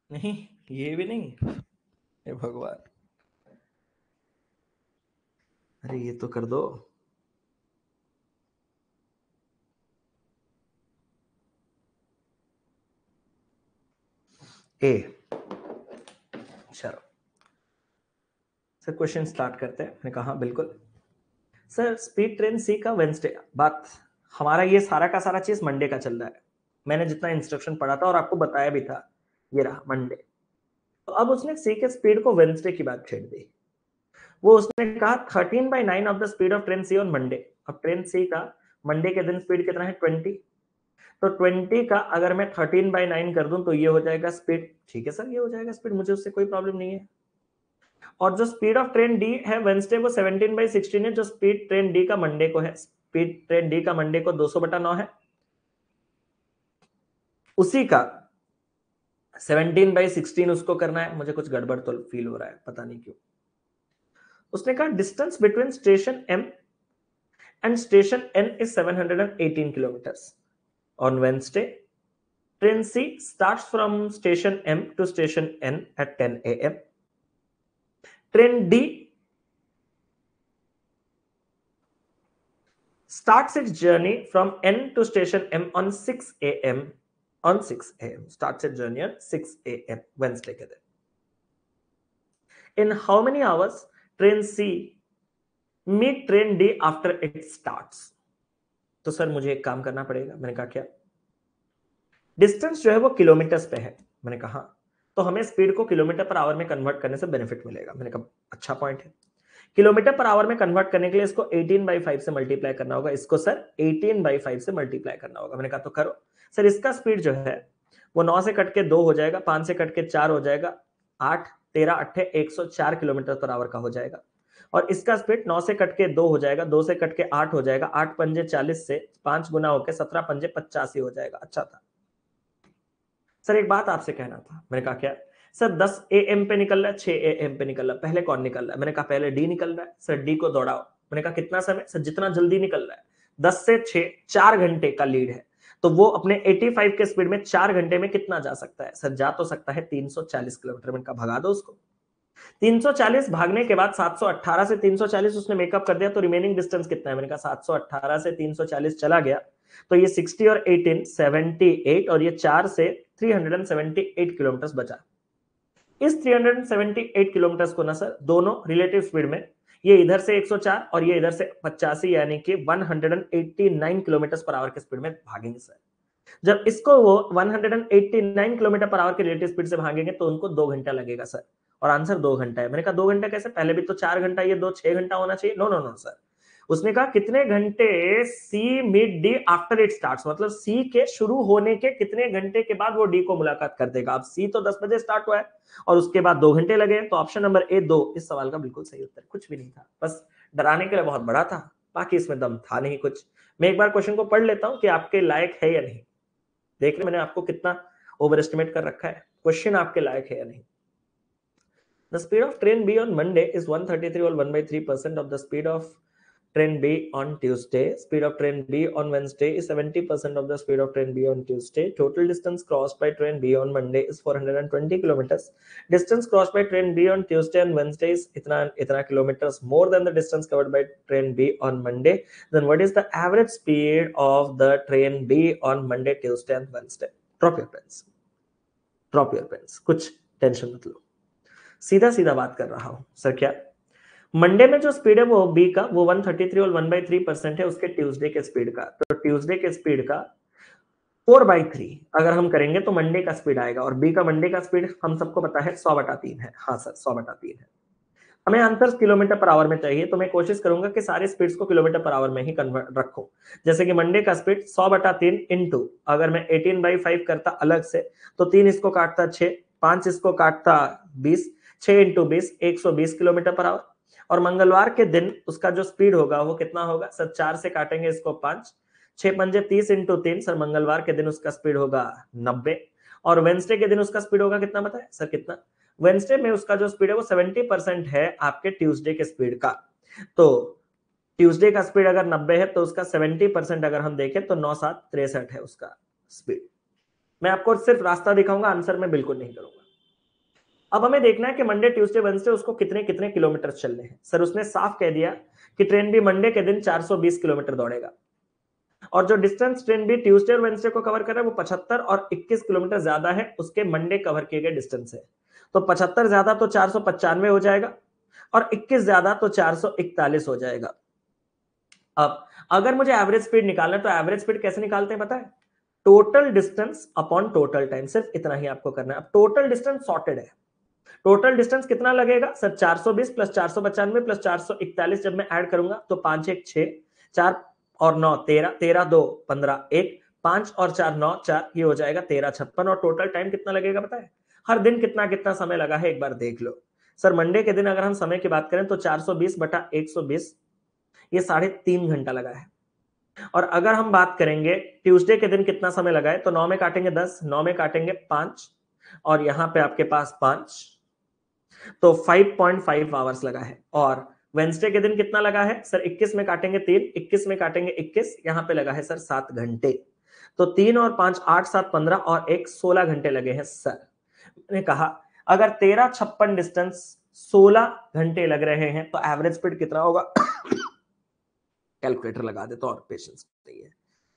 नहीं, ये भी नहीं। हे भगवान, अरे ये तो कर दो। ए, चलो सर क्वेश्चन स्टार्ट करते हैं। मैंने कहा बिल्कुल सर। स्पीड ट्रेन सी का वेंसडे, बात हमारा ये सारा का सारा चीज मंडे का चल रहा है। मैंने जितना इंस्ट्रक्शन पढ़ा था और आपको बताया भी था, ये रहा मंडे। तो अब उसने सी के स्पीड को वेंसडे की बात छेड़ दी। वो उसने कहा 13/9 of the speed of train C on Monday. अब ट्रेन सी का मंडे के दिन स्पीड कितना है 20। तो 20 का अगर मैं 13/9 कर दूं तो ये हो जाएगा स्पीड। ठीक है सर, ये हो जाएगा स्पीड, मुझे उससे कोई प्रॉब्लम नहीं है। और जो स्पीड ऑफ ट्रेन डी है वेंसडे वो 17/16 है, जो स्पीड ट्रेन डी का मंडे को है। स्पीड ट्रेन डी का मंडे को 200/9 है, उसी का 17/16 उसको करना है। मुझे कुछ गड़बड़ तो फील हो रहा है, पता नहीं क्यों। उसने कहा distance between station M and station N is 718 kilometres on Wednesday. Train C starts from station M to station N at 10 AM. Train D starts its journey from N to station M on 6 AM. On 6 AM starts its journey on 6 AM Wednesday के दिन. In how many hours train C meet train D after it starts? तो sir मुझे एक काम करना पड़ेगा। मैंने कहा क्या? डिस्टेंस जो है वो किलोमीटर्स पे है। मैंने कहा तो हमें स्पीड को किलोमीटर पर आवर में कन्वर्ट करने से बेनिफिट मिलेगा। मैंने कहा अच्छा पॉइंट है। किलोमीटर पर आवर में कन्वर्ट करने के लिए इसको 18/5 से मल्टीप्लाई करना होगा। इसको सर 18/5 से मल्टीप्लाई करना होगा। मैंने कहा तो करो सर। इसका स्पीड जो है वो 9 से कट के 2 हो जाएगा, 5 से कट के 4 हो जाएगा, 8 13 8 104 किलोमीटर पर आवर का हो जाएगा। और इसका स्पीड 9 से कट के 2 हो जाएगा, 2 से कट के 8 हो जाएगा, 8 पंजे 40 से 5 गुना होकर 17 पंजे 85 हो जाएगा। अच्छा था सर। एक बात आपसे कहना था। मैंने कहा क्या? सर 10 AM पे निकल रहा है, 6 AM पे निकल रहा है, पहले कौन निकल रहा है? मैंने कहा पहले डी निकल रहा है। सर डी को दौड़ाओ। मैंने कहा कितना समय? सर जितना जल्दी निकल रहा है। 10 से 6 4 घंटे का लीड है, तो वो अपने 85 के स्पीड में 4 घंटे में कितना जा सकता है? सर जा तो सकता है 340 किलोमीटर। मैंने कहा भगा दो उसको। 340 भागने के बाद 718 से 340 उसने मेकअप कर दिया, तो रिमेनिंग डिस्टेंस कितना है? मैंने कहा 718 से 340 चला गया तो ये 60 और 18 78, और ये 4 से 378 किलोमीटर बचा। इस 378 किलोमीटर को ना सर दोनों रिलेटिव स्पीड में, ये इधर से 104 और ये इधर से 85, यानी कि 189 किलोमीटर पर आवर के स्पीड में भागेंगे सर। जब इसको वो 189 किलोमीटर पर आवर के रिलेटिव स्पीड से भागेंगे तो उनको 2 घंटा लगेगा सर। और आंसर 2 घंटा है। मैंने कहा 2 घंटा कैसे? पहले भी तो 4 घंटा, ये 2 6 घंटा होना चाहिए। No no no sir. उसने कहा कितने घंटे C meet D after it starts, मतलब सी के शुरू होने के कितने घंटे के बाद वो डी को मुलाकात कर देगा। अब सी तो 10 बजे स्टार्ट हुआ है और उसके बाद 2 घंटे लगे, तो ऑप्शन नंबर ए 2 इस सवाल का बिल्कुल सही उत्तर। कुछ भी नहीं था, बस डराने के लिए बहुत बड़ा था, बाकी इसमें दम था नहीं कुछ। मैं एक बार क्वेश्चन को पढ़ लेता हूं कि आपके लायक है या नहीं। देख रहे मैंने आपको कितना ओवर एस्टिमेट कर रखा है। क्वेश्चन आपके लायक है या नहीं। The speed of train B on Monday is 133 or 1/3% of the speed of train B on Tuesday. Speed of train B on Wednesday is 70% of the speed of train B on Tuesday. Total distance crossed by train B on Monday is 420 kilometers. Distance crossed by train B on Tuesday and Wednesday is itna kilometers more than the distance covered by train B on Monday. Then what is the average speed of the train B on Monday, Tuesday and Wednesday? Drop your pens. Drop your pens. कुछ tension मत लो, सीधा सीधा बात कर रहा हूं sir. क्या Monday में जो स्पीड है वो बी का वो 133 और 1/3% है उसके ट्यूसडे के स्पीड का। तो ट्यूसडे के स्पीड का 4/3 अगर हम करेंगे तो मंडे का स्पीड आएगा। और बी का मंडे का स्पीड हम सबको पता है 100/3 है। हाँ सर 100/3 है। हमें आंसर किलोमीटर पर आवर में चाहिए, तो मैं कोशिश करूंगा कि सारे स्पीड्स को किलोमीटर पर आवर में ही कन्वर्ट रखूं। जैसे कि मंडे का स्पीड 100/3 इंटू, अगर मैं 18/5 करता अलग से तो 3 इसको काटता 6, 5 इसको काटता 20, 6 इंटू 20 120 किलोमीटर पर आवर। और मंगलवार के दिन उसका जो स्पीड होगा वो कितना होगा सर? 4 से काटेंगे इसको 5, 6 पंजे 30 इंटू 3 सर, मंगलवार के दिन उसका स्पीड होगा 90। और वेंसडे के दिन उसका स्पीड होगा कितना बताए सर? कितना? वेंसडे में उसका जो स्पीड है वो 70% है आपके ट्यूसडे के स्पीड का। तो ट्यूसडे का स्पीड अगर 90 है तो उसका 70% अगर हम देखें तो 9 7 63 है उसका स्पीड। मैं आपको सिर्फ रास्ता दिखाऊंगा, आंसर में बिल्कुल नहीं करूंगा। अब हमें देखना है कि मंडे ट्यूसडे वेडनेसडे उसको कितने कितने किलोमीटर चलने हैं। सर उसने साफ कह दिया कि ट्रेन भी मंडे के दिन 420 किलोमीटर दौड़ेगा, और जो डिस्टेंस ट्रेन भी ट्यूसडे और वेडनेसडे को कवर कर रहा है वो 75 और 21 किलोमीटर ज्यादा है उसके मंडे कवर किए गए डिस्टेंस है। तो 75 ज्यादा तो 495 हो जाएगा, और 21 ज्यादा तो 441 हो जाएगा। अब अगर मुझे एवरेज स्पीड निकालना है तो एवरेज स्पीड कैसे निकालते हैं पता है? Total distance upon total time, सिर्फ इतना ही आपको करना है। अब टोटल डिस्टेंस सॉर्टेड है, टोटल डिस्टेंस कितना लगेगा सर? 420 प्लस 495 प्लस 441 जब मैं ऐड करूंगा तो 5 1 6, 4 और 9 13, 13 2 15, 1 5 और 4 9 4, ये हो जाएगा 13 56। और टोटल टाइम कितना लगेगा पता है? हर दिन कितना कितना समय लगा है एक बार देख लो। सर मंडे के दिन अगर हम समय की बात करें तो 420 बटा 120, ये 3.5 घंटा लगा है। और अगर हम बात करेंगे ट्यूसडे के दिन कितना समय लगा है, तो 9 में काटेंगे 10, 9 में काटेंगे 5, और यहां पे आपके पास 5, तो 5.5 आवर्स लगा है। और वेंसडे के दिन कितना लगा है सर? 21 में काटेंगे 3, 21 में काटेंगे 21, यहां पे लगा है सर 7 घंटे। तो 3 और 5 8 7 15 और 1 16 घंटे लगे हैं सर। मैंने कहा अगर 1356 डिस्टेंस 16 घंटे लग रहे हैं तो एवरेज स्पीड कितना होगा? कैलकुलेटर लगा दे तो और पेशेंस चाहिए।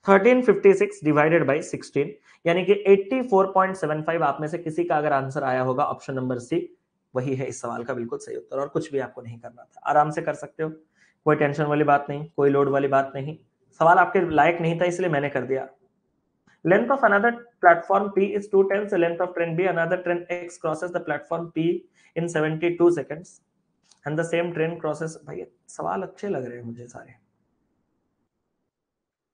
1356 डिवाइडेड बाई 16, यानी कि 84.75। आप में से किसी का अगर आंसर आया होगा ऑप्शन नंबर सी, वही है इस सवाल का बिल्कुल सही उत्तर। और कुछ भी आपको नहीं करना था, आराम से कर सकते हो, कोई टेंशन वाली बात नहीं, कोई लोड वाली बात नहीं। सवाल आपके लायक नहीं था इसलिए मैंने कर दिया। Length of another platform P is 2 times the length of train B. Another train X crosses the platform P in 72 seconds and the same train crosses। भाई सवाल अच्छे लग रहे हैं मुझे सारे।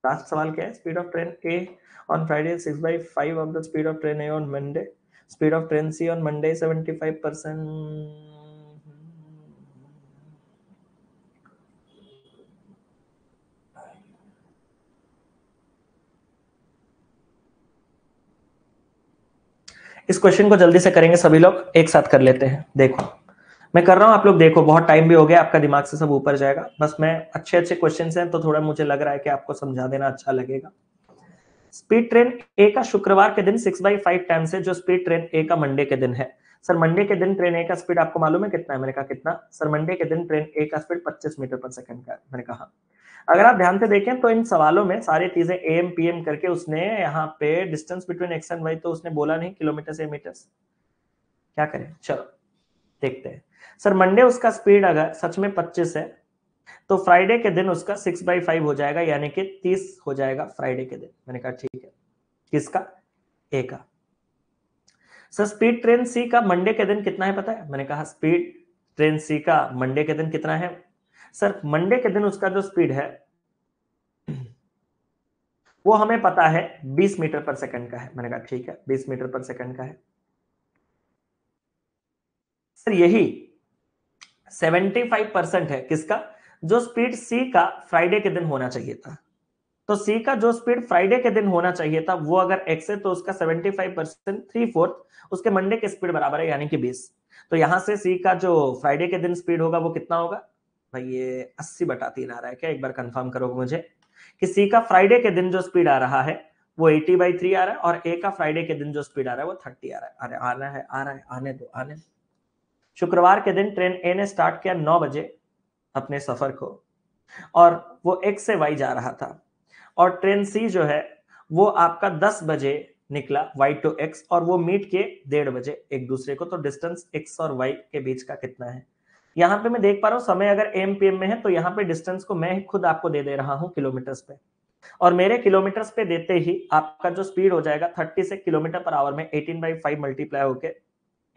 लास्ट सवाल क्या है? Speed of train A on Friday 6/5 of the speed of train A on Monday. Speed of train C on Monday 75%। इस क्वेश्चन को जल्दी से करेंगे सभी लोग, एक साथ कर लेते हैं। देखो मैं कर रहा हूं, आप लोग देखो, बहुत टाइम भी हो गया, आपका दिमाग से सब ऊपर जाएगा। बस मैं अच्छे अच्छे क्वेश्चन हैं तो थोड़ा मुझे लग रहा है कि आपको समझा देना अच्छा लगेगा। स्पीड ट्रेन ए का शुक्रवार के दिन 6/5 टाइम से जो स्पीड ट्रेन ए का मंडे के दिन है। सर मंडे के दिन ट्रेन ए का स्पीड आपको मालूम है कितना है? मैंने कहा कितना? सर मंडे के दिन ट्रेन ए का स्पीड 25 मीटर पर सेकंड का है। मैंने कहा अगर आप ध्यान से देखें तो इन सवालों में सारी चीजें एम पीएम करके उसने यहाँ पे distance between X and Y तो उसने बोला नहीं किलोमीटर से मीटर्स। क्या करें, चलो देखते हैं। सर मंडे उसका स्पीड अगर सच में 25 है तो फ्राइडे के दिन उसका 6/5 हो जाएगा, यानी कि 30 हो जाएगा फ्राइडे के दिन। मैंने कहा ठीक है। किसका? ए का। सर स्पीड ट्रेन सी का मंडे के दिन कितना है पता है? मैंने कहा स्पीड ट्रेन सी का मंडे के दिन कितना है? सर मंडे के दिन उसका जो स्पीड है वो हमें पता है 20 मीटर पर सेकंड का है। मैंने कहा ठीक है, 20 मीटर पर सेकंड का है। सर यही 75% है किसका? जो स्पीड सी का फ्राइडे के दिन होना चाहिए था। तो सी का जो स्पीड फ्राइडे के दिन होना चाहिए था वो अगर एक्स है तो उसका 75% 3/4 उसके मंडे के स्पीड बराबर है, यानी कि 20। तो यहां से सी का जो फ्राइडे के दिन स्पीड होगा वो कितना होगा? भाई ये 80/3 आ रहा है क्या? एक बार कंफर्म करो मुझे कि सी का फ्राइडे के दिन जो स्पीड आ रहा है वो 80/3 आ रहा है, और ए का फ्राइडे के दिन जो स्पीड आ रहा है वो 30 आ रहा है। अरे आ रहा है, आने दो आने दो। शुक्रवार के दिन ट्रेन ए ने स्टार्ट किया 9 बजे अपने सफर को, और वो एक्स से वाई जा रहा था। और ट्रेन सी जो है वो आपका 10 बजे निकला वाई टू एक्स, और वो मीट किए 1:30 बजे एक दूसरे को। तो डिस्टेंस एक्स और वाई के बीच का कितना है? यहां पे मैं देख पा रहा हूं समय अगर एम पीएम में है तो यहाँ पे डिस्टेंस को मैं खुद आपको दे रहा हूं किलोमीटर्स पे, और मेरे किलोमीटर्स पे देते ही आपका जो स्पीड हो जाएगा 30 से किलोमीटर पर आवर में 18/5 मल्टीप्लाई होके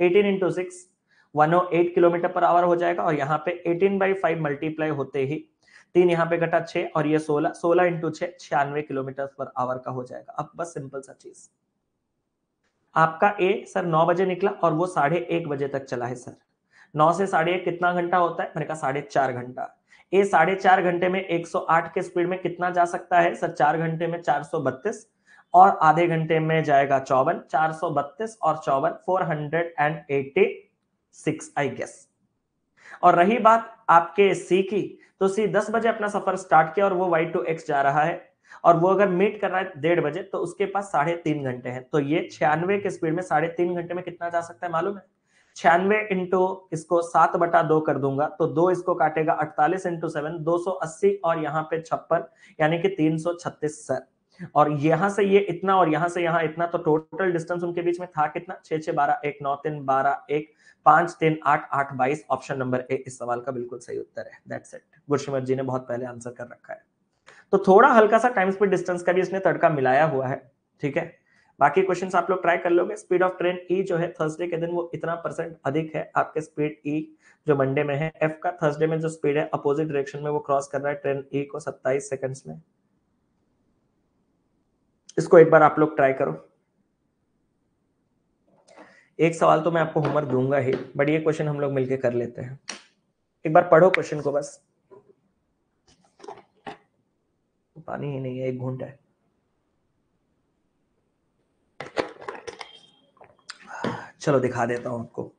18 इंटू 6 108 किलोमीटर पर आवर हो जाएगा। और यहाँ पे 18/5 मल्टीप्लाई होते ही 3 यहाँ पे घटा 6 और ये 16, 16 इंटू 6 96 किलोमीटर पर आवर का हो जाएगा। अब बस सिंपल सा चीज, आपका ए सर 9 बजे निकला और वो 1:30 बजे तक चला है। सर 9 से 1:30 कितना घंटा होता है? मैंने कहा 4.5 घंटा। ए 4.5 घंटे में 108 के स्पीड में कितना जा सकता है? सर 4 घंटे में 432, और आधे घंटे में जाएगा 54, 432 और 54 486 आई गेस। और रही बात आपके सी की, तो सी 10 बजे अपना सफर स्टार्ट किया और वो वाई टू एक्स जा रहा है, और वो अगर मीट कर रहा है 1:30 बजे तो उसके पास 3.5 घंटे हैं। तो ये 96 के स्पीड में 3.5 घंटे में कितना जा सकता है मालूम है? 96 इंटू इसको 7/2 कर दूंगा तो 2 इसको काटेगा, 48 इंटू 7 280 और यहाँ पे 56 यानी कि 336 सर। और यहां से ये इतना और यहां से यहां इतना, तो टोटल डिस्टेंस उनके बीच में था कितना? 6 6 12 1 9 3 12 1 5 3 8 8 22। ऑप्शन नंबर ए इस सवाल का बिल्कुल सही उत्तर है। That's it. गुरसिमरत जी ने बहुत पहले आंसर कर रखा है। तो थोड़ा हल्का सा टाइम स्पीड डिस्टेंस का भी इसने तड़का मिलाया हुआ है, ठीक है। बाकी क्वेश्चंस आप लोग ट्राई कर लोगे। स्पीड ऑफ ट्रेन ई जो है थर्सडे के दिन वो इतना % अधिक है आपके स्पीड ई जो मंडे में है। एफ का थर्सडे में जो स्पीड है अपोजिट डायरेक्शन में वो क्रॉस कर रहा है ट्रेन ई को 27 सेकंड्स में। इसको एक बार आप लोग ट्राई करो। एक सवाल तो मैं आपको होमवर्क दूंगा ही, बट ये क्वेश्चन हम लोग मिलके कर लेते हैं। एक बार पढ़ो क्वेश्चन को बस। पानी ही नहीं है, एक घूंट है। चलो दिखा देता हूं आपको।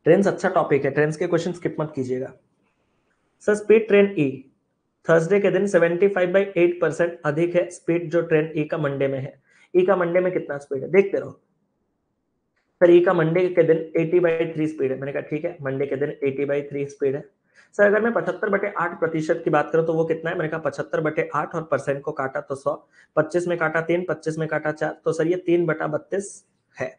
ट्रेन्स अच्छा टॉपिक है, ट्रेन्स के क्वेश्चन स्किप मत कीजिएगा। सर स्पीड ट्रेन ई थर्सडे के दिन 75/8% अधिक है स्पीड जो ट्रेन ई का मंडे में है। ई का मंडे में कितना स्पीड है देखते रहो। सर ई का मंडे के दिन 80/3 स्पीड है। मैंने कहा ठीक है, मंडे के दिन 80/3 स्पीड है। सर अगर मैं 75/8% की बात करूं तो वो कितना है? मैंने कहा 75/8 और परसेंट को काटा तो 100, 25 में काटा 3, 25 में काटा 4, तो सर ये 3/32 है।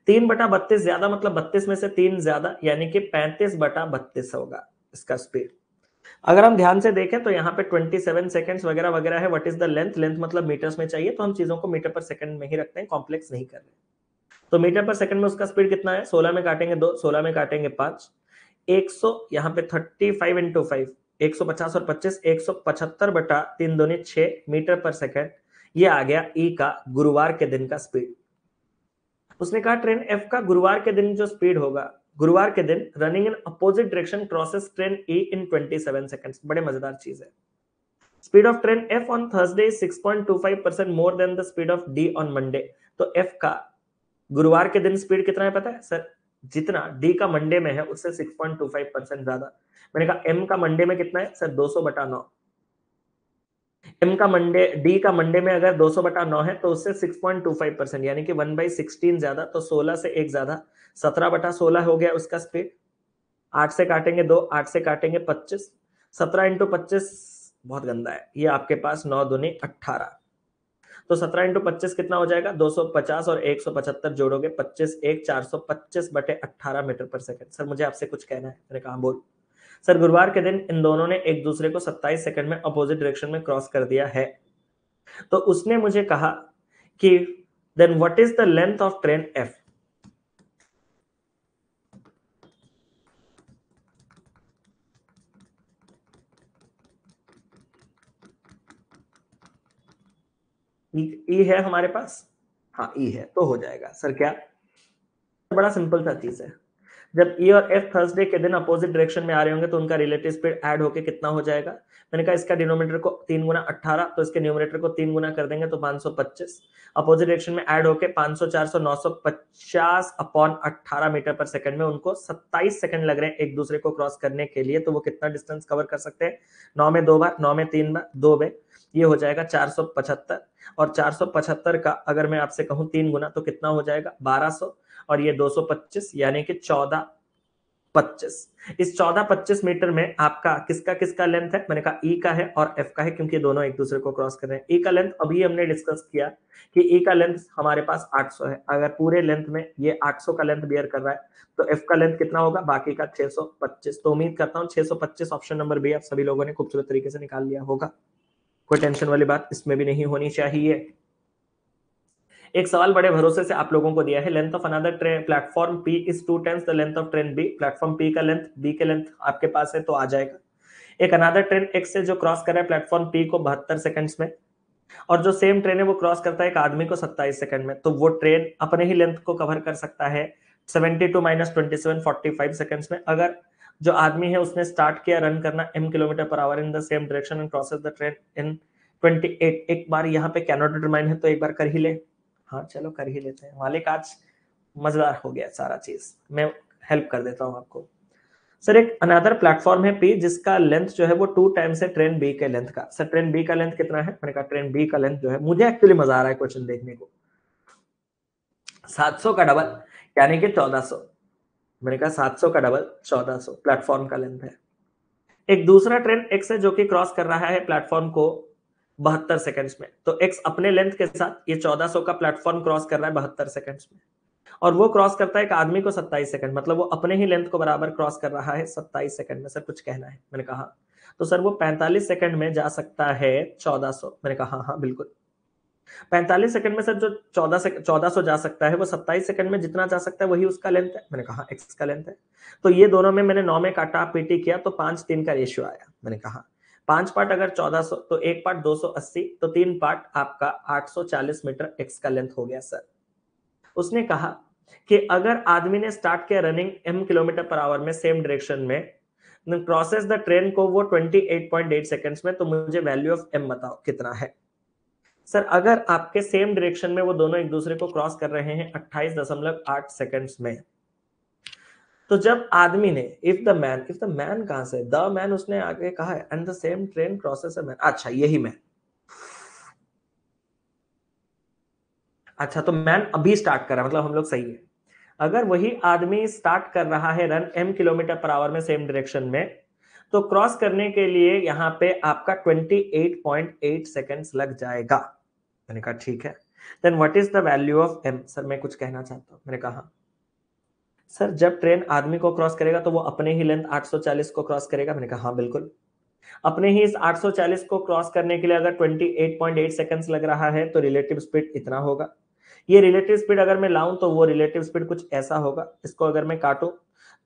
3/32 ज्यादा मतलब 32 में से 3 ज्यादा, यानी कि 35/32 होगा इसका स्पीड। अगर हम ध्यान से देखें तो यहाँ पे 27 सेकंड्स वगैरह वगैरह है। What is the length? Length मतलब मीटर्स में चाहिए, तो हम चीजों को मीटर पर सेकंड में ही रखते हैं, कॉम्प्लेक्स नहीं कर रहे। तो मीटर पर सेकंड में उसका स्पीड कितना है? 16 में काटेंगे 2, 16 में काटेंगे 5, 100 यहाँ पे 35 इंटू 5 150 और 25 175/3 दूनी 6 मीटर पर सेकंड। ये आ गया ई का गुरुवार के दिन का स्पीड। उसने कहा ट्रेन एफ का गुरुवार के दिन जो स्पीड होगा, गुरुवार के दिन running in opposite direction crosses train E in 27 seconds. बड़े मजेदार चीज है। Speed of train F on Thursday 6.25% more than the speed of D on Monday. तो एफ का गुरुवार के दिन स्पीड कितना है पता है सर? जितना डी का मंडे में है उससे 6.25% ज्यादा। मैंने कहा एम का मंडे में कितना है सर? 200/9। एम का मंडे, डी का मंडे में अगर 200/9 है तो उससे 6.25% यानी कि 1/16 ज्यादा, तो 16 से 1 ज्यादा 17/16 हो गया उसका स्पीड। 8 से काटेंगे 2, 8 से काटेंगे 25, 17 इंटू 25 बहुत गंदा है ये, आपके पास 9 दूनी 18, तो 17 इंटू 25 कितना हो जाएगा? 250 और 175 जोड़ोगे 25 1 425/18 मीटर पर सेकंड। सर मुझे आपसे कुछ कहना है। मैंने कहा बोल। सर गुरुवार के दिन इन दोनों ने एक दूसरे को 27 सेकंड में अपोजिट डायरेक्शन में क्रॉस कर दिया है। तो उसने मुझे कहा कि then what is the length of train F. E है हमारे पास, हाँ ई है तो हो जाएगा। सर क्या? बड़ा सिंपल सा चीज है। जब ई और एफ थर्सडे के दिन अपोजिट डायरेक्शन में आ रहे होंगे तो उनका रिलेटिव स्पीड ऐड होके कितना हो जाएगा? मैंने कहा इसका डिनोमिनेटर को 3 गुना 18, तो इसके न्यूमरेटर को 3 गुना कर देंगे तो 525। अपोजिट डायरेक्शन में ऐड होके 500 400 950/18 मीटर पर सेकंड में उनको 27 सेकंड लग रहे हैं एक दूसरे को क्रॉस करने के लिए। तो वो कितना डिस्टेंस कवर कर सकते हैं? 9 में 2 बार, 9 में 3 बार, 2 बार, ये हो जाएगा 475। और 475 का अगर मैं आपसे कहूं 3 गुना तो कितना हो जाएगा? 1200, और ये 225 यानी कि 1425। इस 1425 मीटर में आपका किसका किसका लेंथ है? मैंने कहा ई का है और एफ का है, क्योंकि दोनों एक दूसरे को क्रॉस कर रहे हैं। ई का लेंथ अभी हमने डिस्कस किया कि ई का लेंथ हमारे पास 800 है। अगर पूरे लेंथ में ये 800 का लेंथ बियर कर रहा है तो एफ का लेंथ कितना होगा? बाकी का 625। तो उम्मीद करता हूं 625 ऑप्शन नंबर बी आप सभी लोगों ने खूबसूरत तरीके से निकाल लिया होगा। कोई टेंशन वाली बात इसमें भी नहीं होनी चाहिए। एक सवाल बड़े भरोसे से आप लोगों को दिया है। Length of another train platform P is 2 times the length of train B. Platform P का लेंथ बी के लेंथ आपके पास है तो आ जाएगा। एक अनदर ट्रेन एक्स से जो क्रॉस कर रहा है प्लेटफॉर्म पी को 72 सेकंड्स में, और जो सेम ट्रेन है वो क्रॉस करता है एक आदमी को 27 सेकंड में, तो वो ट्रेन अपने ही लेंथ को कवर कर सकता है 72 - 27 45 सेकंड्स में। अगर जो आदमी है उसने स्टार्ट किया रन करना m km/h in the same direction and crosses the train in 28। एक बार यहाँ पे कैन नॉट डिटरमाइन है तो एक बार कर ही ले। हाँ चलो कर ही लेते हैं। मालिक आज मजेदार हो गया सारा चीज, मैं हेल्प कर देता हूँ आपको। सर एक अनदर प्लेटफॉर्म है पी जिसका लेंथ जो है वो 2 टाइम्स है ट्रेन बी के लेंथ का। सर ट्रेन बी का लेंथ कितना है? मैंने कहा ट्रेन बी का लेंथ जो है, मुझे एक्चुअली मजा आ रहा है क्वेश्चन देखने को, 700 का डबल यानी कि 1400। मैंने कहा 700 का डबल 1400 प्लेटफॉर्म का लेंथ है। एक दूसरा ट्रेन एक्स है जो कि क्रॉस कर रहा है प्लेटफॉर्म को 72 सेकंड्स में। तो एक्स अपने लेंथ के साथ ये 1400 का प्लेटफॉर्म क्रॉस कर रहा है 72 सेकंड्स में, और वो क्रॉस करता है एक आदमी को 27 सेकंड, मतलब वो अपने ही लेंथ को बराबर क्रॉस कर रहा है 27 सेकंड में। सर कुछ कहना है? मैंने कहा तो सर वो 45 सेकंड में जा सकता है 1400। मैंने कहा हाँ बिल्कुल 45 सेकंड में सर जो 1400 जा सकता है वो 27 सेकंड में जितना जा सकता है वही उसका लेंथ है। मैंने कहा एक्स का लेंथ है। तो ये दोनों में मैंने 9 में काटा पीटी किया तो 5-3 का रेशियो आया। मैंने कहा 5 पार्ट अगर 1400 तो एक पार्ट 280, तो 3 पार्ट आपका 840 मीटर एक्स का लेंथ हो गया सर। उसने कहा कि अगर आदमी ने स्टार्ट किया running m kilometre per our में सेम डायरेक्शन में, क्रॉसेस द ट्रेन को वो 28.8 सेकंड्स में, तो मुझे वैल्यू ऑफ m बताओ कितना है। सर अगर आपके सेम डायरेक्शन में वो दोनों एक दूसरे को क्रॉस कर रहे हैं 28.8 सेकंड्स में, तो जब आदमी ने इफ द मैन कहां से, द मैन उसने आगे कहा है and the same train crosses a man, अच्छा यही मैन। अच्छा तो मैन अभी स्टार्ट कर रहा है, मतलब हम लोग सही है। अगर वही आदमी स्टार्ट कर रहा है run m kilometre per our में सेम डायरेक्शन में, तो क्रॉस करने के लिए यहां पे आपका 28.8 सेकंड्स लग जाएगा। मैंने कहा ठीक है। Then what is the value of m? Sir मैं कुछ कहना चाहता हूं। मैंने कहा सर जब ट्रेन आदमी को क्रॉस करेगा तो वो अपने ही लेंथ 840 को क्रॉस करेगा। मैंने कहा हाँ बिल्कुल। अपने ही इस 840 को क्रॉस करने के लिए अगर 28.8 सेकंड्स लग रहा है तो रिलेटिव स्पीड इतना होगा। ये रिलेटिव स्पीड अगर मैं लाऊं तो वो रिलेटिव स्पीड कुछ ऐसा होगा। इसको अगर मैं काटूं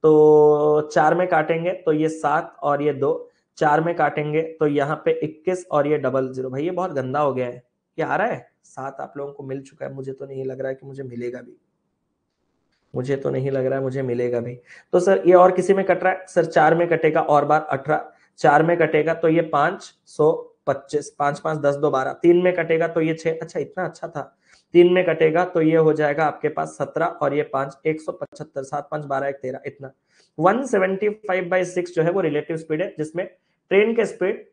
तो 4 में काटेंगे तो ये 7 और ये 2, 4 में काटेंगे तो यहाँ पे 21 और ये 00। भाई ये बहुत गंदा हो गया है। ये आ रहा है 7 आप लोगों को मिल चुका है, मुझे तो नहीं लग रहा है कि मुझे मिलेगा भी। मुझे तो नहीं लग रहा है मुझे मिलेगा भी। तो सर ये और किसी में कट रहा है? सर 4 में कटेगा और बार 18, 4 में कटेगा तो ये 525, 5 5 10 2 12, 3 में कटेगा तो ये 6, अच्छा इतना अच्छा था। 3 में कटेगा तो ये हो जाएगा आपके पास 17 और ये 5 175, 7 5 12 1 13, इतना 175/6 जो है वो रिलेटिव स्पीड है, जिसमें ट्रेन के स्पीड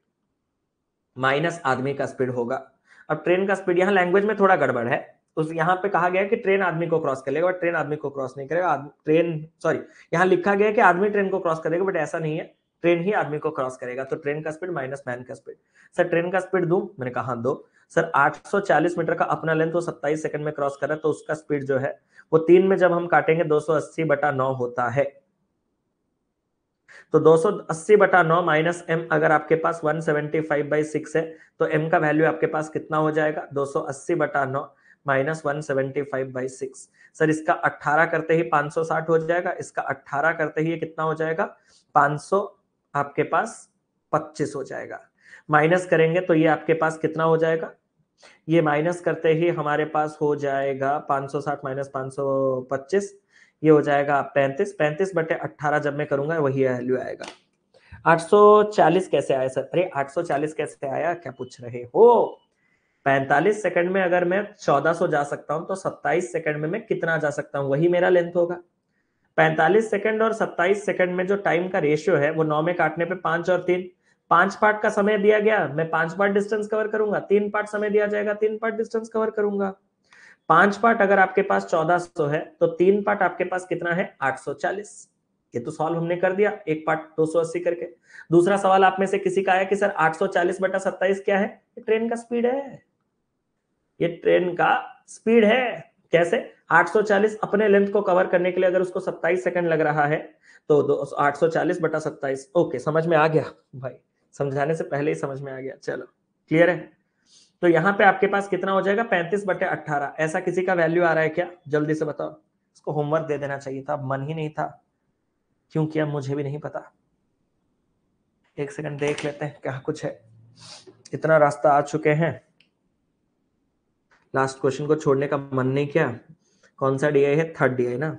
माइनस आदमी का स्पीड होगा। अब ट्रेन का स्पीड यहाँ लैंग्वेज में थोड़ा गड़बड़ है। उस यहाँ पे कहा गया है कि ट्रेन आदमी को क्रॉस कर लेगा, बट ट्रेन आदमी को क्रॉस नहीं करेगा। ट्रेन सॉरी, यहाँ लिखा गया है कि आदमी ट्रेन को क्रॉस करेगा, बट ऐसा नहीं है, ट्रेन ही आदमी को क्रॉस करेगा। तो ट्रेन का स्पीड माइनस मैन का स्पीड। सर ट्रेन का स्पीड दूं? मैंने कहा हाँ दो। सर 840 मीटर का अपना लेंथ वो 27 सेकंड में क्रॉस कर रहा है, तो उसका स्पीड जो है वो 3 में जब हम काटेंगे 280/9 होता है। तो 280/9 माइनस m, अगर आपके पास 175/6 है तो m का वैल्यू आपके पास कितना हो जाएगा? 280/9 माइनस 175/6। सर इसका 18 करते ही 560 हो जाएगा, इसका 18 करते ही ये कितना हो जाएगा? 500 आपके पास 25 हो जाएगा। माइनस करेंगे तो ये आपके पास कितना हो जाएगा? ये माइनस करते ही हमारे पास हो जाएगा 560 माइनस 525, ये हो जाएगा 35। 35/18 जब मैं करूंगा वही वैल्यू आएगा। 840 कैसे आया सर? अरे 840 कैसे आया क्या पूछ रहे हो? 45 सेकंड में अगर मैं 1400 जा सकता हूं तो 27 सेकंड में मैं कितना जा सकता हूं, वही मेरा लेंथ होगा। 45 सेकंड और 27 सेकंड में जो टाइम का रेशियो है वो 9 में काटने पे 5 और 3, 5 पार्ट का समय दिया गया, मैं 5 पार्ट डिस्टेंस कवर करूंगा। 3 पार्ट समय दिया जाएगा, 3 पार्ट डिस्टेंस कवर करूंगा। 5 पार्ट अगर आपके पास 1400 है तो 3 पार्ट आपके पास कितना है? 840। ये तो सॉल्व हमने कर दिया, एक पार्ट 280 करके। दूसरा सवाल आप में से किसी का आया कि सर 840/27 क्या है? ये ट्रेन का स्पीड है, ये ट्रेन का स्पीड है। कैसे? 840 अपने लेंथ को कवर करने के लिए अगर उसको 27 सेकंड लग रहा है तो 840/27। ओके समझ में आ गया भाई, समझाने से पहले ही समझ में आ गया। चलो क्लियर है। तो यहां पे आपके पास कितना हो जाएगा? 35/18। ऐसा किसी का वैल्यू आ रहा है क्या? जल्दी से बताओ। इसको होमवर्क दे देना चाहिए था, मन ही नहीं था, क्यों किया मुझे भी नहीं पता। एक सेकंड देख लेते हैं क्या कुछ है। इतना रास्ता आ चुके हैं, लास्ट क्वेश्चन को छोड़ने का मन नहीं किया। कौन सा डीआई है? थर्ड डीआई ना।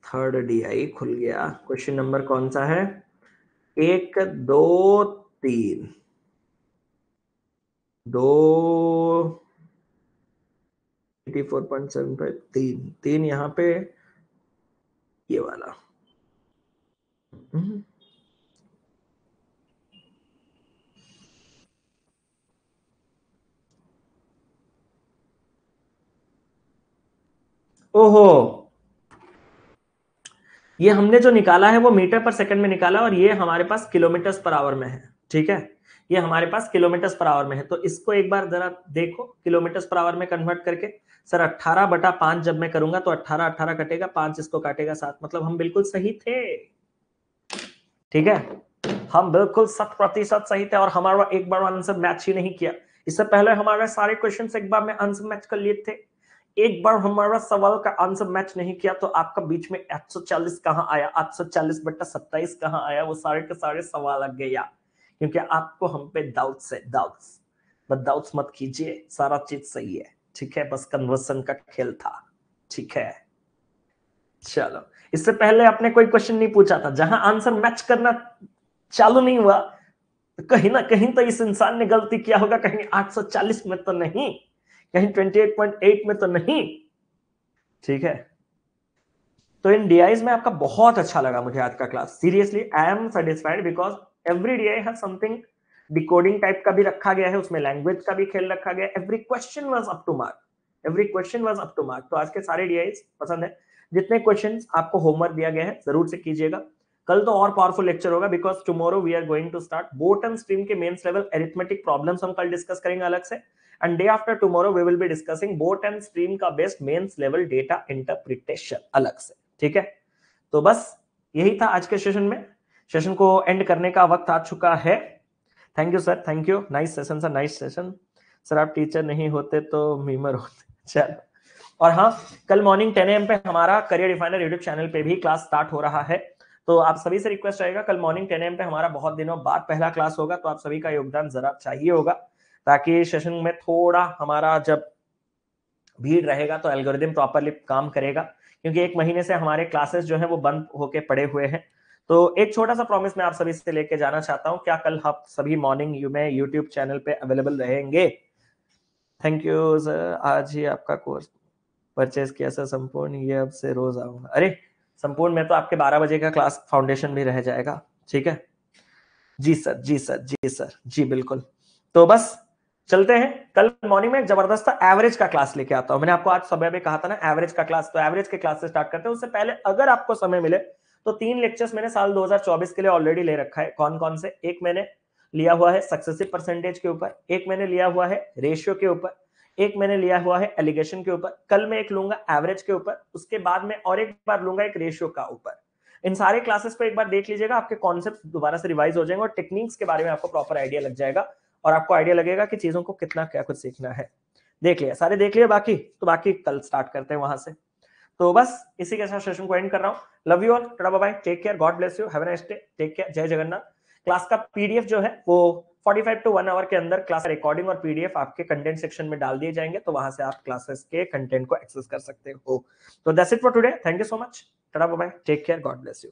थर्ड डीआई खुल गया। क्वेश्चन नंबर कौन सा है? 1 2 3, 2 84.75, 3 3 यहाँ पे ये वाला। ओहो, ये हमने जो निकाला है वो मीटर पर सेकंड में निकाला और ये हमारे पास किलोमीटर पर आवर में है। ठीक है, ये हमारे पास किलोमीटर पर आवर में है। तो इसको एक बार जरा देखो किलोमीटर पर आवर में कन्वर्ट करके। सर 18/5 जब मैं करूंगा तो 18 18 कटेगा, 5 इसको काटेगा 7, मतलब हम बिल्कुल सही थे। ठीक है, हम बिल्कुल 100% सही थे और हमारा एक बार आंसर मैच ही नहीं किया। इससे पहले हमारे सारे क्वेश्चंस एक बार में आंसर मैच कर लिए थे। एक बार हमारा सवाल का आंसर मैच नहीं किया तो आपका बीच में 840 कहां आया, 840/27 कहां आया, वो सारे के सारे सवाल लग गया। क्योंकि आपको हम पे डाउट्स है, डाउट्स। बस डाउट्स मत कीजिए, सारा चीज सही है। ठीक है, बस कन्वर्सन का खेल था। ठीक है, चलो। इससे पहले आपने कोई क्वेश्चन नहीं पूछा था, जहां आंसर मैच करना चालू नहीं हुआ, कहीं ना कहीं तो इस इंसान ने गलती किया होगा। कहीं 840 में तो नहीं, कहीं 28.8 में तो नहीं। ठीक है, तो इन डीआईज में आपका बहुत अच्छा लगा मुझे आज का class. Seriously I am satisfied because every DI has something. Decoding type का भी रखा गया है, उसमें लैंग्वेज का भी खेल रखा गया है। Every question was up to mark, every question was up to mark. तो आज के सारे डीआईज पसंद है। जितने क्वेश्चंस आपको होमवर्क दिया गया है जरूर से कीजिएगा। कल तो और पावरफुल लेक्चर होगा because tomorrow we are going to start boat and stream के मेंस लेवल अरिथमेटिक प्रॉब्लम्स हम कल डिस्कस करेंगे अलग से। And day after tomorrow we will be discussing boat and stream का best mains level data interpretation अलग से। ठीक है, तो बस यही था आज के सेशन में। सेशन को एंड करने का वक्त आ चुका है। Thank you sir, thank you. Nice session sir, nice session. Sir आप टीचर नहीं होते तो मीमर होते। चलो, और हाँ, कल मॉर्निंग 10 AM पे हमारा करियर डिफाइनर यूट्यूब चैनल पे भी क्लास स्टार्ट हो रहा है। तो आप सभी से रिक्वेस्ट रहेगा, कल मॉर्निंग 10 AM पे हमारा बहुत दिनों बाद पहला क्लास होगा, तो आप सभी का योगदान जरा चाहिए होगा, ताकि सेशन में थोड़ा हमारा जब भीड़ रहेगा तो एल्गोरिदम प्रॉपरली काम करेगा। क्योंकि एक महीने से हमारे क्लासेस जो है वो बंद होके पड़े हुए हैं। तो एक छोटा सा प्रॉमिस मैं आप सभी से लेके जाना चाहता हूँ, क्या कल आप सभी मॉर्निंग में यूट्यूब चैनल पे अवेलेबल रहेंगे? थैंक यू सर, आज ही आपका कोर्स परचेज किया सर संपूर्ण, ये अब से रोज आऊंगा। अरे संपूर्ण में तो आपके 12 बजे का क्लास फाउंडेशन भी रह जाएगा। ठीक है, जी सर, जी सर, जी सर, जी बिल्कुल। तो बस चलते हैं। कल मॉर्निंग में एक जबरदस्त एवरेज का क्लास लेके आता हूं। मैंने आपको आज सुबह में कहा था ना एवरेज का क्लास, तो एवरेज के क्लास से स्टार्ट करते हैं। उससे पहले अगर आपको समय मिले तो 3 लेक्चर्स मैंने साल 2024 के लिए ऑलरेडी ले रखा है। कौन कौन से? एक मैंने लिया हुआ है सक्सेसिव परसेंटेज के ऊपर, एक मैंने लिया हुआ है रेशियो के ऊपर, एक मैंने लिया हुआ है एलिगेशन के ऊपर। कल मैं एक लूंगा एवरेज के ऊपर, उसके बाद में और एक बार लूंगा एक रेशियो का ऊपर। इन सारे क्लासेस को एक बार देख लीजिएगा, आपके कॉन्सेप्ट दोबारा से रिवाइज हो जाएंगे और टेक्निक्स के बारे में आपको प्रॉपर आइडिया लग जाएगा और आपको आइडिया लगेगा कि चीजों को कितना क्या कुछ सीखना है। देख लिया, सारे देख लिया, बाकी तो बाकी कल स्टार्ट करते हैं वहां से। तो बस इसी के साथ सेशन को एंड कर रहा हूँ। Love you all, tata bye bye, take care, God bless you, have a nice day, take care, Jai Jagannath. Class का पीडीएफ जो है वो 45 to 1 आवर के अंदर क्लास रिकॉर्डिंग और पीडीएफ आपके कंटेंट सेक्शन में डाल दिए जाएंगे, तो वहां से आप क्लासेस के कंटेंट को एक्सेस कर सकते हो। तो that's it for today, thank you so much, tata bye bye, take care, God bless you.